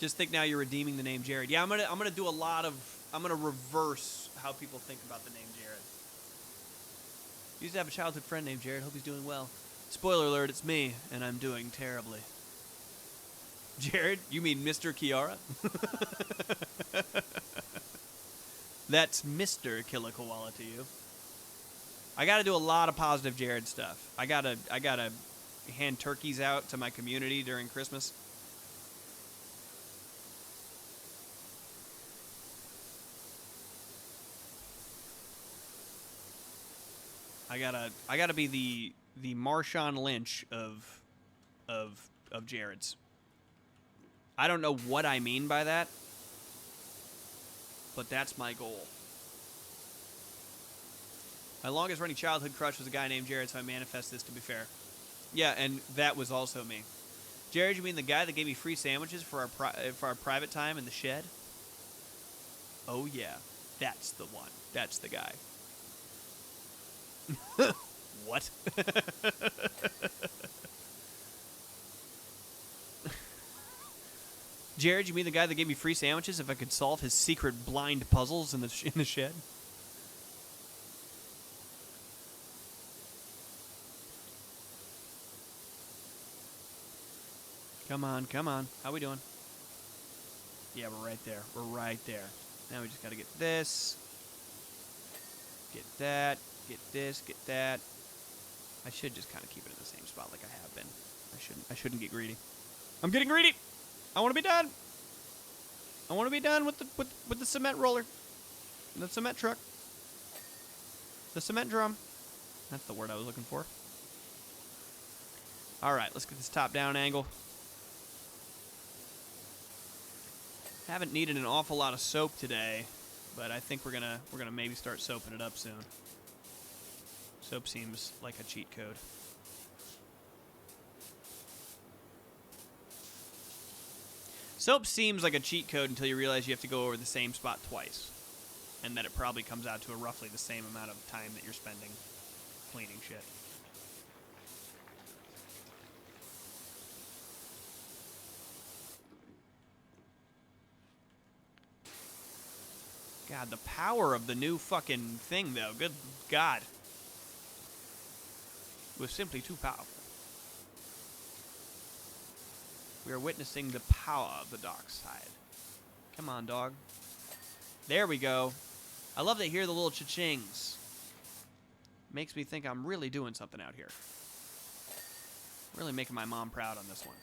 Just think now you're redeeming the name Jared. Yeah, I'm gonna do a lot of. I'm gonna reverse how people think about the name Jared. Used to have a childhood friend named Jared. Hope he's doing well. Spoiler alert: it's me, and I'm doing terribly. Jared, you mean Mr. Kiara? That's Mr. Killer Koala to you. I gotta do a lot of positive Jared stuff. I gotta hand turkeys out to my community during Christmas. I gotta be the Marshawn Lynch of Jared's. I don't know what I mean by that, but that's my goal. My longest running childhood crush was a guy named Jared, so I manifest this to be fair. Yeah, and that was also me. Jared, you mean the guy that gave me free sandwiches for our private time in the shed? Oh yeah, that's the one. That's the guy. What? Jared, you mean the guy that gave me free sandwiches if I could solve his secret blind puzzles in the shed? Come on, come on. How we doing? Yeah, we're right there. We're right there. Now we just gotta get this. Get that. Get this, get that. I should just kind of keep it in the same spot like I have been. I shouldn't get greedy. I'm getting greedy. I want to be done. I want to be done with the cement roller. The cement truck. The cement drum. That's the word I was looking for. All right, let's get this top-down angle. Haven't needed an awful lot of soap today, but I think we're gonna maybe start soaping it up soon. Soap seems like a cheat code. Soap seems like a cheat code until you realize you have to go over the same spot twice. And that it probably comes out to a roughly the same amount of time that you're spending cleaning shit. God, the power of the new fucking thing, though. Good God. Was simply too powerful. We are witnessing the power of the dark side. Come on, dog. There we go. I love to hear the little cha-chings. Makes me think I'm really doing something out here. Really making my mom proud on this one.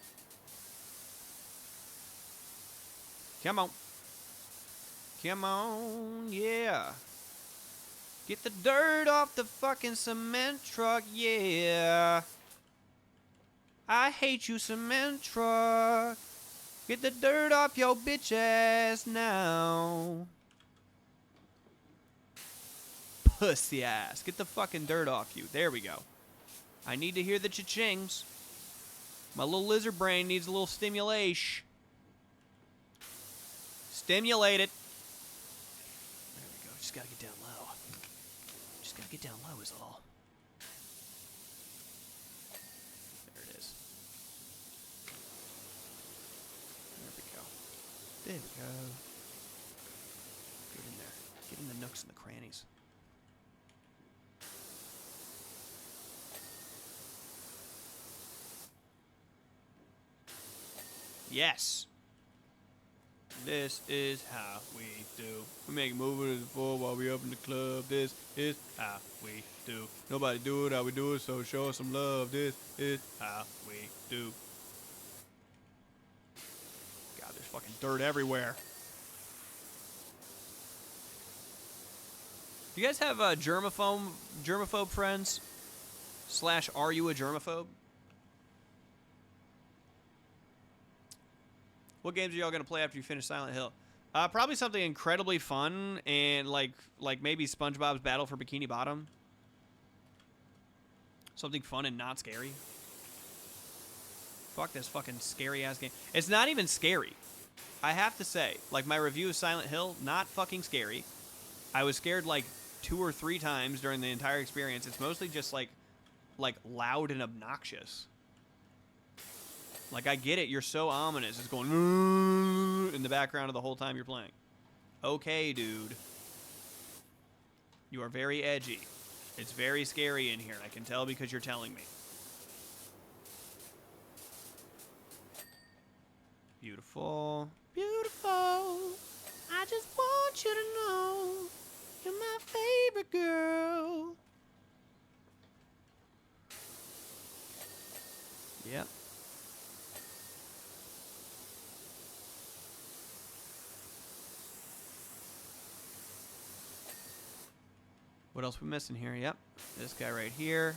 Come on. Come on, yeah. Get the dirt off the fucking cement truck, yeah. I hate you, cement truck. Get the dirt off your bitch ass now. pussy ass. Get the fucking dirt off you. There we go. I need to hear the cha-chings. My little lizard brain needs a little stimulation. Stimulate it. There we go. Just gotta get down low. Just gotta get down low is all. There it is. There we go. There we go. Get in there. Get in the nooks and the crannies. Yes. This is how we do. We make moving to the floor while we up in the club. This is how we do. Nobody do it how we do it, so show us some love. This is how we do. God, there's fucking dirt everywhere. You guys have germaphobe friends? / are you a germaphobe? What games are y'all gonna play after you finish Silent Hill? Probably something incredibly fun and like maybe SpongeBob's Battle for Bikini Bottom. Something fun and not scary. Fuck this fucking scary ass game. It's not even scary. I have to say, like my review of Silent Hill, not fucking scary. I was scared like 2 or 3 times during the entire experience. It's mostly just like loud and obnoxious. Like, I get it. You're so ominous. It's going in the background of the whole time you're playing. Okay, dude. You are very edgy. It's very scary in here. I can tell because you're telling me. Beautiful. Beautiful. I just want you to know you're my favorite girl. Yep. What else we missing here? Yep. This guy right here.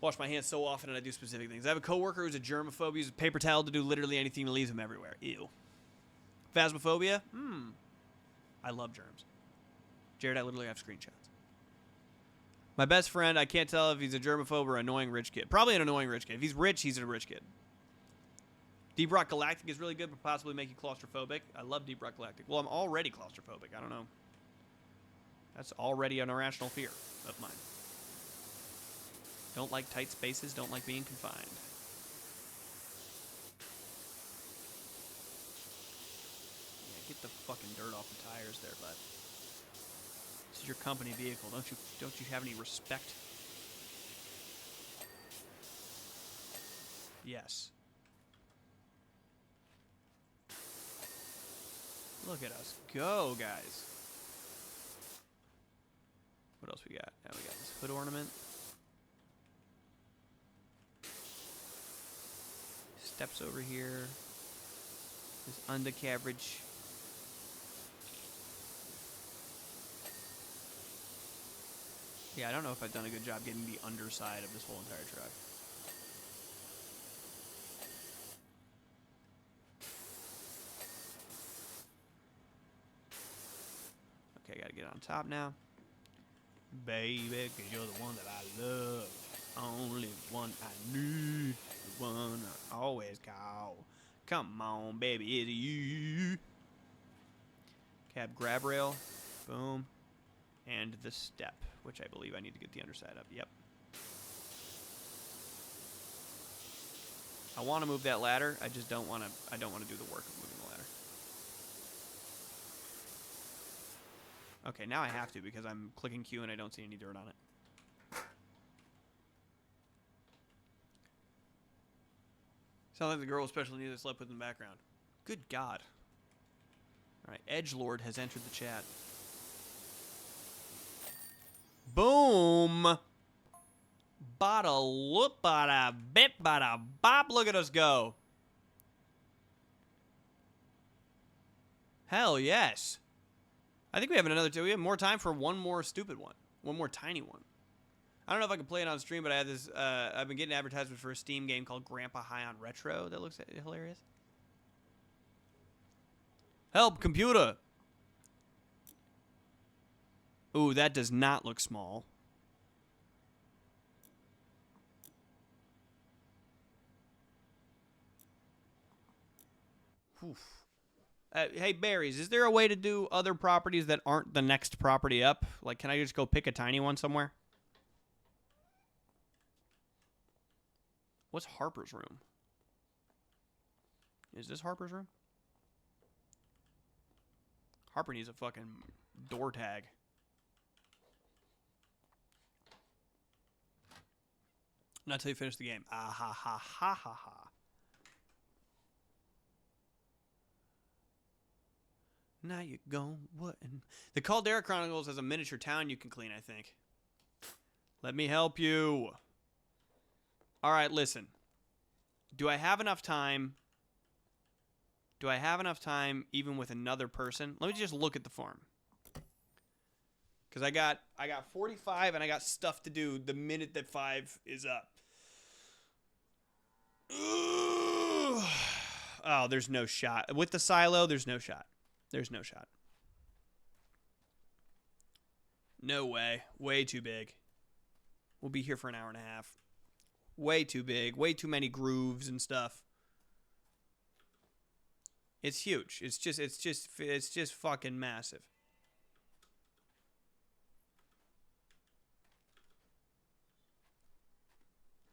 Wash my hands so often and I do specific things. I have a coworker who's a germaphobe. He uses paper towel to do literally anything that leaves him everywhere. Ew. Phasmophobia? I love germs. Jared, I literally have screenshots. My best friend, I can't tell if he's a germaphobe or annoying rich kid. Probably an annoying rich kid. If he's rich, he's a rich kid. Deep Rock Galactic is really good, but possibly make you claustrophobic. I love Deep Rock Galactic. Well, I'm already claustrophobic. I don't know. That's already an irrational fear of mine. Don't like tight spaces. Don't like being confined. Yeah, get the fucking dirt off the tires there, bud. This is your company vehicle. Don't you have any respect? Yes. Look at us go, guys. What else we got? Now we got this hood ornament. Steps over here. This undercarriage. Yeah, I don't know if I've done a good job getting the underside of this whole entire truck. Okay, gotta get on top now. Baby, 'cause you're the one that I love. Only one I need. The one I always call. Come on, baby, it's you. Cab grab rail. Boom. And the step, which I believe I need to get the underside up. Yep. I want to move that ladder. I just don't want to. I don't want to do the work of moving the ladder. Okay, now I have to because I'm clicking Q and I don't see any dirt on it. Sounds like the girl with special needs that slept with in the background. Good God. All right, Edgelord has entered the chat. Boom. Bada loop, bada bip, bada bop. Look at us go. Hell yes. I think we have another two. We have more time for one more stupid one. One more tiny one. I don't know if I can play it on stream, but I had this. I've been getting advertisements for a Steam game called Grandpa High on Retro that looks hilarious. Help, computer. Ooh, that does not look small. Oof. Hey, Berries, is there a way to do other properties that aren't the next property up? Like, can I just go pick a tiny one somewhere? What's Harper's room? Is this Harper's room? Harper needs a fucking door tag. Not till you finish the game. Ah ha ha ha ha ha. Now you're going what? The Caldera Chronicles has a miniature town you can clean, I think. Let me help you. All right, listen. Do I have enough time? Do I have enough time even with another person? Let me just look at the farm. Because I got 45 and I got stuff to do the minute that 5 is up. Oh, there's no shot. With the silo, there's no shot. There's no shot. No way. Way too big. We'll be here for an hour and a half. Way too big. Way too many grooves and stuff. It's huge. It's just fucking massive.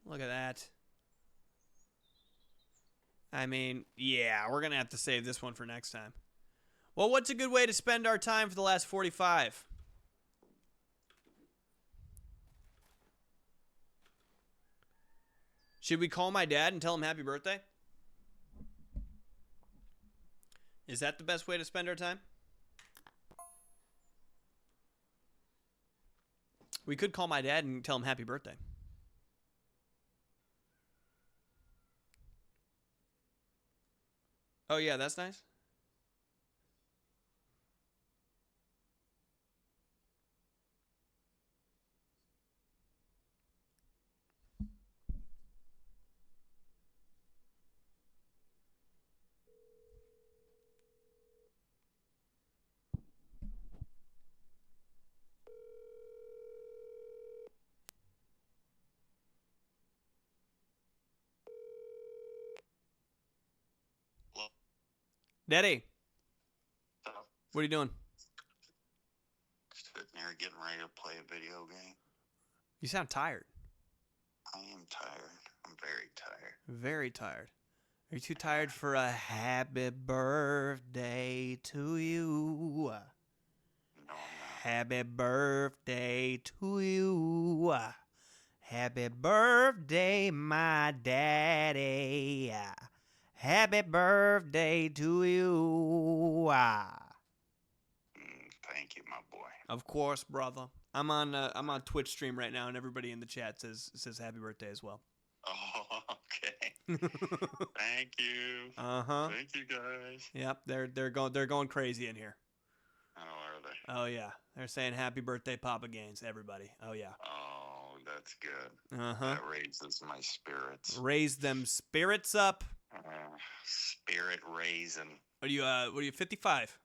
Look at that. I mean, yeah, we're going to have to save this one for next time. Well, what's a good way to spend our time for the last 45? Should we call my dad and tell him happy birthday? Is that the best way to spend our time? We could call my dad and tell him happy birthday. Oh, yeah, that's nice. Daddy, what are you doing? Sitting there getting ready to play a video game. You sound tired. I am tired. I'm very tired. Very tired. Are you too tired for a happy birthday to you? No, I'm not. Happy birthday to you. Happy birthday, my daddy. Happy birthday to you. Thank you, my boy. Of course, brother. I'm on Twitch stream right now, and everybody in the chat says happy birthday as well. Oh, okay. Thank you. Thank you, guys. Yep, they're going crazy in here. Oh, are they? Oh yeah, they're saying happy birthday, Papa Gaines. Everybody. Oh yeah. Oh, that's good. Uh-huh. That raises my spirits. Raise them spirits up. Spirit raising. What are you 55?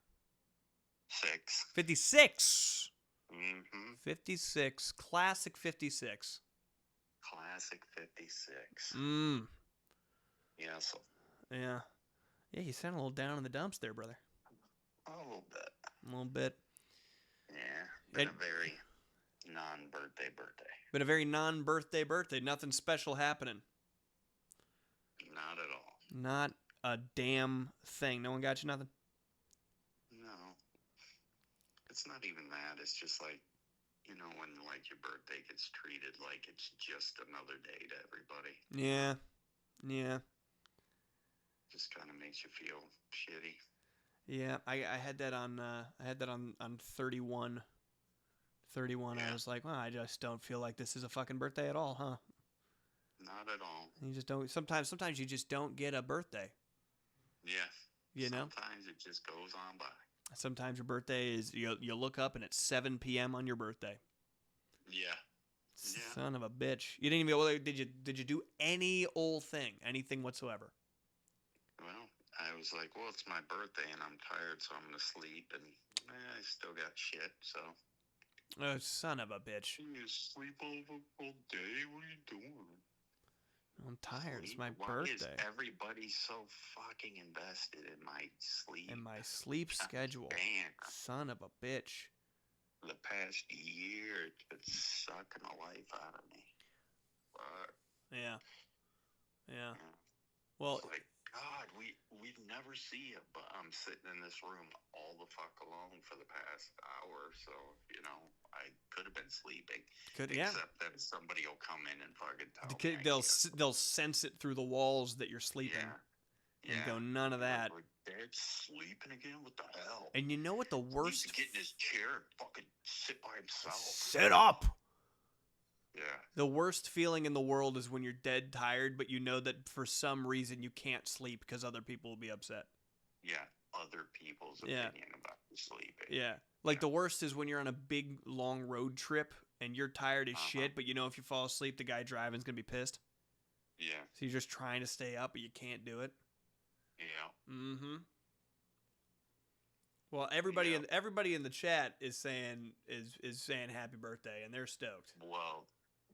6. 56. Mm-hmm. 56. Classic 56. Classic 56. Yes. Yeah. Yeah, you sound a little down in the dumps there, brother. A little bit. A little bit. Yeah. Been a very non-birthday birthday. Been a very non-birthday birthday. Nothing special happening. Not at all. Not a damn thing. No one got you nothing? No. It's not even that. It's just like, when like your birthday gets treated like it's just another day to everybody. Yeah. Yeah. Just kind of makes you feel shitty. Yeah, I had that on 31. 31. Yeah. I was like, well, I just don't feel like this is a fucking birthday at all, huh? Not at all. You just don't. Sometimes you just don't get a birthday. Yeah. You know. Sometimes it just goes on by. Sometimes your birthday is you look up and it's 7 p.m. on your birthday. Yeah. Son of a bitch! You didn't even. Well, did you do any old thing, anything whatsoever? Well, I was like, well, it's my birthday and I'm tired, so I'm gonna sleep, and I still got shit. So. Oh, son of a bitch. You sleep all day? What are you doing? I'm tired. It's my Why birthday. is everybody so fucking invested in my sleep? And my sleep schedule. Man, Son of a bitch. the past year, it's been sucking the life out of me. But, Yeah. Yeah. yeah. Well, It's like, God, we'd never see it, but I'm sitting in this room all the fuck alone for the past hour, so, you know, I could have been sleeping. yeah. Except that somebody will come in and fucking tell The kid, me. they'll sense it through the walls that you're sleeping. Yeah. And go, none of that. Like, Dad's sleeping again? What the hell? And you know what the He needs worst... to get in his chair and fucking sit by himself. Sit up! Yeah. The worst feeling in the world is when you're dead tired, but you know that for some reason you can't sleep because other people will be upset. Yeah. Other people's Yeah. opinion about you sleeping. Yeah. Like the worst is when you're on a big, long road trip and you're tired as shit, but you know if you fall asleep, the guy driving's going to be pissed. Yeah. So you're just trying to stay up, but you can't do it. Yeah. Mm-hmm. Well, everybody in the chat is saying saying happy birthday, and they're stoked. Well,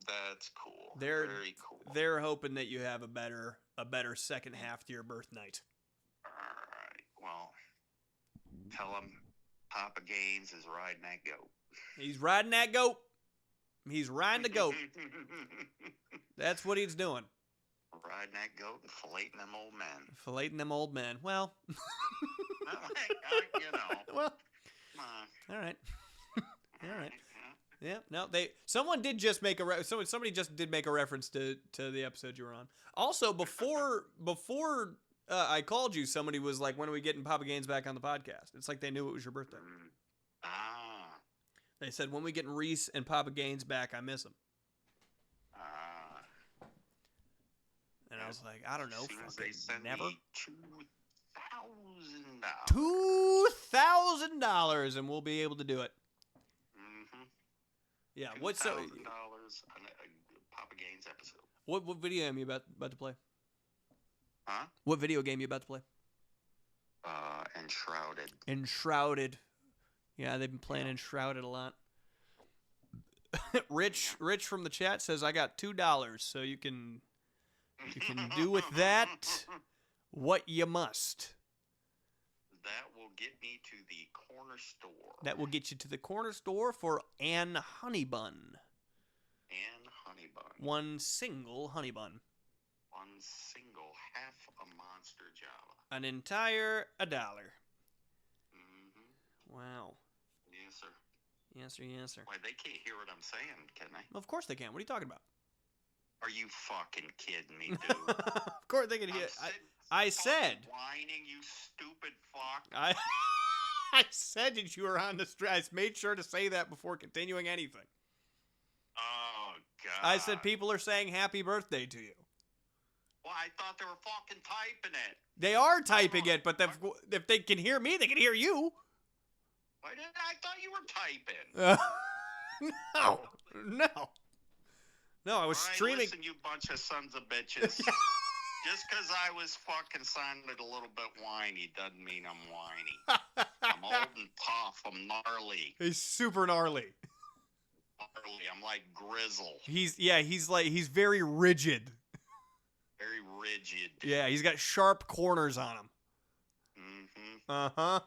that's cool. They're very cool. They're hoping that you have a better second half to your birth night. All right. Well, tell him Papa Gaines is riding that goat. He's riding that goat. He's riding the goat. That's what he's doing. Riding that goat and filleting them old men. Filleting them old men. Well. You know. Well. Come on. All right. All right. Yeah. Yeah. No. Someone did just make somebody just did make a reference to the episode you were on. Also, before I called you, somebody was like, "When are we getting Papa Gaines back on the podcast?" It's like they knew it was your birthday. Ah. They said, "When we getting Reese and Papa Gaines back, I miss them." And I was like, I don't know, They send never. me $2,000. $2,000, and we'll be able to do it. Mm-hmm. Yeah. What's so? $2,000 on a Papa Gaines episode. What video game you about to play? Huh? What video game you about to play? Enshrouded. Enshrouded. Yeah, they've been playing Enshrouded a lot. Rich from the chat says, I got $2, so you can do with that what you must. That will get me to the corner store. That will get you to the corner store for an honey bun. And honey bun. One single honey bun. One single half a monster Java. An entire $1. Mm-hmm. Wow. Yes, sir. Yes, sir. Yes, sir. Why, they can't hear what I'm saying, can they? Of course they can. What are you talking about? Are you fucking kidding me, dude? Of course they can hear. I said. Whining, you stupid fuck. I said that you were on the stress. Made sure to say that before continuing anything. Oh, God. I said people are saying happy birthday to you. Well, I thought they were fucking typing it. They are typing it, but if they can hear me, they can hear you. Why did I thought you were typing? No. No, I was All right, streaming. Listen, you bunch of sons of bitches. Just because I was fucking sounded a little bit whiny doesn't mean I'm whiny. I'm old and tough. I'm gnarly. He's super gnarly. I'm like Grizzle. He's very rigid. Very rigid. Yeah, he's got sharp corners on him. Mm-hmm. Uh-huh.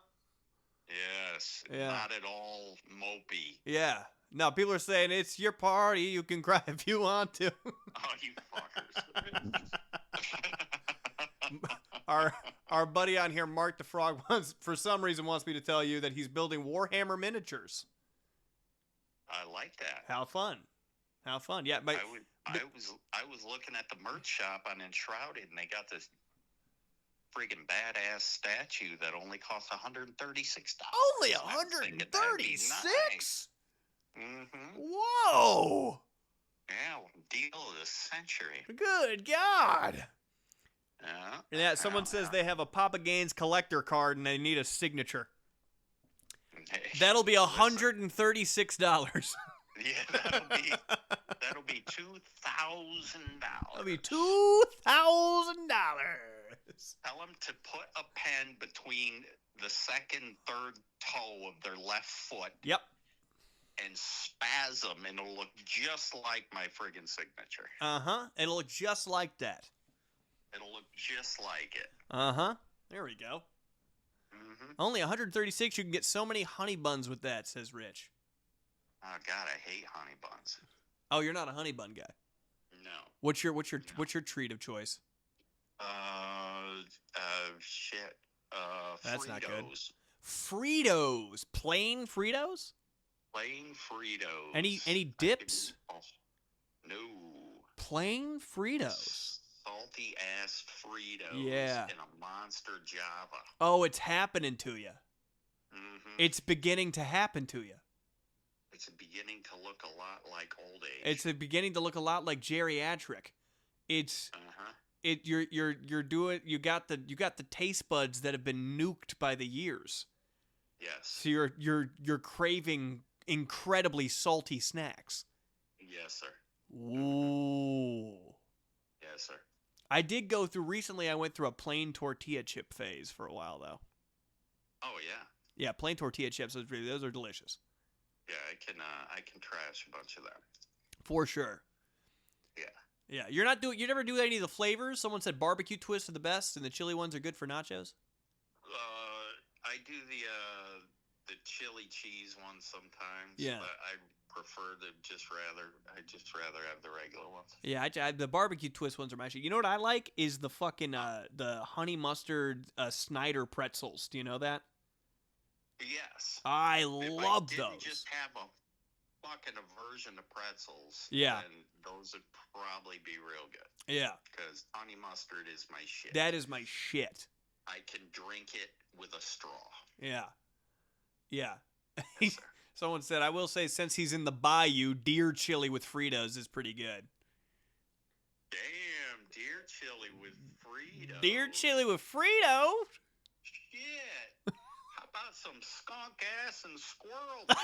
Yes. Yeah. Not at all mopey. Yeah. Now, people are saying, it's your party. You can cry if you want to. Oh, you fuckers. Our buddy on here, Mark the Frog, for some reason wants me to tell you that he's building Warhammer miniatures. I like that. How fun. Yeah, but I was looking at the merch shop on Enshrouded, and they got this friggin' badass statue that only cost $136. Only $136? Nice. Mm-hmm. Whoa! Yeah, deal of the century. Good God! Yeah. Someone says they have a Papa Gaines collector card and they need a signature. That'll be $136. Yeah, that'll be $2,000. That'll be $2,000. Tell them to put a pen between the second, third toe of their left foot. Yep. and spasm, and it'll look just like my friggin' signature. It'll look just like that. It'll look just like it. There we go. Mm-hmm. Only 136. You can get so many honey buns with that, says Rich. Oh God, I hate honey buns. Oh, you're not a honey bun guy. No. What's your treat of choice? Shit. That's not good. Fritos. Fritos, plain Fritos. Plain Fritos. Any dips? No. Plain Fritos. Salty ass Fritos. Yeah. In a monster Java. Oh, it's happening to you. Mm-hmm. It's beginning to happen to you. It's beginning to look a lot like old age. It's beginning to look a lot like geriatric. It's you're doing you got the taste buds that have been nuked by the years. Yes. So you're craving incredibly salty snacks. Yes, sir. Ooh. Yes, sir. I did go through recently. I went through a plain tortilla chip phase for a while though. Oh yeah. Yeah, plain tortilla chips. Those are delicious. Yeah, I can trash a bunch of them. For sure. Yeah. Yeah, you never do any of the flavors? Someone said barbecue twists are the best and the chili ones are good for nachos? I do the chili cheese ones sometimes. Yeah. But I prefer to just rather have the regular ones. Yeah, the barbecue twist ones are my shit. You know what I like is the fucking the honey mustard Snyder pretzels. Do you know that? Yes. I If love I those. didn't just have a fucking aversion to pretzels. Yeah. Then those would probably be real good. Yeah. Because honey mustard is my shit. That is my shit. I can drink it with a straw. Yeah. Yeah. Yes, sir. Someone said, I will say, since he's in the bayou, deer chili with Fritos is pretty good. Damn, deer chili with Fritos. Deer chili with Fritos? Shit. How about some skunk ass and squirrel titties?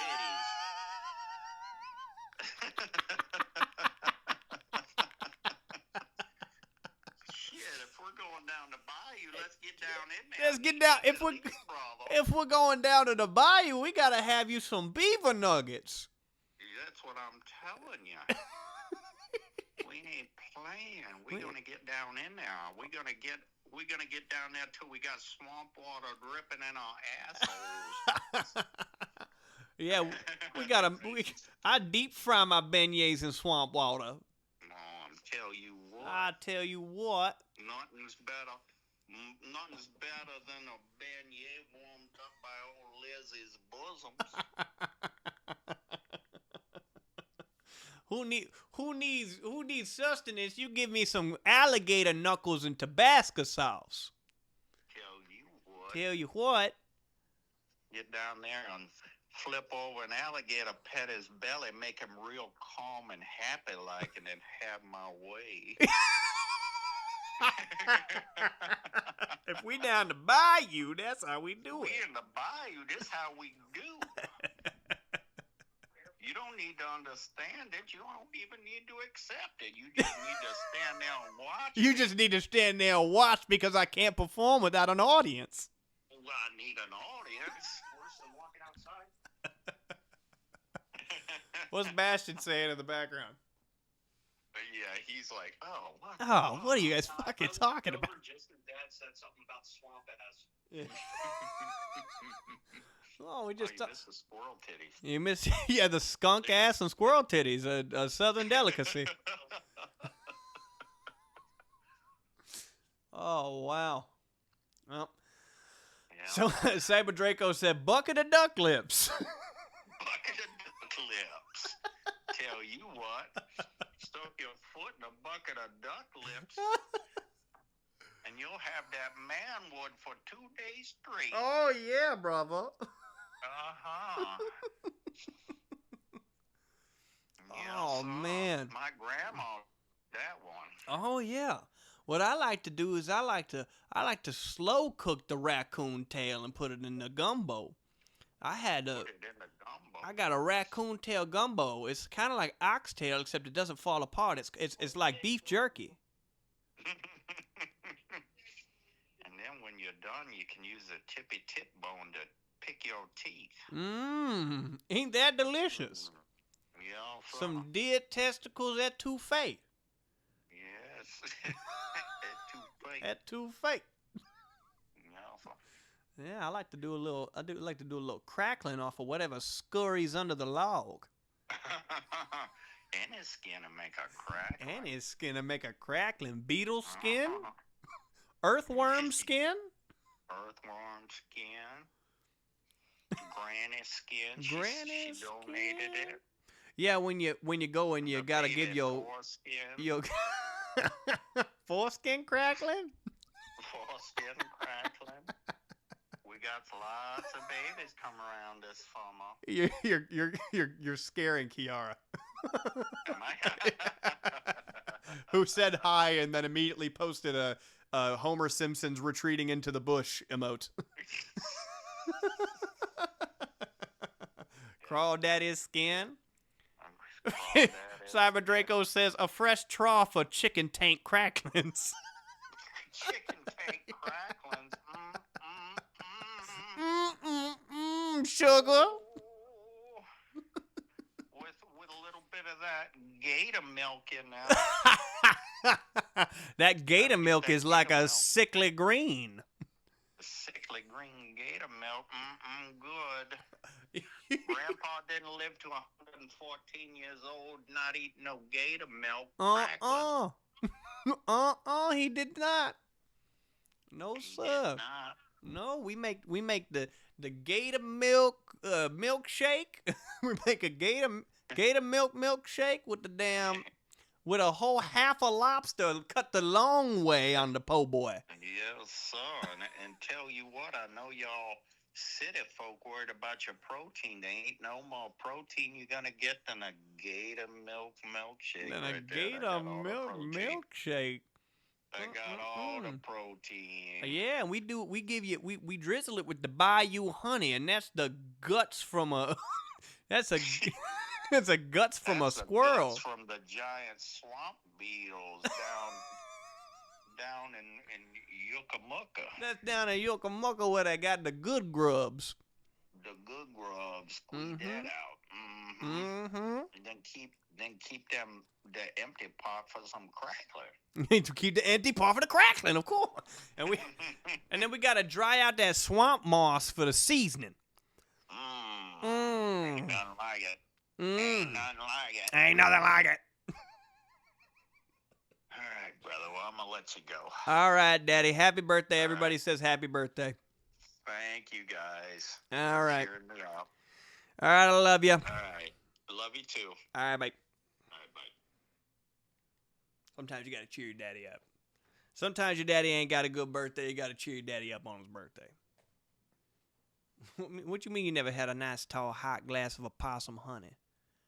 Shit, if we're going down the bayou, let's get down in there. Let's get down. If we're going down to the bayou, we gotta have you some beaver nuggets. That's what I'm telling you. We ain't playing. We're gonna get down in there. We're gonna get down there till we got swamp water dripping in our assholes. Yeah, I deep fry my beignets in swamp water. Mom, tell you what. I tell you what. Nothing's better than a beignet warmed up by old Lizzie's bosoms. Who needs sustenance? You give me some alligator knuckles and Tabasco sauce. Tell you what. Tell you what. Get down there and flip over an alligator, pet his belly, make him real calm and happy like, and then have my way. If we down the bayou, that's how we do We it. in the bayou, this how we do. You don't need to understand it. You don't even need to accept it. You just need to stand there and watch. You just need to stand there and watch because I can't perform without an audience. Well, I need an audience. Worse than walking outside. What's Bastion saying in the background? Yeah, he's like, oh, what? Oh, what are you guys fucking talking about? Jason's dad said something about swamp ass. Yeah. Oh, we just you missed the squirrel titties. you missed the skunk ass and squirrel titties, a southern delicacy. Oh wow. Well, Yeah. so Cyber Draco said bucket of duck lips. Bucket of duck lips. Tell you what, stuck your foot in a bucket of duck lips, and you'll have that manwood for 2 days straight. Oh yeah, brother. Uh-huh. Yeah, Oh, son, man. My grandma, that one. Oh yeah. What I like to do is I like to slow cook the raccoon tail and put it in the gumbo. I had a Put it in the gumbo. I got a raccoon tail gumbo. It's kind of like oxtail except it doesn't fall apart. It's like beef jerky. And then when you're done, you can use the tippy tip bone to pick your teeth. Ain't that delicious? Yeah, so, Some deer testicles etouffee. yes. Etouffee. Etouffee. Yeah, so. Yeah, I like to do a little crackling off of whatever scurries under the log. And his skin to make a crack. And his skin to make a crackling. Beetle skin? Earthworm skin? Earthworm skin. Granny skin. Granny she donated skin. it. Yeah, when you go and you The gotta baby give your foreskin. foreskin crackling. Foreskin crackling. We got lots of babies come around this summer. You're scaring Kiara, Am I? who said hi and then immediately posted a Homer Simpson's retreating into the bush emote. Crawdaddy's skin. Cyber Draco says a fresh trough of chicken tank cracklings. Chicken tank cracklings. Sugar. With a little bit of that gator milk in there. That gator milk that is like gator a milk. sickly green. Sickly green gator milk. Good. Grandpa didn't live to 114 years old, not eating no gator milk. Crackling. He did not. No, He sir. did not. No, we make the gator milk milkshake. We make a gator milk milkshake with with a whole half a lobster cut the long way on the po' boy. Yes, sir. And tell you what, I know y'all city folk worried about your protein. There ain't no more protein you're gonna get than a gator milk milkshake. Then a right there. They gator got all the milk protein. milkshake. They got all the protein. Yeah, we drizzle it with the Bayou honey, and that's the guts from a that's a guts from That's a the squirrel. guts from the giant swamp beetles down in Yucca. That's down in Yokomoka where they got the good grubs. The good grubs, squeeze Mhm. that out. Mm-hmm. And then keep them the empty pot for some crackling. To keep the empty pot for the crackling, of course. And then we gotta dry out that swamp moss for the seasoning. Ain't nothing like it. Ain't nothing like it. Ain't nothing like it. All right, brother. Well, I'm gonna let you go. All right, Daddy. Happy birthday. Everybody says happy birthday. Thank you, guys. All right. Cheering me up. All right, I love you. All right. Love you too. All right, bye. All right, bye. Sometimes you gotta cheer your daddy up. Sometimes your daddy ain't got a good birthday. You gotta cheer your daddy up on his birthday. What you mean you never had a nice tall hot glass of opossum honey?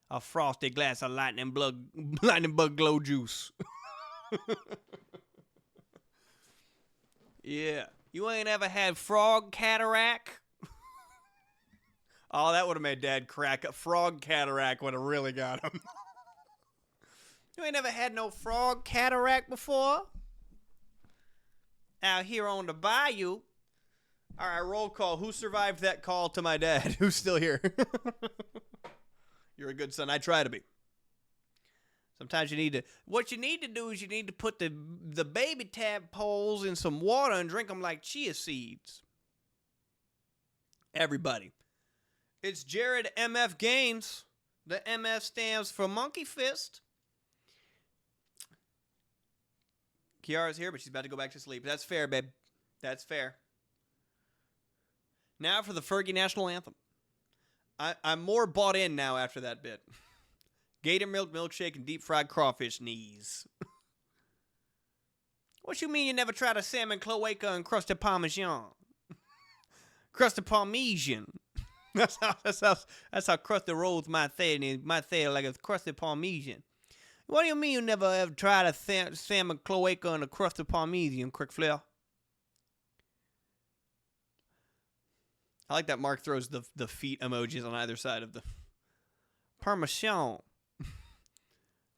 A frosty glass of lightning bug glow juice. Yeah. You ain't ever had frog cataract? Oh, that would have made Dad crack. Frog cataract would have really got him. You ain't never had no frog cataract before? Out here on the bayou. All right, roll call. Who survived that call to my dad? Who's still here? You're a good son. I try to be. Sometimes what you need to do is you need to put the baby tadpoles in some water and drink them like chia seeds. Everybody. It's Jared MF Gaines. The MF stands for Monkey Fist. Kiara's here, but she's about to go back to sleep. That's fair, babe. That's fair. Now for the Fergie National Anthem. I'm more bought in now after that bit. Gator milk milkshake and deep fried crawfish knees. What you mean you never tried a salmon cloaca and crusted parmesan? Crusted parmesan. That's how crusted rolls my thing like a crusted parmesan. What do you mean you never ever tried a salmon cloaca and a crusted parmesan, Crick Flair? I like that Mark throws the feet emojis on either side of the parmesan.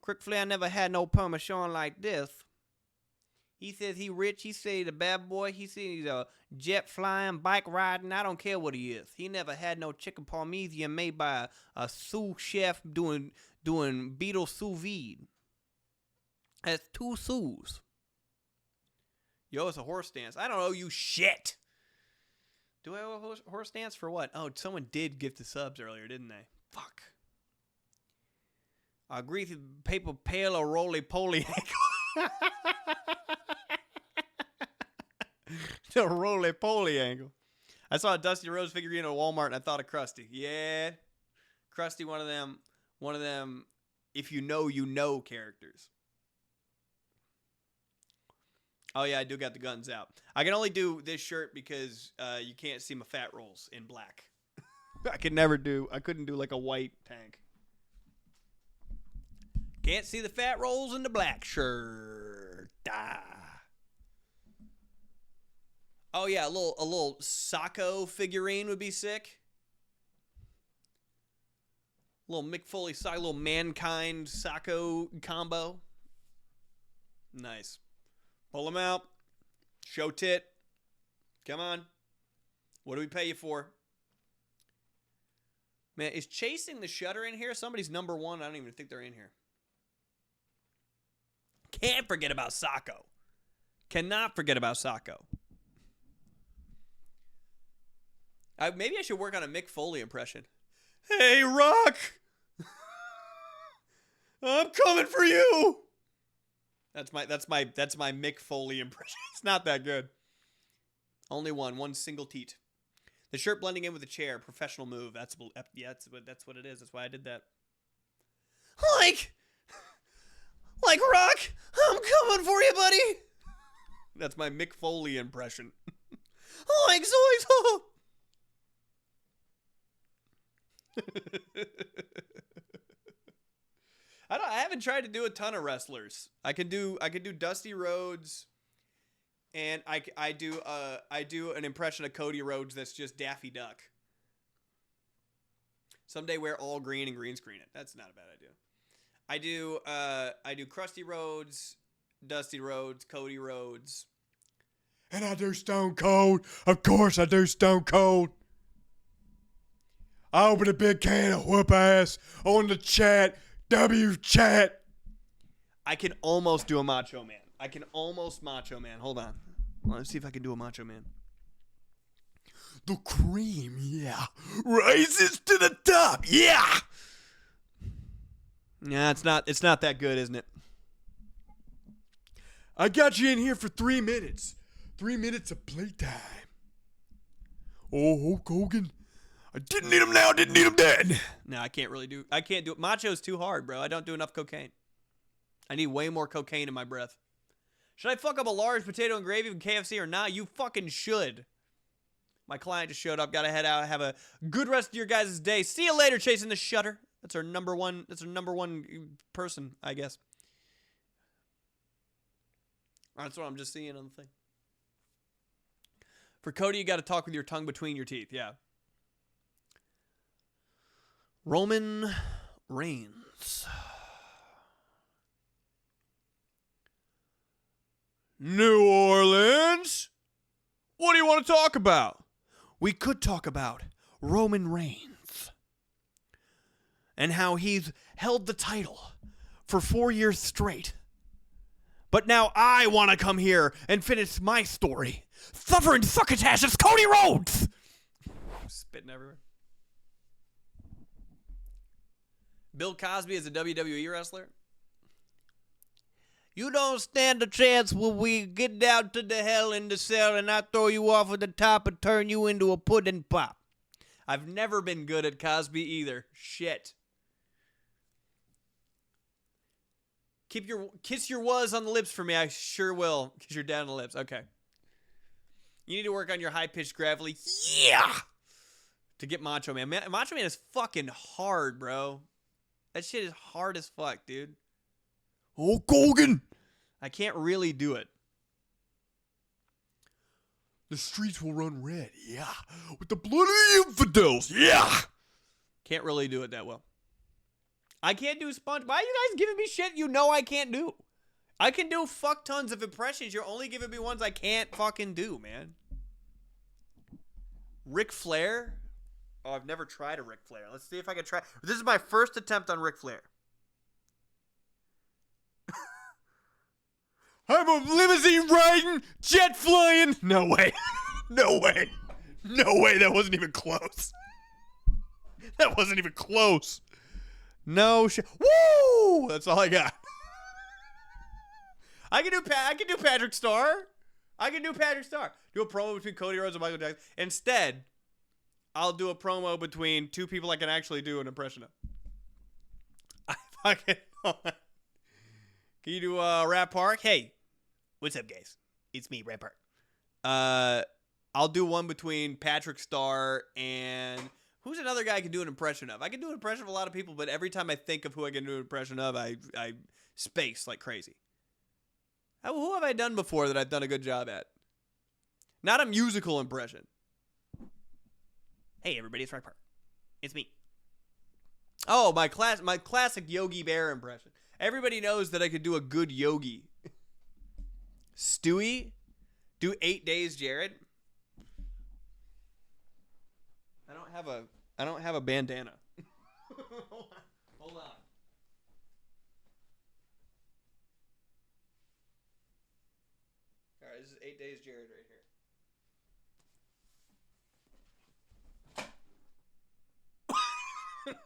Crick Flair never had no parmesan like this. He says he rich. He say the bad boy. He says he's a jet flying, bike riding. I don't care what he is. He never had no chicken parmesan made by a sous chef doing Beetle sous vide. That's 2 sous. Yo, it's a horse dance. I don't owe you shit. Do I owe a horse dance for what? Oh, someone did gift the subs earlier, didn't they? Fuck. A greasy paper pail or roly-poly angle. The roly-poly angle. I saw a Dusty Rhodes figurine at Walmart and I thought of Krusty. Yeah. Krusty, one of them, if you know characters. Oh, yeah, I do got the guns out. I can only do this shirt because you can't see my fat rolls in black. I couldn't do like a white tank. Can't see the fat rolls in the black shirt. Oh, yeah, a little Socko figurine would be sick. A little Mick Foley Socko, a little Mankind Socko combo. Nice. Pull them out. Show tit. Come on. What do we pay you for? Man, is Chasing the Shutter in here? Somebody's number 1. I don't even think they're in here. Can't forget about Socko. Cannot forget about Socko. Maybe I should work on a Mick Foley impression. Hey, Rock! I'm coming for you! That's my Mick Foley impression. It's not that good. Only one single teat. The shirt blending in with the chair, professional move. That's what it is. That's why I did that. Like Rock, I'm coming for you, buddy. That's my Mick Foley impression. Like Zoids. I haven't tried to do a ton of wrestlers. I can do Dusty Rhodes, and I do an impression of Cody Rhodes that's just Daffy Duck. Someday wear all green and green screen it. That's not a bad idea. I do Krusty Rhodes, Dusty Rhodes, Cody Rhodes, and I do Stone Cold. Of course, I do Stone Cold. I open a big can of whoop ass on the chat. Chat. I can almost do a Macho Man. Macho Man. Hold on. Let's see if I can do a Macho Man. The cream, yeah, rises to the top, yeah. Yeah, it's not that good, isn't it? I got you in here for 3 minutes. 3 minutes of playtime. Oh, Hulk Hogan. I didn't need him now, didn't need him then. No, I can't do it. Macho's too hard, bro. I don't do enough cocaine. I need way more cocaine in my breath. Should I fuck up a large potato and gravy from KFC or not? You fucking should. My client just showed up. Gotta head out. Have a good rest of your guys' day. See you later, Chasing the Shutter. That's our number one person, I guess. That's what I'm just seeing on the thing. For Cody, you got to talk with your tongue between your teeth. Yeah. Roman Reigns. New Orleans? What do you want to talk about? We could talk about Roman Reigns and how he's held the title for 4 years straight. But now I want to come here and finish my story. Suffering succotash, it's Cody Rhodes! Spitting everywhere. Bill Cosby is a WWE wrestler. You don't stand a chance when we get down to the hell in the cell and I throw you off at the top and turn you into a pudding pop. I've never been good at Cosby either. Shit. Kiss your was on the lips for me. I sure will. Because you're down the lips. Okay. You need to work on your high-pitched gravelly. Yeah! To get Macho Man. Macho Man is fucking hard, bro. That shit is hard as fuck, dude. Hulk Hogan! I can't really do it. The streets will run red, yeah. With the blood of the infidels, yeah! Can't really do it that well. I can't do Sponge. Why are you guys giving me shit you know I can't do? I can do fuck tons of impressions. You're only giving me ones I can't fucking do, man. Ric Flair? Oh, I've never tried a Ric Flair. Let's see if I can try. This is my first attempt on Ric Flair. I'm a limousine riding, jet flying. No way. No way. No way. That wasn't even close. That wasn't even close. No shit. Woo! That's all I got. I can do Patrick Starr. I can do Patrick Starr. Do a promo between Cody Rhodes and Michael Jackson. Instead, I'll do a promo between two people I can actually do an impression of. I fucking Can you do Rap Park? Hey, what's up, guys? It's me, Rap Park. I'll do one between Patrick Starr and who's another guy I can do an impression of? I can do an impression of a lot of people, but every time I think of who I can do an impression of, I space like crazy. Who have I done before that I've done a good job at? Not a musical impression. Hey, everybody, it's Rap Park. It's me. Oh, my classic Yogi Bear impression. Everybody knows that I could do a good Yogi. Stewie, do 8 Days Jared. I don't have a bandana. Hold on. All right, this is 8 Days Jared right here.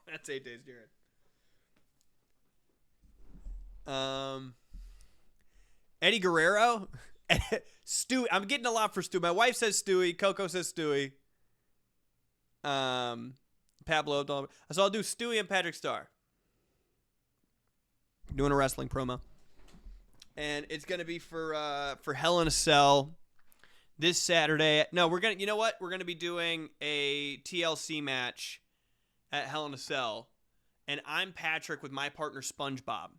That's 8 Days Jared. Eddie Guerrero, Stewie. I'm getting a lot for Stewie. My wife says Stewie. Coco says Stewie. Pablo. So I'll do Stewie and Patrick Starr. Doing a wrestling promo, and it's gonna be for Hell in a Cell this Saturday. No, we're gonna. You know what? We're gonna be doing a TLC match at Hell in a Cell, and I'm Patrick with my partner SpongeBob,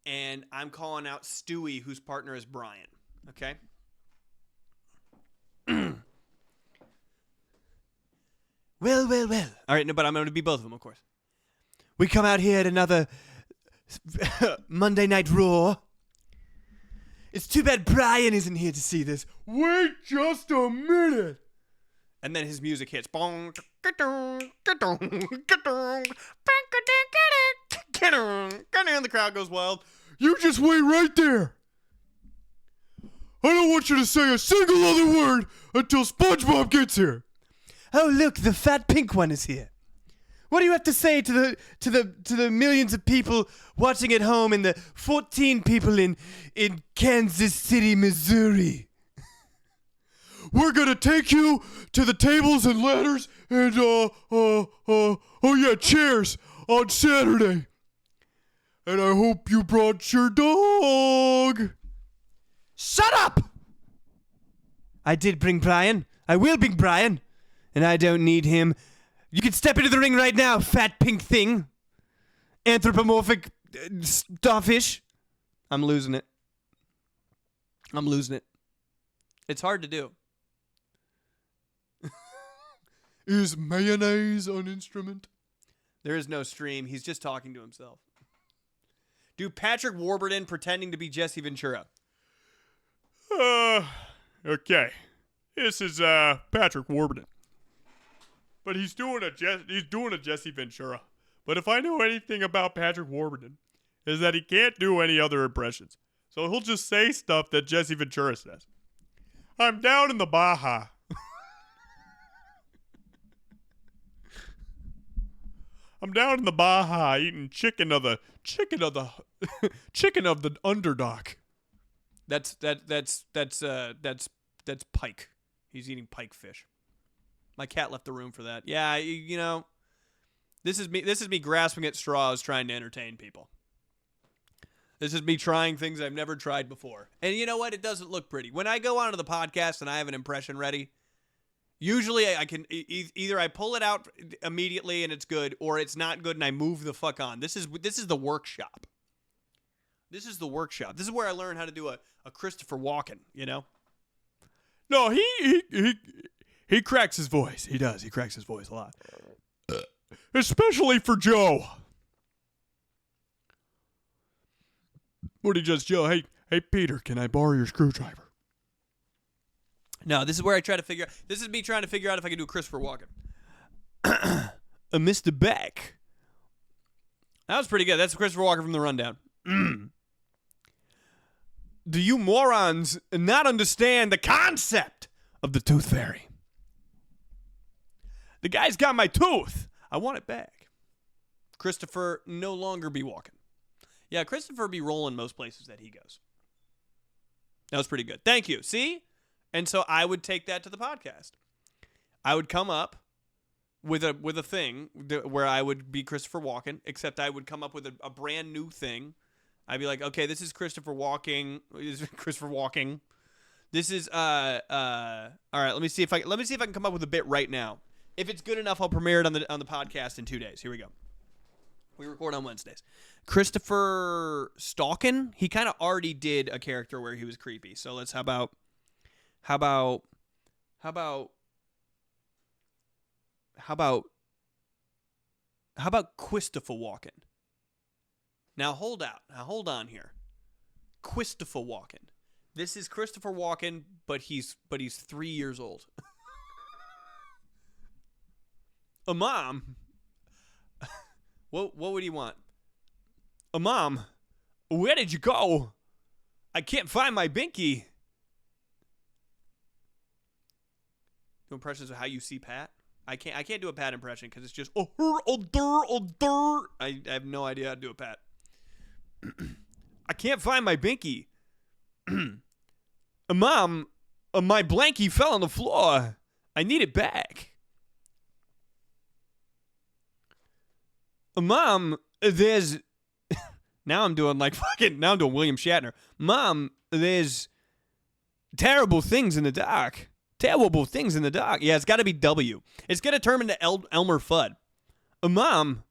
and I'm calling out Stewie, whose partner is Brian. Okay. Well. All right, no, but I'm going to be both of them, of course. We come out here at another Monday Night Raw. It's too bad Brian isn't here to see this. Wait just a minute. And then his music hits. And the crowd goes wild. You just wait right there. I don't want you to say a single other word until SpongeBob gets here. Oh, look, the fat pink one is here. What do you have to say to the millions of people watching at home and the 14 people in Kansas City, Missouri? We're gonna take you to the tables and ladders and chairs on Saturday. And I hope you brought your dog. Shut up! I did bring Brian. I will bring Brian. And I don't need him. You can step into the ring right now, fat pink thing. Anthropomorphic starfish. I'm losing it. It's hard to do. Is mayonnaise an instrument? There is no stream. He's just talking to himself. Do Patrick Warburton pretending to be Jesse Ventura. Okay. This is Patrick Warburton. But he's doing a Jesse Ventura. But if I know anything about Patrick Warburton, is that he can't do any other impressions. So he'll just say stuff that Jesse Ventura says. I'm down in the Baja. I'm down in the Baja eating chicken of the underdog. That's pike. He's eating pike fish. My cat left the room for that. Yeah, you know, this is me grasping at straws trying to entertain people. This is me trying things I've never tried before. And you know what? It doesn't look pretty. When I go onto the podcast and I have an impression ready, usually I can either I pull it out immediately and it's good, or it's not good and I move the fuck on. This is the workshop. This is the workshop. This is where I learn how to do a Christopher Walken, you know? No, he cracks his voice. He does. He cracks his voice a lot. Especially for Joe. Would he just yell, hey, Peter, can I borrow your screwdriver? No, this is where I try to figure out. This is me trying to figure out if I can do Christopher Walken. Mr. Beck. That was pretty good. That's Christopher Walken from The Rundown. Do you morons not understand the concept of the Tooth Fairy? The guy's got my tooth. I want it back. Christopher no longer be walking. Yeah, Christopher be rolling most places that he goes. That was pretty good. Thank you. See? And so I would take that to the podcast. I would come up with a thing where I would be Christopher Walken, except I would come up with a brand new thing. I'd be like, okay, this is Christopher Walken. This is all right. Let me see if I can come up with a bit right now. If it's good enough, I'll premiere it on the podcast in 2 days. Here we go. We record on Wednesdays. Christopher Stalken. He kind of already did a character where he was creepy. So let's how about Christopher Walken? Now hold on here. Christopher Walken. This is Christopher Walken, but he's 3 years old. A mom. What would he want? A mom. Where did you go? I can't find my binky. Do impressions of how you see Pat? I can't do a Pat impression because it's just I have no idea how to do a Pat. I can't find my binky. Mom, my blankie fell on the floor. I need it back. Mom, there's now I'm doing William Shatner. Mom, there's terrible things in the dark. Terrible things in the dark. Yeah, it's got to be W. It's going to turn into Elmer Fudd. Mom,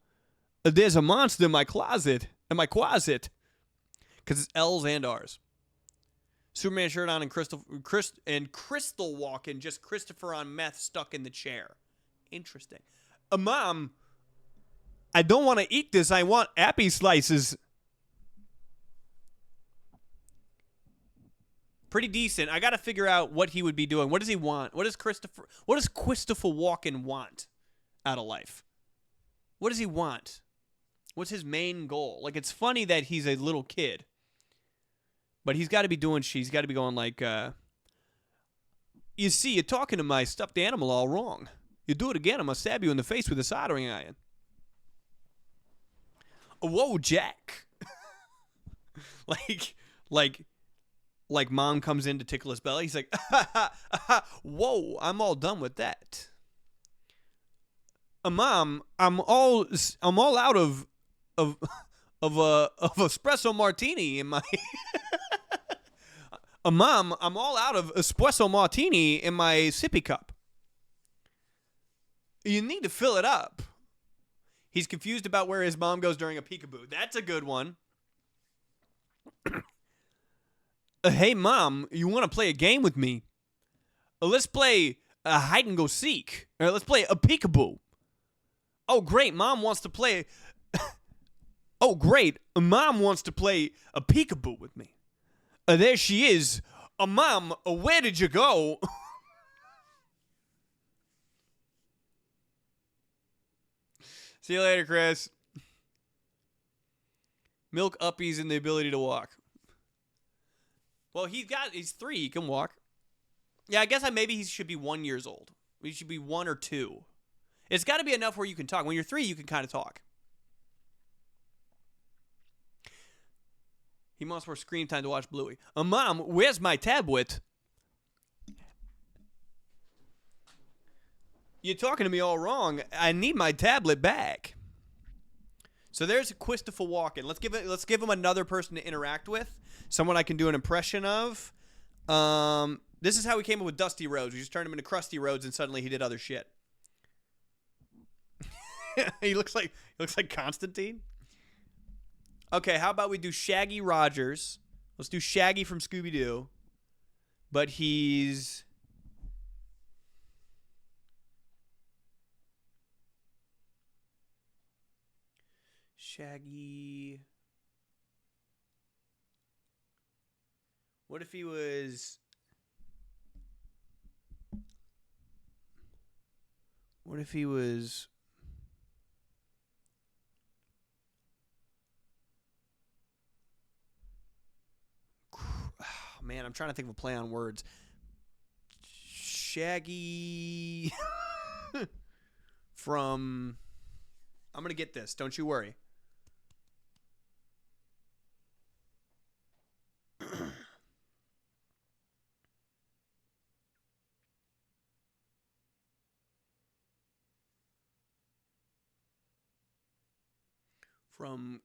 there's a monster in my closet. Because it's L's and R's. Superman shirt on and Crystal Walken, just Christopher on meth stuck in the chair. Interesting. Mom, I don't want to eat this. I want appy slices. Pretty decent. I got to figure out what he would be doing. What does he want? What does Christopher Walken want out of life? What does he want? What's his main goal? Like, it's funny that he's a little kid, but he's got to be going like, you see, you're talking to my stuffed animal all wrong. You do it again, I'm going to stab you in the face with a soldering iron. Whoa, Jack. like mom comes in to tickle his belly. He's like, whoa, I'm all done with that. Mom, I'm all out of espresso martini in my Mom, I'm all out of espresso martini in my sippy cup. You need to fill it up. He's confused about where his mom goes during a peekaboo. That's a good one. Hey, Mom, you want to play a game with me? Let's play a hide and go seek. Or let's play a peekaboo. Oh, great. Mom wants to play. Oh, great. Mom wants to play a peekaboo with me. There she is. Mom, where did you go? See you later, Chris. Milk uppies and the ability to walk. Well, he's 3. He can walk. Yeah, I guess maybe he should be 1 year old. He should be 1 or 2. It's got to be enough where you can talk. When you're 3, you can kind of talk. He wants more screen time to watch Bluey. Mom, where's my tablet? You're talking to me all wrong. I need my tablet back. So there's Christopher Walken. Let's give him another person to interact with. Someone I can do an impression of. This is how we came up with Dusty Rhodes. We just turned him into Krusty Rhodes, and suddenly he did other shit. he looks like Constantine. Okay, how about we do Shaggy Rogers? Let's do Shaggy from Scooby-Doo. But he's Shaggy. What if he was... What if he was... Oh, man, I'm trying to think of a play on words. Shaggy... from... I'm going to get this. Don't you worry. From...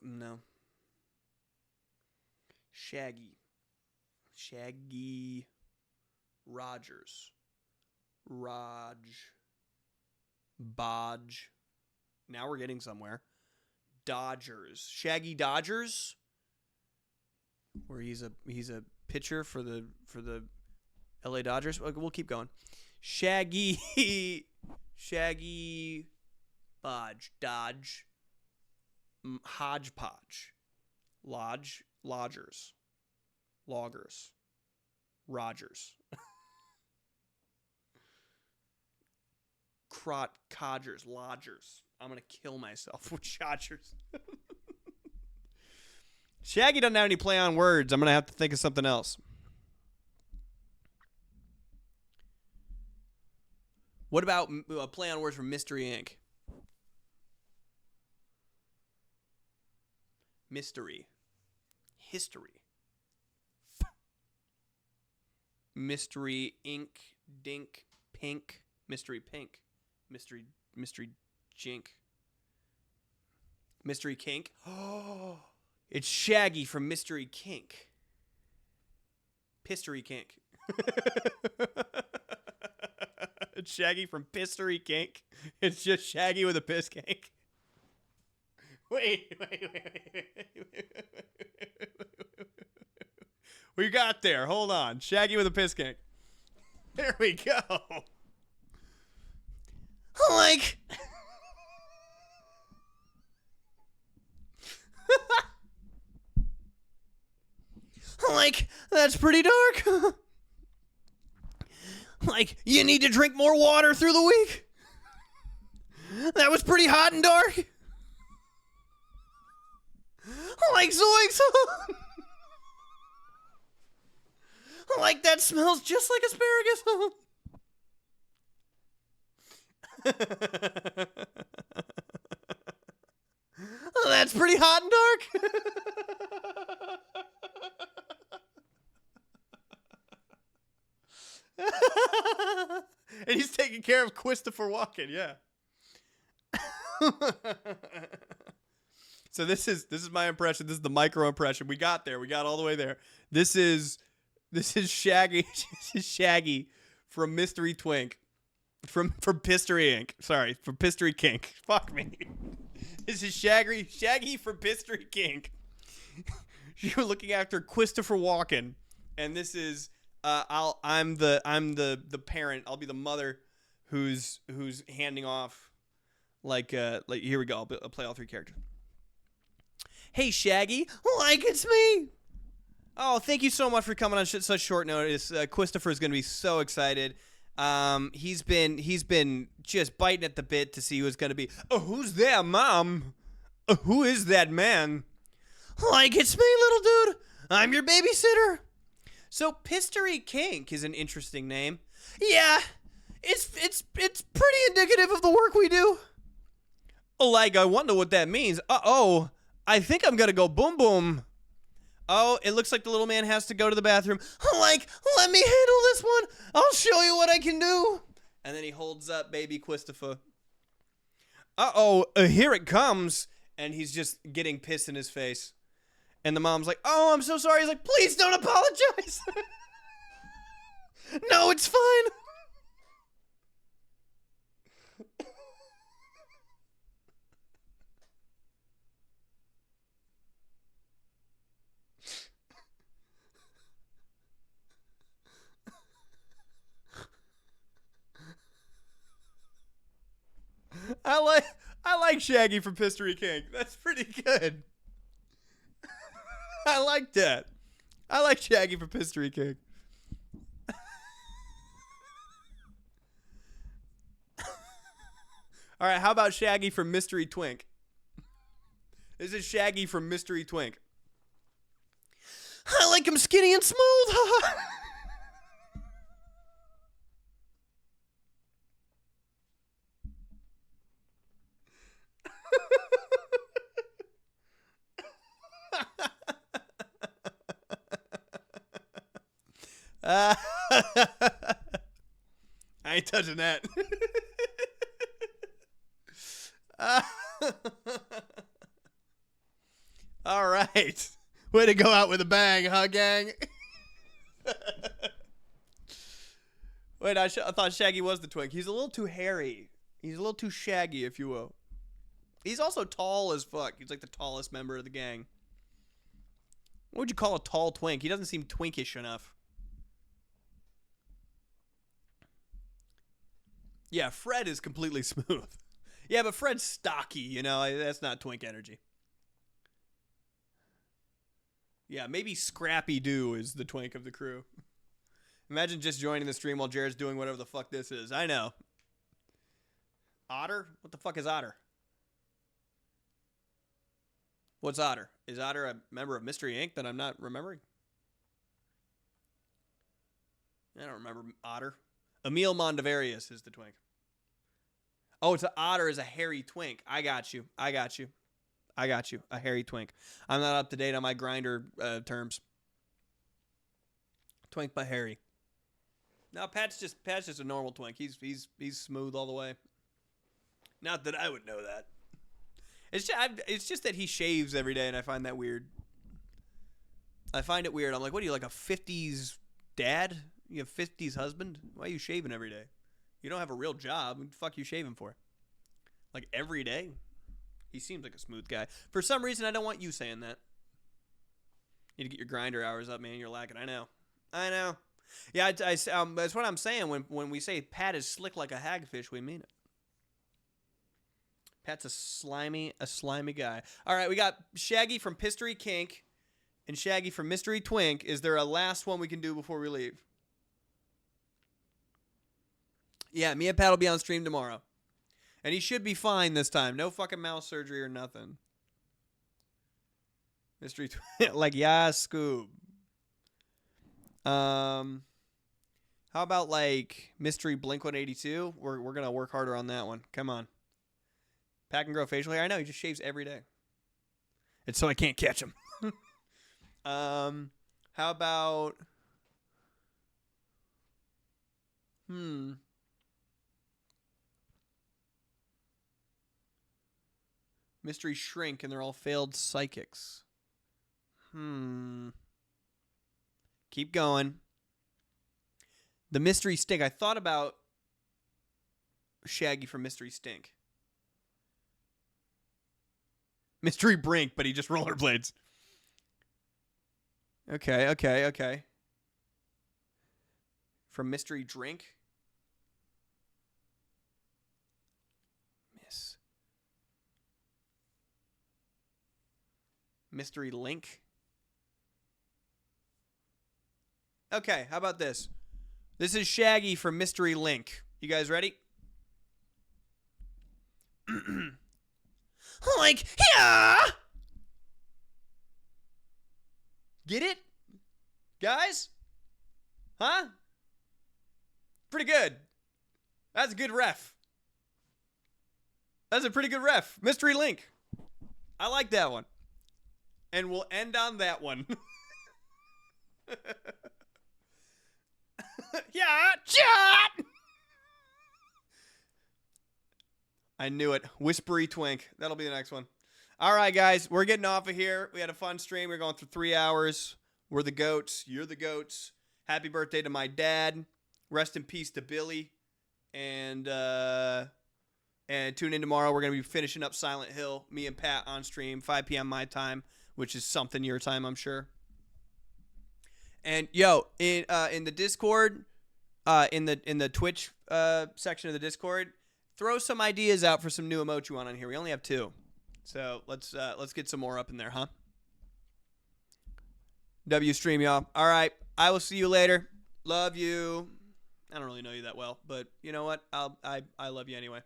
No. Shaggy. Shaggy Rogers. Bodge. Now we're getting somewhere. Dodgers. Shaggy Dodgers. Where he's a pitcher for the LA Dodgers. We'll keep going. Shaggy Bodge. Dodge. Hodgepodge. Lodgers. Loggers. Rogers. Codgers. Lodgers. I'm going to kill myself with Dodgers. Shaggy doesn't have any play on words. I'm going to have to think of something else. What about a play on words from Mystery Inc.? Mystery. History. Mystery Inc. Dink. Pink. Mystery Pink. Mystery Jink. Mystery Kink. Oh, it's Shaggy from Mystery Kink. Pistery Kink. It's Shaggy from Pistery Kink. It's just Shaggy with a piss kink. Wait. We got there. Hold on. Shaggy with a piss kink. There we go. Like... Like, that's pretty dark. Like, you need to drink more water through the week. That was pretty hot and dark. Like, zoinks. Like, that smells just like asparagus. That's pretty hot and dark. And he's taking care of Christopher Walken, yeah. So this is my impression. This is the micro impression. We got there. We got all the way there. This is Shaggy. This is Shaggy from Mystery Twink. From Pistery Inc. Sorry, from Pistery Kink. Fuck me. This is Shaggy from Pistery Kink. You're looking after Christopher Walken, and this is I'm the parent. I'll be the mother who's handing off like here we go. I'll play all three characters. Hey Shaggy, like it's me. Oh, thank you so much for coming on such short notice. Christopher's gonna be so excited. He's been just biting at the bit to see who's gonna be. Oh, who's there, Mom? Who is that man? Like it's me, little dude. I'm your babysitter. So Pistery Kink is an interesting name. Yeah, it's pretty indicative of the work we do. Like I wonder what that means. Uh-oh, I think I'm gonna go boom boom. Oh, it looks like the little man has to go to the bathroom. Like, let me handle this one. I'll show you what I can do. And then he holds up baby Christopher. Uh-oh, here it comes. And he's just getting piss in his face. And the mom's like, oh, I'm so sorry. He's like, please don't apologize. No, it's fine. I like Shaggy from Pistery Kink. That's pretty good. I like that. I like Shaggy from Mystery King. All right, how about Shaggy from Mystery Twink? This is Shaggy from Mystery Twink. I like him skinny and smooth. I ain't touching that. All right. Way to go out with a bang, huh, gang? Wait, I thought Shaggy was the twink. He's a little too hairy. He's a little too shaggy, if you will. He's also tall as fuck. He's like the tallest member of the gang. What would you call a tall twink? He doesn't seem twinkish enough. Yeah, Fred is completely smooth. Yeah, but Fred's stocky, you know. That's not twink energy. Yeah, maybe Scrappy Doo is the twink of the crew. Imagine just joining the stream while Jared's doing whatever the fuck this is. I know. Otter? What the fuck is Otter? What's Otter? Is Otter a member of Mystery Inc. that I'm not remembering? I don't remember Otter. Emil Mondavarius is the twink. Oh, it's an Otter is a hairy twink. I got you. A hairy twink. I'm not up to date on my grinder terms. Twink but hairy. No, Pat's just a normal twink. He's smooth all the way. Not that I would know that. It's just that he shaves every day, and I find that weird. I find it weird. I'm like, what are you, like a 50s dad? You have 50s husband? Why are you shaving every day? You don't have a real job. What the fuck you shaving for? Like every day? He seems like a smooth guy. For some reason, I don't want you saying that. You need to get your grinder hours up, man. You're lacking. I know. Yeah, that's what I'm saying. When we say Pat is slick like a hagfish, we mean it. Pat's a slimy guy. All right, we got Shaggy from Mystery Kink and Shaggy from Mystery Twink. Is there a last one we can do before we leave? Yeah, me and Pat will be on stream tomorrow. And he should be fine this time. No fucking mouth surgery or nothing. Mystery Twink. Like, yeah, Scoob. How about, like, Mystery Blink-182? We're going to work harder on that one. Come on. Pat can grow facial hair. I know, he just shaves every day. It's so I can't catch him. How about... Mystery Shrink, and they're all failed psychics. Keep going. The Mystery Stink. I thought about Shaggy from Mystery Stink. Mystery Brink, but he just rollerblades. Okay. From Mystery Drink. Mystery Link. Okay, how about this? This is Shaggy from Mystery Link. You guys ready? Like, yeah! Get it? Guys? Huh? Pretty good. That's a good ref. That's a pretty good ref. Mystery Link. I like that one. And we'll end on that one. Yeah, chat! I knew it. Whispery Twink. That'll be the next one. All right, guys. We're getting off of here. We had a fun stream. We're going through 3 hours. We're the goats. You're the goats. Happy birthday to my dad. Rest in peace to Billy. And tune in tomorrow. We're going to be finishing up Silent Hill. Me and Pat on stream. 5 p.m. my time, which is something your time, I'm sure. And yo, in the Discord, in the Twitch section of the Discord, throw some ideas out for some new emotes you want on here. We only have 2, so let's get some more up in there, huh? W stream, y'all. All right. I will see you later. Love you. I don't really know you that well, but you know what? I love you anyway.